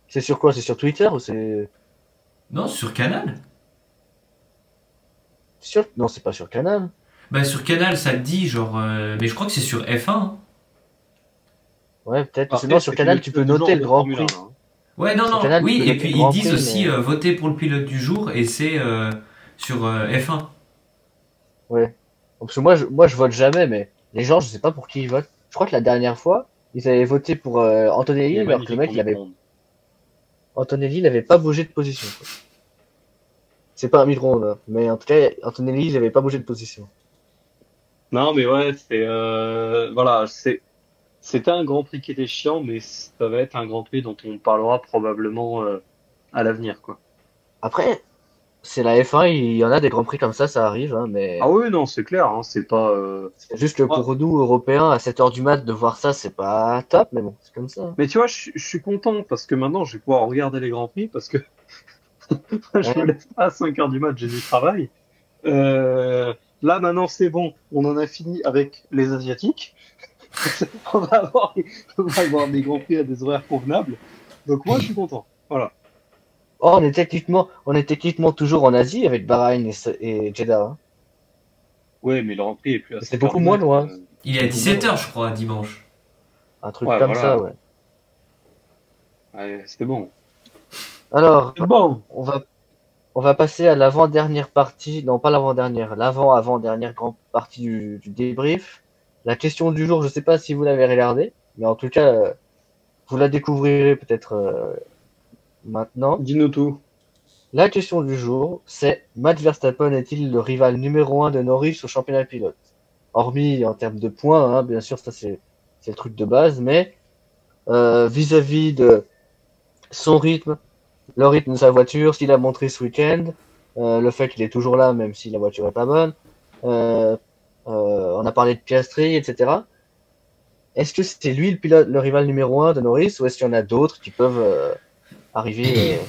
C'est sur quoi? C'est sur Twitter ou c'est Non, sur Canal. sur... Non, c'est pas sur Canal. Bah, sur Canal, ça le dit, genre. Mais je crois que c'est sur F1. Hein. Ouais, peut-être. Parce que Après, non, sur c'était le Canal, tu peux pilote du noter jour le de Grand Formule 1, Prix. là. Hein. Ouais, non, Sur non, Canal, tu oui, peux et noter puis le ils Grand disent Prix, aussi mais... voter pour le pilote du jour, et c'est sur F1. Ouais. Parce que moi, je vote jamais, mais les gens, je sais pas pour qui ils votent. Je crois que la dernière fois, ils avaient voté pour Il Antonelli, est alors que le magnifique mec, ton micro-ondes. Antonelli, il avait pas bougé de position, quoi. C'est pas un mid-round, hein, mais en tout cas, Antonelli, il avait pas bougé de position. Non, mais ouais, voilà, c'était un Grand Prix qui était chiant, mais ça va être un Grand Prix dont on parlera probablement à l'avenir, quoi. Après, c'est la F1, il y en a des grands prix comme ça arrive, hein, mais Ah oui, non, c'est clair, hein, c'est pas. c'est juste que Ah, pour nous, Européens, à 7 heures du mat, de voir ça, c'est pas top, mais bon, c'est comme ça, hein. mais tu vois, je suis content parce que maintenant, je vais pouvoir regarder les grands prix parce que je me Ouais. lève pas à 5 heures du mat, j'ai du travail. Là, maintenant, c'est bon, on en a fini avec les Asiatiques. On va avoir, on va avoir des grands prix à des horaires convenables. Donc moi, je suis content. Voilà. Oh, on est techniquement toujours en Asie avec Bahreïn et Jeddah, hein. Ouais, mais le Grand Prix est plus à C'est 5 heures beaucoup du moins mat. loin, Il est à beaucoup moins 17 loin. h je crois, dimanche. Un truc Ouais, comme ça, voilà. ouais. Ouais, c'était bon. Alors, C'est bon. on va, on va passer à l'avant-dernière partie, non pas l'avant-dernière, l'avant-avant-dernière grande partie du débrief. La question du jour, je sais pas si vous l'avez regardée, mais en tout cas, vous la découvrirez peut-être maintenant. Dis-nous tout. La question du jour, c'est Max Verstappen est-il le rival numéro un de Norris au championnat pilote? Hormis en termes de points, hein, bien sûr, ça c'est le truc de base, mais vis-à-vis de son rythme, le rythme de sa voiture, ce qu'il a montré ce week-end, le fait qu'il est toujours là, même si la voiture est pas bonne. Euh, on a parlé de Piastri, etc. Est-ce que c'est lui le pilote, le rival numéro un de Norris, ou est-ce qu'il y en a d'autres qui peuvent arriver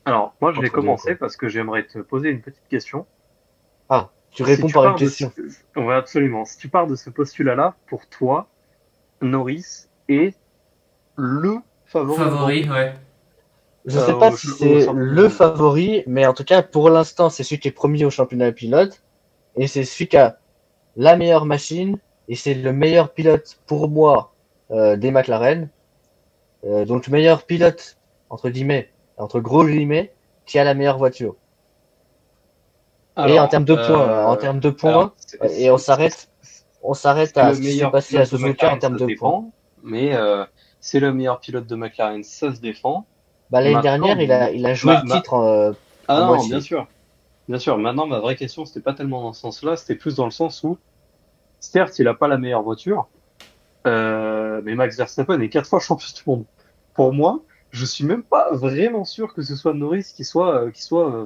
Alors, moi, je vais entre deux, commencer quoi? parce que j'aimerais te poser une petite question. Ah, tu Si réponds tu par une pars de question. ouais, absolument. Si tu pars de ce postulat-là, pour toi, Norris est le favori du Grand Favori, Prix, ouais. Je sais pas si au c'est championnat du le monde. favori, mais en tout cas, pour l'instant, c'est celui qui est premier au championnat pilote, et c'est celui qui a la meilleure machine, et c'est le meilleur pilote pour moi des McLaren. Donc meilleur pilote, entre guillemets, entre gros guillemets, qui a la meilleure voiture. Et Alors, en termes de alors, points, et on s'arrête c'est à le ce qui s'est meilleur passé à pilote de Suzuka en McLaren, termes ça se de points. défend. Mais c'est le meilleur pilote de McLaren, ça se défend. Bah, l'année Maintenant, dernière, il a joué ma, le ma, titre ah à non, bien moitié. sûr, bien sûr. Maintenant, ma vraie question, c'était pas tellement dans ce sens-là, c'était plus dans le sens où, certes, il a pas la meilleure voiture, mais Max Verstappen est 4 fois champion du monde. Pour moi, je suis même pas vraiment sûr que ce soit Norris qui soit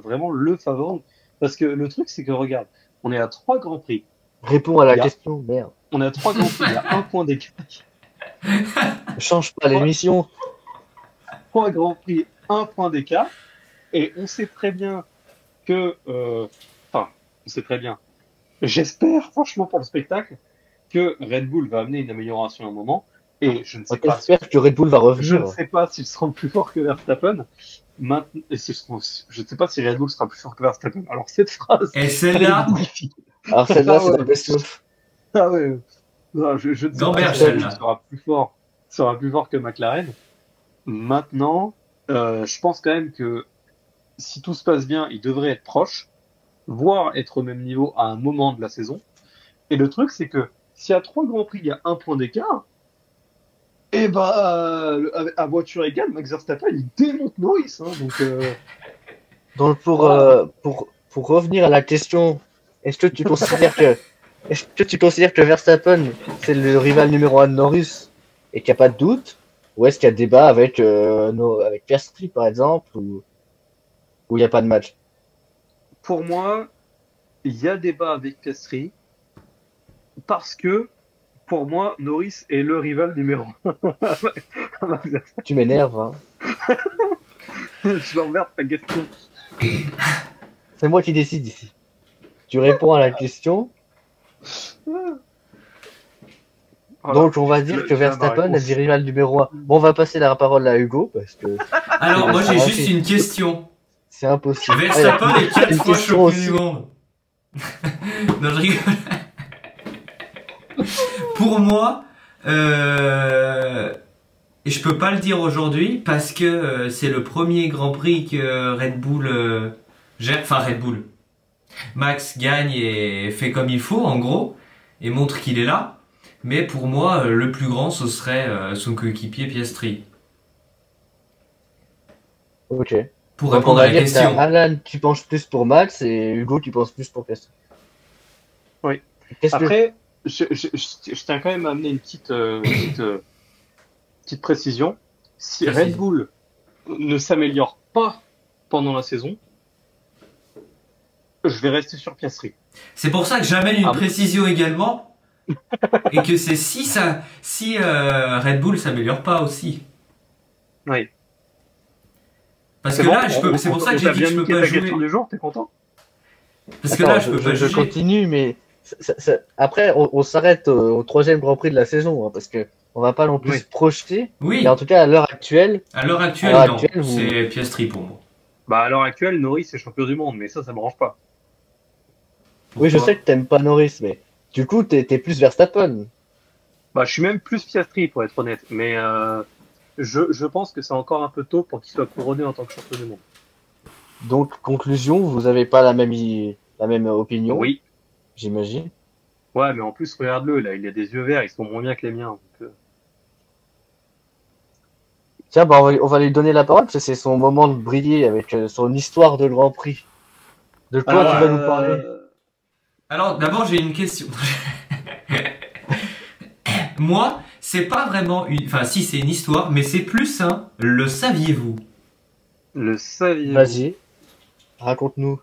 vraiment le favori. Parce que le truc, c'est que regarde, on est à 3 grands prix. Réponds à la Il y a, question, merde. on est à 3 grands prix. Il y a un point d'écart. Ne change pas Trois, l'émission. 3 grands prix, un point d'écart. Et on sait très bien que, enfin, on sait très bien. J'espère, franchement, pour le spectacle, que Red Bull va amener une amélioration à un moment. Et je ne On sais pas, espère que Red Bull va je ne revenir. sais pas s'ils seront plus forts que Verstappen. Maintenant, je ne sais pas si Red Bull sera plus fort que Verstappen. Alors cette phrase, Et elle est celle-là, magnifique. Alors celle-là, Ah c'est dans ouais, le best-of. ah ouais. Non, je ne sais pas si gamberge Red Bull celle-là. sera plus fort que McLaren. Maintenant, je pense quand même que si tout se passe bien, ils devraient être proches, voire être au même niveau à un moment de la saison. Et le truc, c'est que si à 3 grands prix, il y a un point d'écart, et bah, à voiture égale, Max Verstappen, il démonte Norris. Hein, donc Donc voilà. pour revenir à la question, est-ce que tu considères que est-ce que tu considères que Verstappen c'est le rival numéro un de Norris et qu'il n'y a pas de doute, ou est-ce qu'il y a débat avec avec Piastri par exemple, ou il n'y a pas de match? Pour moi, il y a débat avec Piastri parce que pour moi, Norris est le rival numéro un. Tu m'énerves, hein. Je l'emmerde ta question. C'est moi qui décide ici. Tu réponds à la question, Voilà, donc on va dire que tu as ma Verstappen est le réponse. rival numéro un. Bon, on va passer la parole à Hugo parce que Alors, moi j'ai c'est juste une question. c'est impossible. Verstappen est 4 une fois question champion aussi. du monde. Non, je rigole. Pour moi, et je peux pas le dire aujourd'hui parce que c'est le premier Grand Prix que Red Bull gère. Enfin, Red Bull. Max gagne et fait comme il faut, en gros, et montre qu'il est là. Mais pour moi, le plus grand, ce serait son coéquipier Piastri. Ok. Pour Donc on répondre à va la dire que t'as question. Alan qui penche plus pour Max et Hugo qui pense plus pour Piastri. Oui. Qu'est-ce que Après, je tiens quand même à amener une petite précision. Si Red Précise. Bull ne s'améliore pas pendant la saison, Je vais rester sur Piastri. C'est pour ça que j'amène une Ah bon précision également. Et que c'est si Red Bull s'améliore pas aussi. Oui. Parce que bon, là, c'est pour ça que j'ai dit que je peux pas jouer. question du jour, t'es content? Parce que Attends, là, je peux pas je juger. continue, mais après, on s'arrête au troisième Grand Prix de la saison, hein, parce que on va pas non plus Oui. se projeter. Oui, Et en tout cas, à l'heure actuelle, à l'heure actuelle, À l'heure non. actuelle, vous- C'est Piastri pour moi. Bah, à l'heure actuelle, Norris est champion du monde, mais ça me branche pas. oui, je Pourquoi? sais que t'aimes pas Norris, mais du coup, t'es plus Verstappen. Bah, je suis même plus Piastri, pour être honnête, mais je pense que c'est encore un peu tôt pour qu'il soit couronné en tant que champion du monde. Donc, conclusion, vous avez pas la même opinion, Oui. j'imagine. Ouais, mais en plus, regarde-le, là, il a des yeux verts, ils sont moins bien que les miens. Donc, Tiens, bah, on va lui donner la parole, parce que c'est son moment de briller avec son histoire de Grand Prix. De quoi Alors, tu vas nous parler? Alors, d'abord, j'ai une question. Moi, c'est pas vraiment une... Enfin, si, c'est une histoire, mais c'est plus un... Le saviez-vous? le saviez-vous? Vas-y, raconte-nous.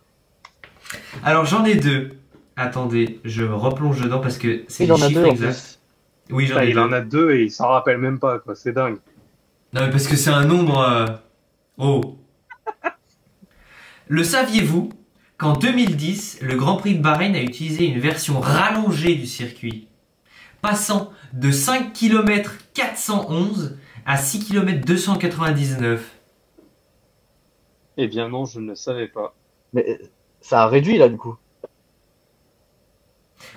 Alors, j'en ai deux. Attendez, je me replonge dedans parce que c'est Il les en a chiffres deux en exacts. plus. Oui, j'en Putain, ai il deux. en a deux et il s'en rappelle même pas, quoi. C'est dingue. Non, mais parce que c'est un nombre... Oh. Le saviez-vous qu'en 2010, le Grand Prix de Bahreïn a utilisé une version rallongée du circuit, passant de 5 km 411 à 6 km 299. Eh bien non, je ne le savais pas. Mais ça a réduit là, du coup.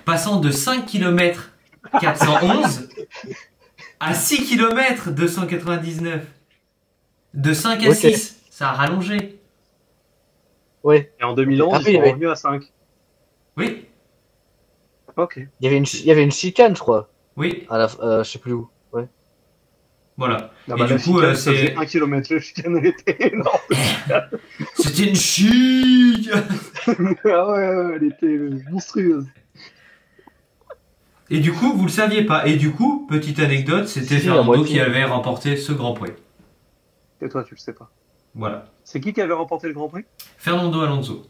Passant de 5 km 411 à 6 km 299. De 5 à Ok. 6, ça a rallongé. Ouais. Et en 2011, Ah ils oui, sont mais- revenus à 5. Oui, Ok. Il y avait une chicane, je crois. oui, À la, je sais plus où. Ouais. voilà. Ah Et bah, du la coup, chicane, ça c'est... faisait 1 km, le chicane elle était énorme. C'était une chic. Ah ouais, elle était monstrueuse. Et du coup, vous le saviez pas. Et du coup, petite anecdote, c'était Si, à Fernando moitié. qui avait remporté ce Grand Prix. Et toi, tu le sais pas. Voilà. C'est qui avait remporté le Grand Prix? Fernando Alonso.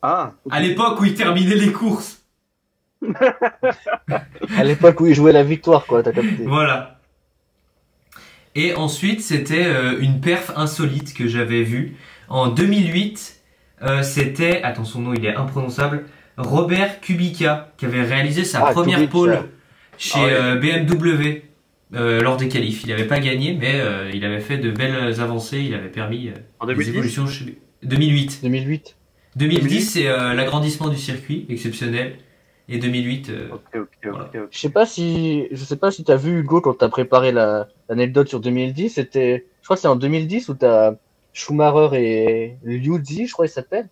Ah, À l'époque où il terminait les courses. À l'époque où il jouait la victoire, quoi, t'as capté. Voilà. Et ensuite, c'était une perf insolite que j'avais vue. En 2008, c'était, attends, son nom il est imprononçable, Robert Kubica, qui avait réalisé sa Ah, première Kubica. pole chez Ah ouais. BMW lors des qualifs. Il n'avait pas gagné, mais il avait fait de belles avancées. Il avait permis en des 2010? évolutions chez 2008. 2008. 2010, c'est l'agrandissement du circuit, exceptionnel. Et 2008, Ok. Voilà. Je sais pas si t'as vu Hugo quand t'as préparé l'anecdote sur 2010. C'était, je crois que c'est en 2010 où t'as Schumacher et Liuzzi, je crois qu'il s'appelle,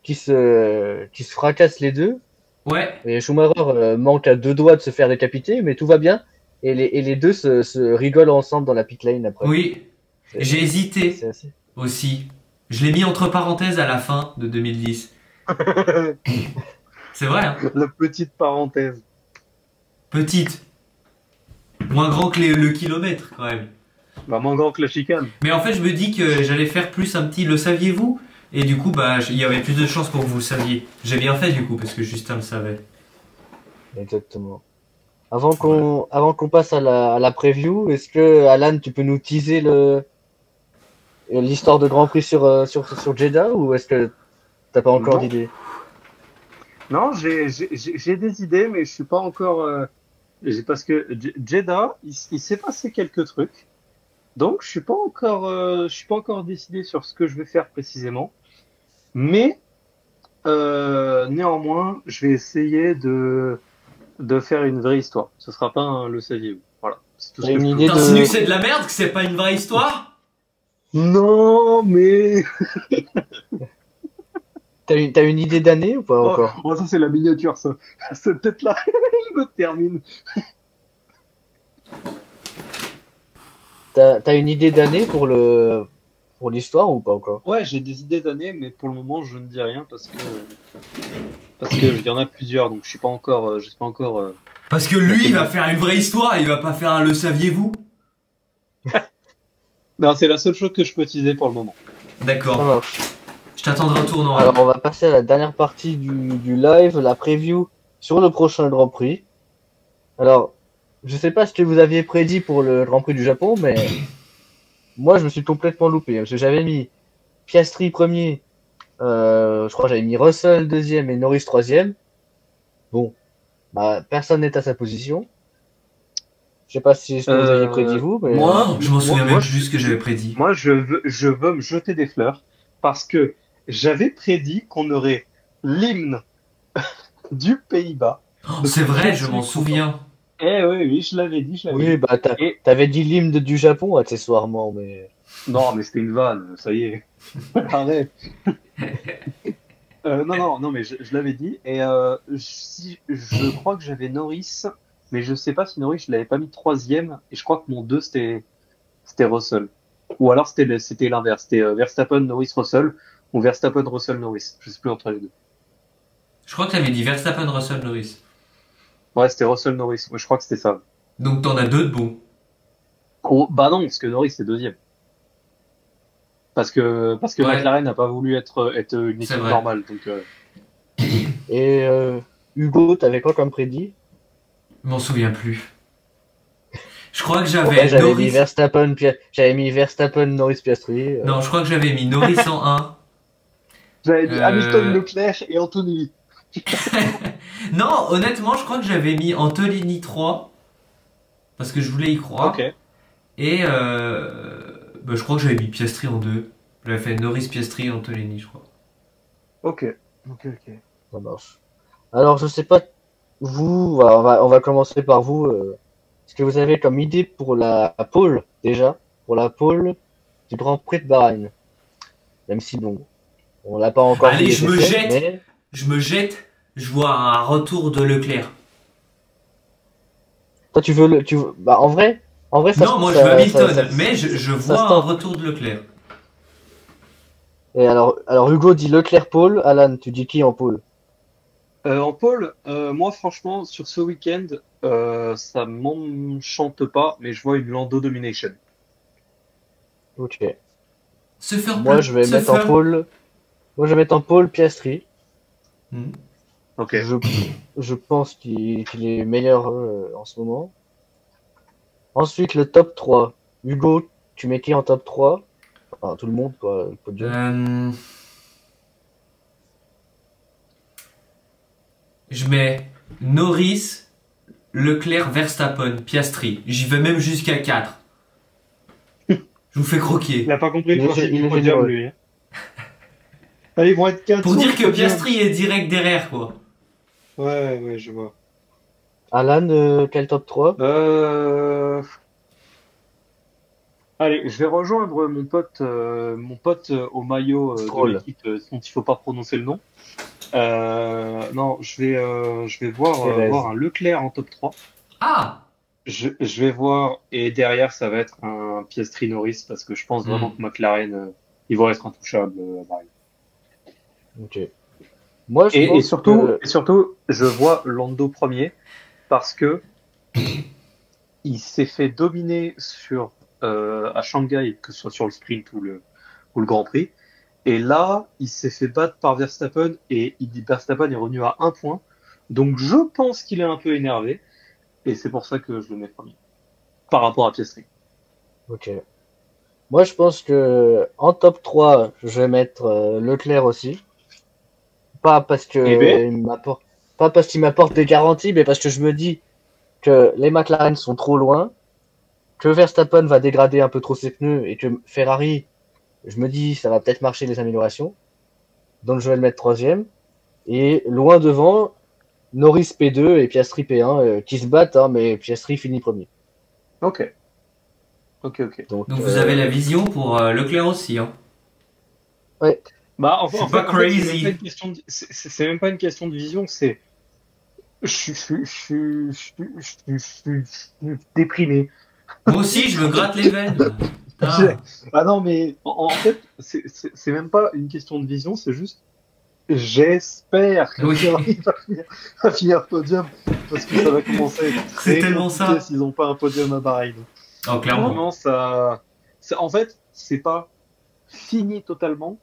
qui se fracassent les deux. ouais, Et Schumacher manque à 2 doigts de se faire décapiter, mais tout va bien. Et les deux se rigolent ensemble dans la pit lane après. oui, C'est- j'ai hésité C'est assez. aussi. Je l'ai mis entre parenthèses à la fin de 2010. C'est vrai, hein. La petite parenthèse. Petite. Moins grand que le kilomètre, quand même. Bah, moins grand que la chicane. Mais en fait, je me dis que j'allais faire plus un petit le saviez-vous? Et du coup, bah, il y avait plus de chances pour que vous le saviez. J'ai bien fait, du coup, parce que Justin le savait. Exactement. Avant qu'on passe à la preview, est-ce que Alan, tu peux nous teaser l'histoire de Grand Prix sur Jeddah, ou est-ce que t'as pas encore Non. d'idée? Non, j'ai des idées, mais je suis pas encore. Parce que Jeddah, il s'est passé quelques trucs, donc je suis pas encore décidé sur ce que je vais faire précisément. Mais néanmoins, je vais essayer de faire une vraie histoire. Ce sera pas un le saviez-vous. Voilà. C'est tout ce T'as que une je peux idée vous de- dire. T'insinues que c'est de la merde, que c'est pas une vraie histoire? Non, mais T'as une idée d'année ou pas encore? oh, ça c'est la miniature, ça. C'est peut-être là. Il me termine. T'as une idée d'année pour l'histoire ou pas encore? Ouais, j'ai des idées d'années, mais pour le moment, je ne dis rien parce que il y en a plusieurs, donc je sais pas encore. Parce que lui, il va faire une vraie histoire, il va pas faire un le saviez-vous? Non, c'est la seule chose que je peux teaser pour le moment. Ça D'accord. marche. Je t'attendrai au tournoi. Alors, on va passer à la dernière partie du live, la preview sur le prochain Grand Prix. Alors, je sais pas ce que vous aviez prédit pour le Grand Prix du Japon, mais moi, je me suis complètement loupé. Parce que j'avais mis Piastri premier, je crois que j'avais mis Russell deuxième et Norris troisième. Bon, bah, personne n'est à sa position. Je sais pas si ce que vous aviez prédit vous, mais moi, Je m'en souviens moi, même plus ce que j'avais prédit. Moi, je veux me jeter des fleurs parce que j'avais prédit qu'on aurait l'hymne du Pays-Bas. Oh, c'est vrai, je m'en souviens. Eh oui, oui, je l'avais dit, je l'avais oui, dit. bah, Et t'avais dit l'hymne du Japon accessoirement, mais non, mais c'était une vanne, ça y est. Arrête. Non, mais je l'avais dit. Et je crois que j'avais Norris, mais je sais pas si Norris, je l'avais pas mis troisième. Et je crois que mon 2 c'était Russell. Ou alors c'était l'inverse. C'était Verstappen, Norris, Russell. Ou Verstappen, Russell, Norris. Je sais plus entre les deux. Je crois que t'avais dit Verstappen, Russell, Norris. Ouais, c'était Russell, Norris. Ouais, je crois que c'était ça. Donc t'en as deux de bons. Oh, bah non, parce que Norris c'est deuxième. Parce que Ouais, McLaren n'a pas voulu être une c'est équipe vrai. normale. Donc et Hugo, t'avais quoi comme prédit? Je m'en souviens plus. Je crois que Ouais, j'avais j'avais mis Norris. J'avais mis Verstappen, Norris, Piastri. Non, je crois que j'avais mis Norris en 1. j'avais dit Hamilton, Euh... Leclerc et Anthony. Non, honnêtement, je crois que j'avais mis Antolini 3. Parce que je voulais y croire. Ok. Et bah, je crois que j'avais mis Piastri en 2. J'avais fait Norris, Piastri, Antolini, je crois. Ok. Ok. Ça marche. Alors, je sais pas, vous, on va commencer par vous. Ce que vous avez comme idée pour la pole, déjà, pour la pole du Grand Prix de Bahreïn. Même si, bon, on l'a pas encore vu Allez, les je me essais, jette. mais Je me jette. Je vois un retour de Leclerc. toi, bah, en vrai, Non, moi je veux Hamilton, mais je ça vois se un tente. retour de Leclerc. Et alors, Hugo dit Leclerc pole, Alan, tu dis qui en pole? En pole, moi franchement sur ce week-end, ça m'enchante pas, mais je vois une Lando domination. Ok. Moi, je vais mettre en Surfer. pole, moi, je vais mettre en pole Piastri. Hmm. Ok. Je, je pense qu'il est meilleur en ce moment. Ensuite, le top 3. Hugo, tu mets qui en top 3? Enfin, tout le monde, quoi, le podium. Je mets Norris, Leclerc, Verstappen, Piastri. J'y vais même jusqu'à 4. Je vous fais Il croquer. a pas compris le Il est principe il du est podium, généreux. lui. Hein. Ah, ils vont être 4 Pour sur dire le que podium. Piastri est direct derrière, quoi. Ouais, je vois. Alan, quel top 3? Allez, je vais rejoindre mon pote au maillot de Stroll. l'équipe dont il faut pas prononcer le nom. Non, je vais Perez. voir un Leclerc en top 3. Ah! Je vais voir, et derrière, ça va être un Piastri Norris, parce que je pense vraiment Hmm. que McLaren, ils vont être intouchables à Bahreïn. Ok. Moi, je pense que... Et surtout, je vois Lando premier, parce que il s'est fait dominer à Shanghai, que ce soit sur le sprint ou le Grand Prix. Et là, il s'est fait battre par Verstappen et Verstappen est revenu à un point. Donc je pense qu'il est un peu énervé et c'est pour ça que je le mets premier par rapport à Piastri. Ok. Moi, je pense que en top 3, je vais mettre Leclerc aussi. Pas parce Eh ben, que pas parce qu'il m'apporte des garanties, mais parce que je me dis que les McLaren sont trop loin, que Verstappen va dégrader un peu trop ses pneus et que Ferrari, je me dis, ça va peut-être marcher les améliorations. Donc je vais le mettre troisième. Et loin devant, Norris P2 et Piastri P1 qui se battent, hein, mais Piastri finit premier. ok. Donc, Donc vous avez la vision pour Leclerc aussi, hein. ouais. Bah Je suis pas crazy. c'est même pas une question de vision, c'est je suis déprimé. Moi aussi, je me gratte les veines. Putain. Ah non, mais en fait, c'est même pas une question de vision, c'est juste j'espère que Oui. Ferrari va finir podium parce que ça va commencer à être C'est très tellement compliqué ça. s'ils n'ont pas un podium à Bahreïn. Oh, clairement. Vraiment, en fait, c'est pas fini totalement,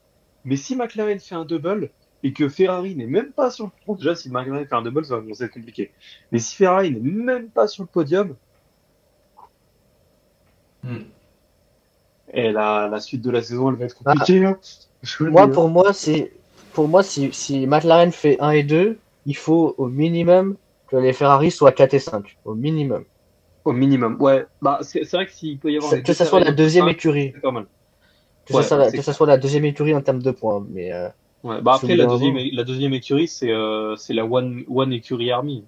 Mais si McLaren fait un double et que Ferrari n'est même pas sur le podium, déjà si McLaren fait un double, ça va commencer à être compliqué. Mais si Ferrari n'est même pas sur le podium, Hmm. et la suite de la saison, elle va être compliquée. Hein. Je vous le dis, Moi, hein. pour moi, si McLaren fait 1 et 2, il faut au minimum que les Ferrari soient 4 et 5. Au minimum. Au minimum. Ouais, bah c'est vrai que s'il peut y avoir les Que deux ça soit Ferrari la au top deuxième 5, écurie. c'est pas mal. Que Ouais, ça, c'est que ça clair. soit la deuxième écurie en termes de points. Mais Ouais, bah parce qu'au après bout d'un moment, la deuxième écurie, c'est la One Écurie Army,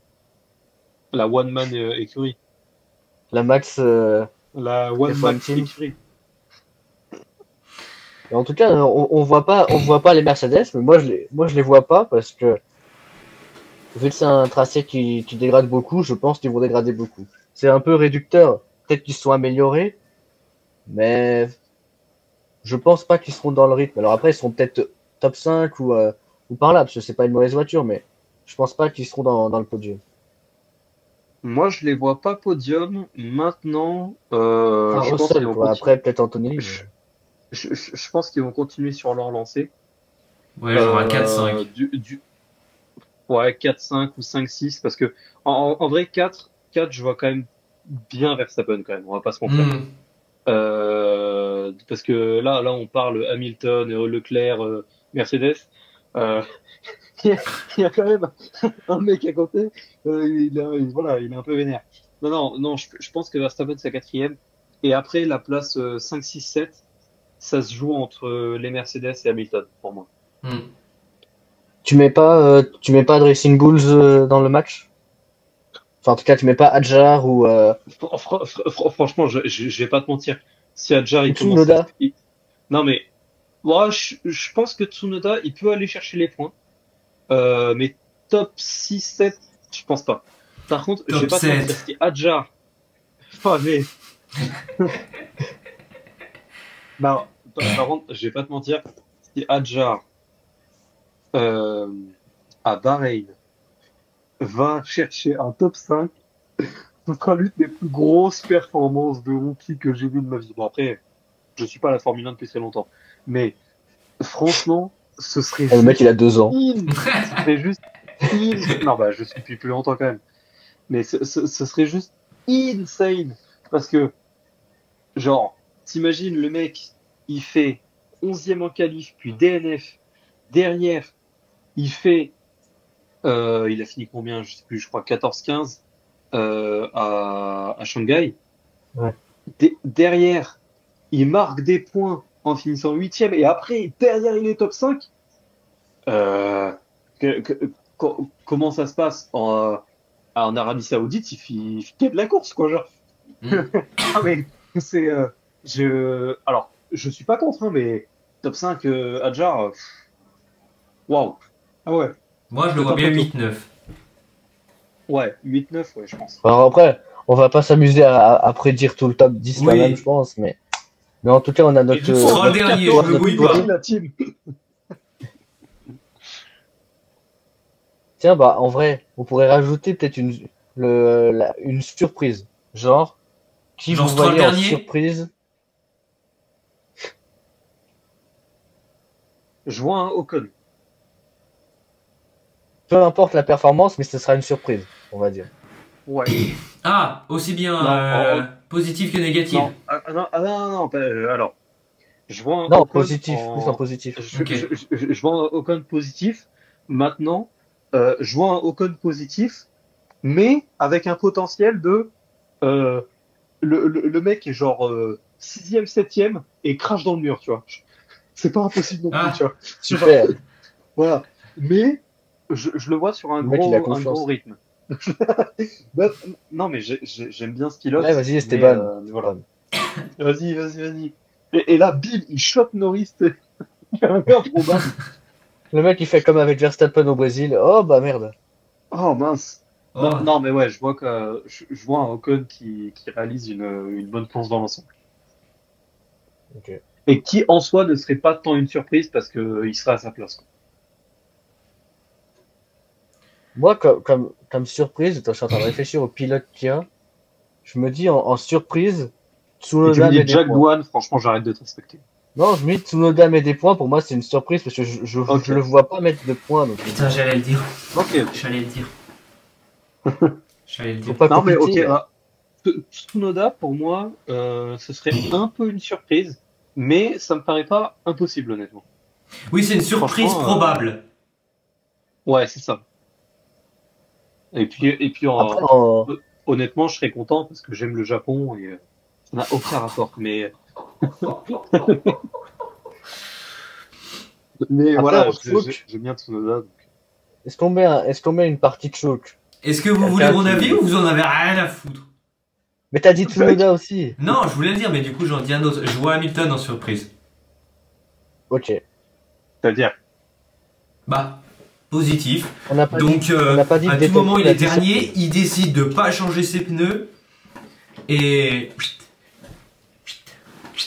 la One Man écurie, la Max la One F1 Max Team. écurie. Et en tout cas, on voit pas les Mercedes, mais moi je les vois pas parce que vu que c'est un tracé qui dégrade beaucoup, je pense qu'ils vont dégrader beaucoup. C'est un peu réducteur. Peut-être qu'ils se sont améliorés, mais je pense pas qu'ils seront dans le rythme. Alors après, ils seront peut-être top 5 ou par là, parce que c'est pas une mauvaise voiture, mais je pense pas qu'ils seront dans le podium. Moi, je les vois pas podium. Maintenant, Enfin, je au pense qu'ils sol, vont quoi. continuer. Après, peut-être Anthony. Je, je pense qu'ils vont continuer sur leur lancée. Ouais, genre un 4-5. Ouais, 4 5 ou 5 6 parce que en vrai, 4 je vois quand même bien Verstappen quand même, on va pas se mentir. Hmm. Parce que là, on parle Hamilton, Leclerc, Mercedes. Euh, il y a, il y a quand même un mec à côté, voilà, il est un peu vénère. Non, je pense que Verstappen c'est la quatrième. Et après, la place 5, 6, 7, ça se joue entre les Mercedes et Hamilton, pour moi. Hmm. Tu mets pas de Racing Bulls dans le match? Enfin, en tout cas, tu mets pas Adjar Franchement, je vais pas te mentir. Si Adjar, ou il commence Tsunoda. Non, mais moi, je pense que Tsunoda, il peut aller chercher les points. Mais top 6 7 je pense pas. Par contre, je vais Top pas te mentir, 7. si Adjar... Enfin, mais... Non, par contre, je vais pas te mentir, si Adjar, euh, à Bahreïn, va chercher un top 5, ce sera l'une des plus grosses performances de rookie que j'ai vues de ma vie. Bon, après, je suis pas à la Formule 1 depuis très longtemps. Mais franchement, ce serait Le mec, juste il a 2 ans. ce serait juste non, bah, je suis depuis plus longtemps quand même. Mais ce serait juste insane. Parce que, genre, t'imagines le mec, il fait 11e en qualif, puis DNF. Derrière, il fait, il a fini combien? Je sais plus, je crois 14-15 à Shanghai. Ouais. Derrière, il marque des points en finissant 8e. Et après, derrière, il est top 5. Euh, comment ça se passe en Arabie Saoudite? Il fait de la course, quoi, genre. Hmm. Ah, mais c'est. Alors, je suis pas contre, hein, mais top 5 Adjar, waouh. Ah ouais, Moi, je le c'est vois un bien poteau. 8-9. Ouais, 8-9, ouais, je pense. Alors après, on va pas s'amuser à prédire tout le top 10 quand même, je Oui. pense, mais en tout cas, on a Et notre, du coup, Ce en sera le top dernier, je 14, me notre mouille c'est qui pas. podium. la team? Tiens, bah, en vrai, on pourrait rajouter peut-être une surprise. Genre, qui Genre vous Stroll voyez en dernier? surprise? Je vois un Ocon. Peu importe la performance, mais ce sera une surprise, on va dire. Ouais. Ah, aussi bien Non, positif que négatif. non, non, alors, je vois un Non, Ocon positif, plus en positif. Ok. je vois un Ocon positif. Maintenant, je vois un Ocon positif, mais avec un potentiel de euh, le mec est genre sixième, septième et crache dans le mur, tu vois. C'est pas impossible non plus, tu Ah, vois. Genre, Super. voilà. Mais je le vois sur Le mec, il a un gros confiance. rythme. Bah, non, mais j'aime bien ce Ouais, pilote, vas-y, Esteban. mais voilà. Vas-y. Et là, bim, il chope Norris, c'est improbable. Le mec, il fait comme avec Verstappen au Brésil. Oh, bah merde. Oh mince. oh. Non, mais ouais, je vois je vois un Ocon qui réalise une bonne course dans l'ensemble. Ok. Et qui en soi ne serait pas tant une surprise parce que il serait à sa place, quoi. Moi, comme surprise, attends, je suis en train de réfléchir au pilote qu'il y a. Je me dis en surprise, Et tu me Tsunoda dis met des Jack points. Doohan, franchement, j'arrête de te respecter. Non, je mets Tsunoda met des points. Pour moi, c'est une surprise parce que Ok. je le vois pas mettre de points. Donc, Putain, j'allais le dire. Ok. J'allais le dire. J'allais le faut dire. pas Non, mais ok. compliquer. Tsunoda, pour moi, ce serait un peu une surprise, mais ça me paraît pas impossible, honnêtement. Oui, c'est une surprise Franchement, probable. ouais, c'est ça. Et puis Après, en, honnêtement, je serais content parce que j'aime le Japon et ça n'a aucun rapport. Mais après, voilà, en choke, j'aime bien Tsunoda. Donc. est-ce qu'on met une partie de choke? Est-ce que vous voulez Quelqu'un mon qui. avis ou vous en avez rien à foutre? Mais t'as dit Tsunoda aussi. Non, je voulais le dire, mais du coup, j'en dis un autre. Je vois Hamilton en surprise. Ok. C'est-à-dire, Bah, positif. On n'a pas Donc, dit, on n'a pas dit à de tout moment, il détecter est la distance. dernier. Il décide de pas changer ses pneus. Et.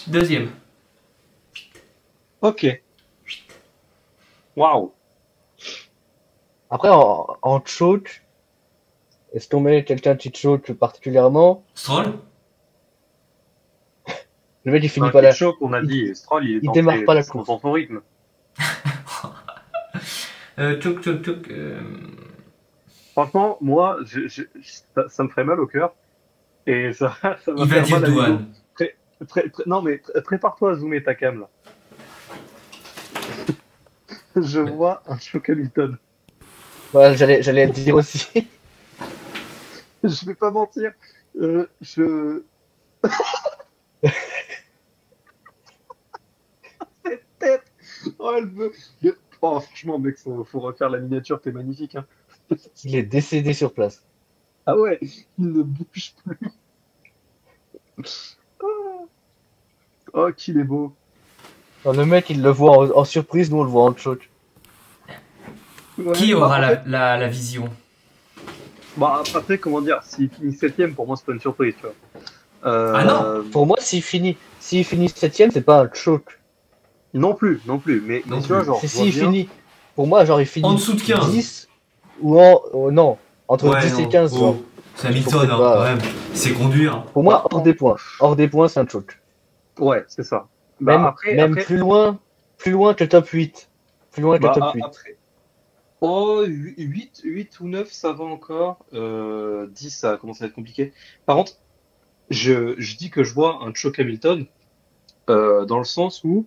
Deuxième. ok. Waouh. Après, en choke, est-ce qu'on met quelqu'un qui choke particulièrement? Stroll. Le mec, il finit Un pas kick là. choc, on a Il, dit, et Stroll, il est il démarre pas la dans course. son rythme. Choc, choc, choc. Franchement, moi, ça me ferait mal au cœur et ça va Il va faire dire mal à l'ego. douane. Non, mais prépare-toi à zoomer ta cam là. Je vois un choc Hamilton. Voilà, j'allais le dire aussi. Je vais pas mentir. Je. Cette tête. Oh, elle veut. Oh, franchement, mec, faut refaire la miniature, t'es magnifique, hein. Il est décédé sur place. Ah ouais, il ne bouge plus. Oh, qu'il est beau. Alors, le mec, il le voit en surprise, nous on le voit en choke. Ouais, Qui bah, aura en fait, la vision? après, comment dire, s'il finit septième, pour moi, c'est pas une surprise, tu vois. Ah non! Pour moi, s'il finit septième, c'est pas un choke. Non plus, non plus. Mais Non tu vois, plus. genre, C'est je vois s'il bien. finit. Pour moi, genre, il En finit dessous de 15. 10 ou en. Non, entre Ouais, 10 et non. 15, Oh, genre. c'est Il faut Hamilton, peut-être hein, quand pas. même. C'est conduire. Pour Bah, moi, hors des points. Hors des points, c'est un choke. ouais, c'est ça. Bah, Même plus loin que top 8. Plus loin que top 8. après. Oh, 8 ou 9, ça va encore. 10, ça commence à être compliqué. Par contre, je dis que je vois un choc Hamilton, dans le sens où,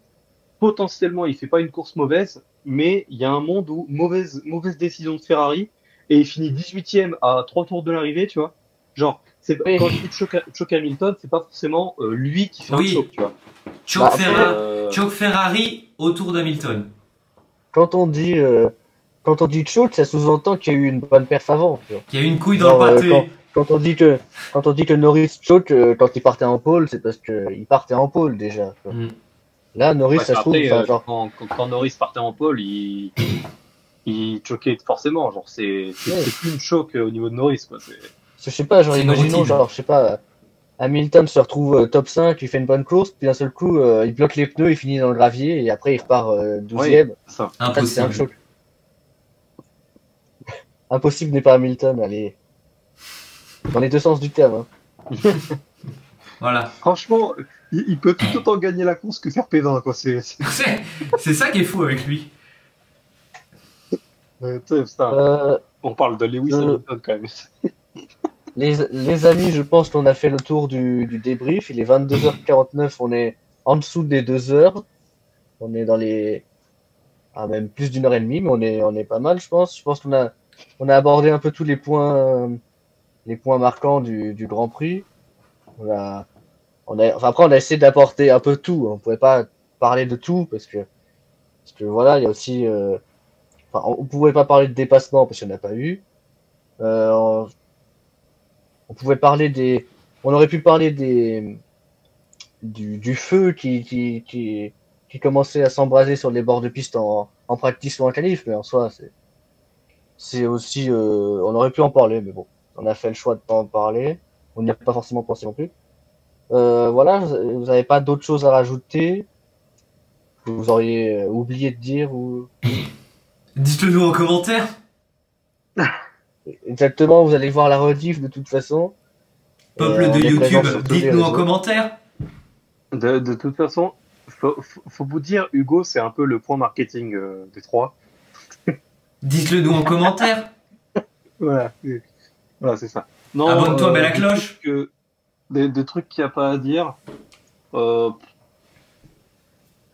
potentiellement, il fait pas une course mauvaise, mais il y a un monde où mauvaise décision de Ferrari, et il finit 18e à 3 tours de l'arrivée, tu vois. Genre, Oui. quand je dis choc Hamilton, c'est pas forcément lui qui fait un Oui. choc, tu vois. Choc, Bah, après, Choc Ferrari autour d'Hamilton. Quand on dit. Quand on dit choke, ça sous-entend qu'il y a eu une bonne perf avant. Tu vois. Il y a une couille dans Genre, le pâté. quand on dit que Norris choke quand il partait en pole, c'est parce qu'il partait en pole déjà. Tu vois. Mm. Là, Norris, Ouais, ça se trouve, après, enfin, genre, quand Norris partait en pole, il choquait forcément. Genre, c'est plus une choc au niveau de Norris, quoi. je sais pas, genre, C'est une imaginons, routine. genre, je sais pas, Hamilton se retrouve top 5, il fait une bonne course, puis d'un seul coup, il bloque les pneus, il finit dans le gravier, et après, il repart 12e. c'est ça. Ça, c'est un Impossible. choc. Impossible n'est pas Hamilton, allez. Dans les deux sens du terme. Hein. Voilà. Franchement, il peut tout autant gagner la course que faire P20, quoi. C'est ça qui est fou avec lui. Tu sais, ça, Euh, on parle de Lewis Hamilton quand même. les amis, je pense qu'on a fait le tour du débrief. Il est 22h49, on est en dessous des 2 heures. On est dans les. Ah, même plus d'une heure et demie, mais on est pas mal, je pense. Je pense on a abordé un peu tous les points marquants du Grand Prix. Enfin, après, on a essayé d'apporter un peu tout. On pouvait pas parler de tout parce que voilà, il y a aussi. Enfin, on pouvait pas parler de dépassement parce qu'il n'y en a pas eu. Euh, on pouvait parler on aurait pu parler du feu qui commençait à s'embraser sur les bords de piste en practice ou en qualif, mais en soi, c'est aussi, on aurait pu en parler, mais bon, on a fait le choix de pas en parler. On n'y a pas forcément pensé non plus. Voilà, vous n'avez pas d'autres choses à rajouter que vous auriez oublié de dire ou Dites-le nous en commentaire. exactement, vous allez voir la rediff de toute façon. Peuple On de est présent YouTube, sur tous les dites-nous en réseaux. commentaire. De toute façon, faut vous dire, Hugo, c'est un peu le point marketing des trois. Dites-le nous en commentaire. Voilà, voilà, c'est ça. Non, Abonne-toi, mets la des cloche. trucs, des trucs qu'il n'y a pas à dire. Euh,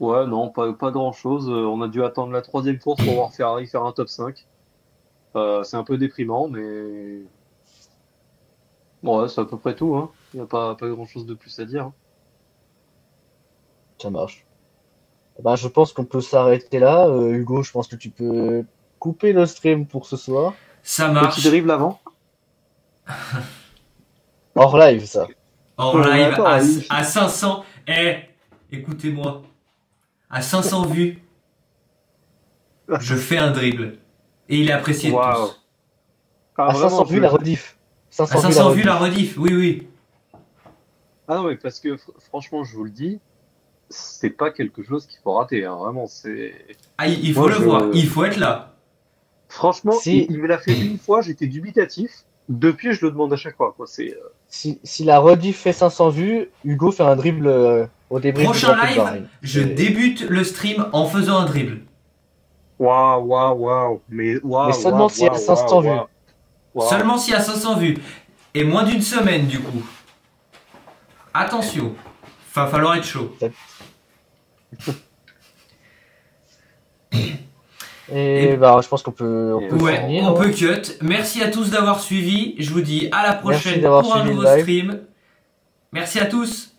ouais, non, pas grand-chose. On a dû attendre la troisième course pour voir Ferrari faire un top 5. C'est un peu déprimant, mais bon, ouais, c'est à peu près tout, hein. Il n'y a pas grand-chose de plus à dire, hein. Ça marche. Bah, je pense qu'on peut s'arrêter là. Hugo, je pense que tu peux couper le stream pour ce soir. Ça Petit marche. drible avant. Hors live, ça. En Ouais, live d'accord, oui. à 500. Écoutez-moi. À 500 vues, je fais un dribble. Et il est apprécié de Waouh. tous. Ah, À 500 vraiment, vues, la rediff. À 500 vues, la rediff. Oui, oui. Ah non, mais parce que franchement, je vous le dis, c'est pas quelque chose qu'il faut rater, hein. Vraiment, c'est. Ah, il faut Moi, le voir. Il faut être là. Franchement, Si, il me l'a fait une fois, j'étais dubitatif. Depuis, je le demande à chaque fois, quoi. C'est. si la rediff fait 500 vues, Hugo fait un dribble au débrief du Prochain Grand Prix de live, Bahreïn. je débute le stream en faisant un dribble. Waouh, waouh, waouh. Mais waouh, Mais seulement waouh, s'il y a waouh, 500 vues. waouh, waouh. Seulement s'il y a 500 vues. Et moins d'une semaine, du coup. Attention. Va falloir être chaud. Et bah, je pense qu'on peut Ouais, finir. on peut cut. Merci à tous d'avoir suivi. Je vous dis à la Merci prochaine d'avoir pour un suivi le nouveau live. stream. Merci à tous.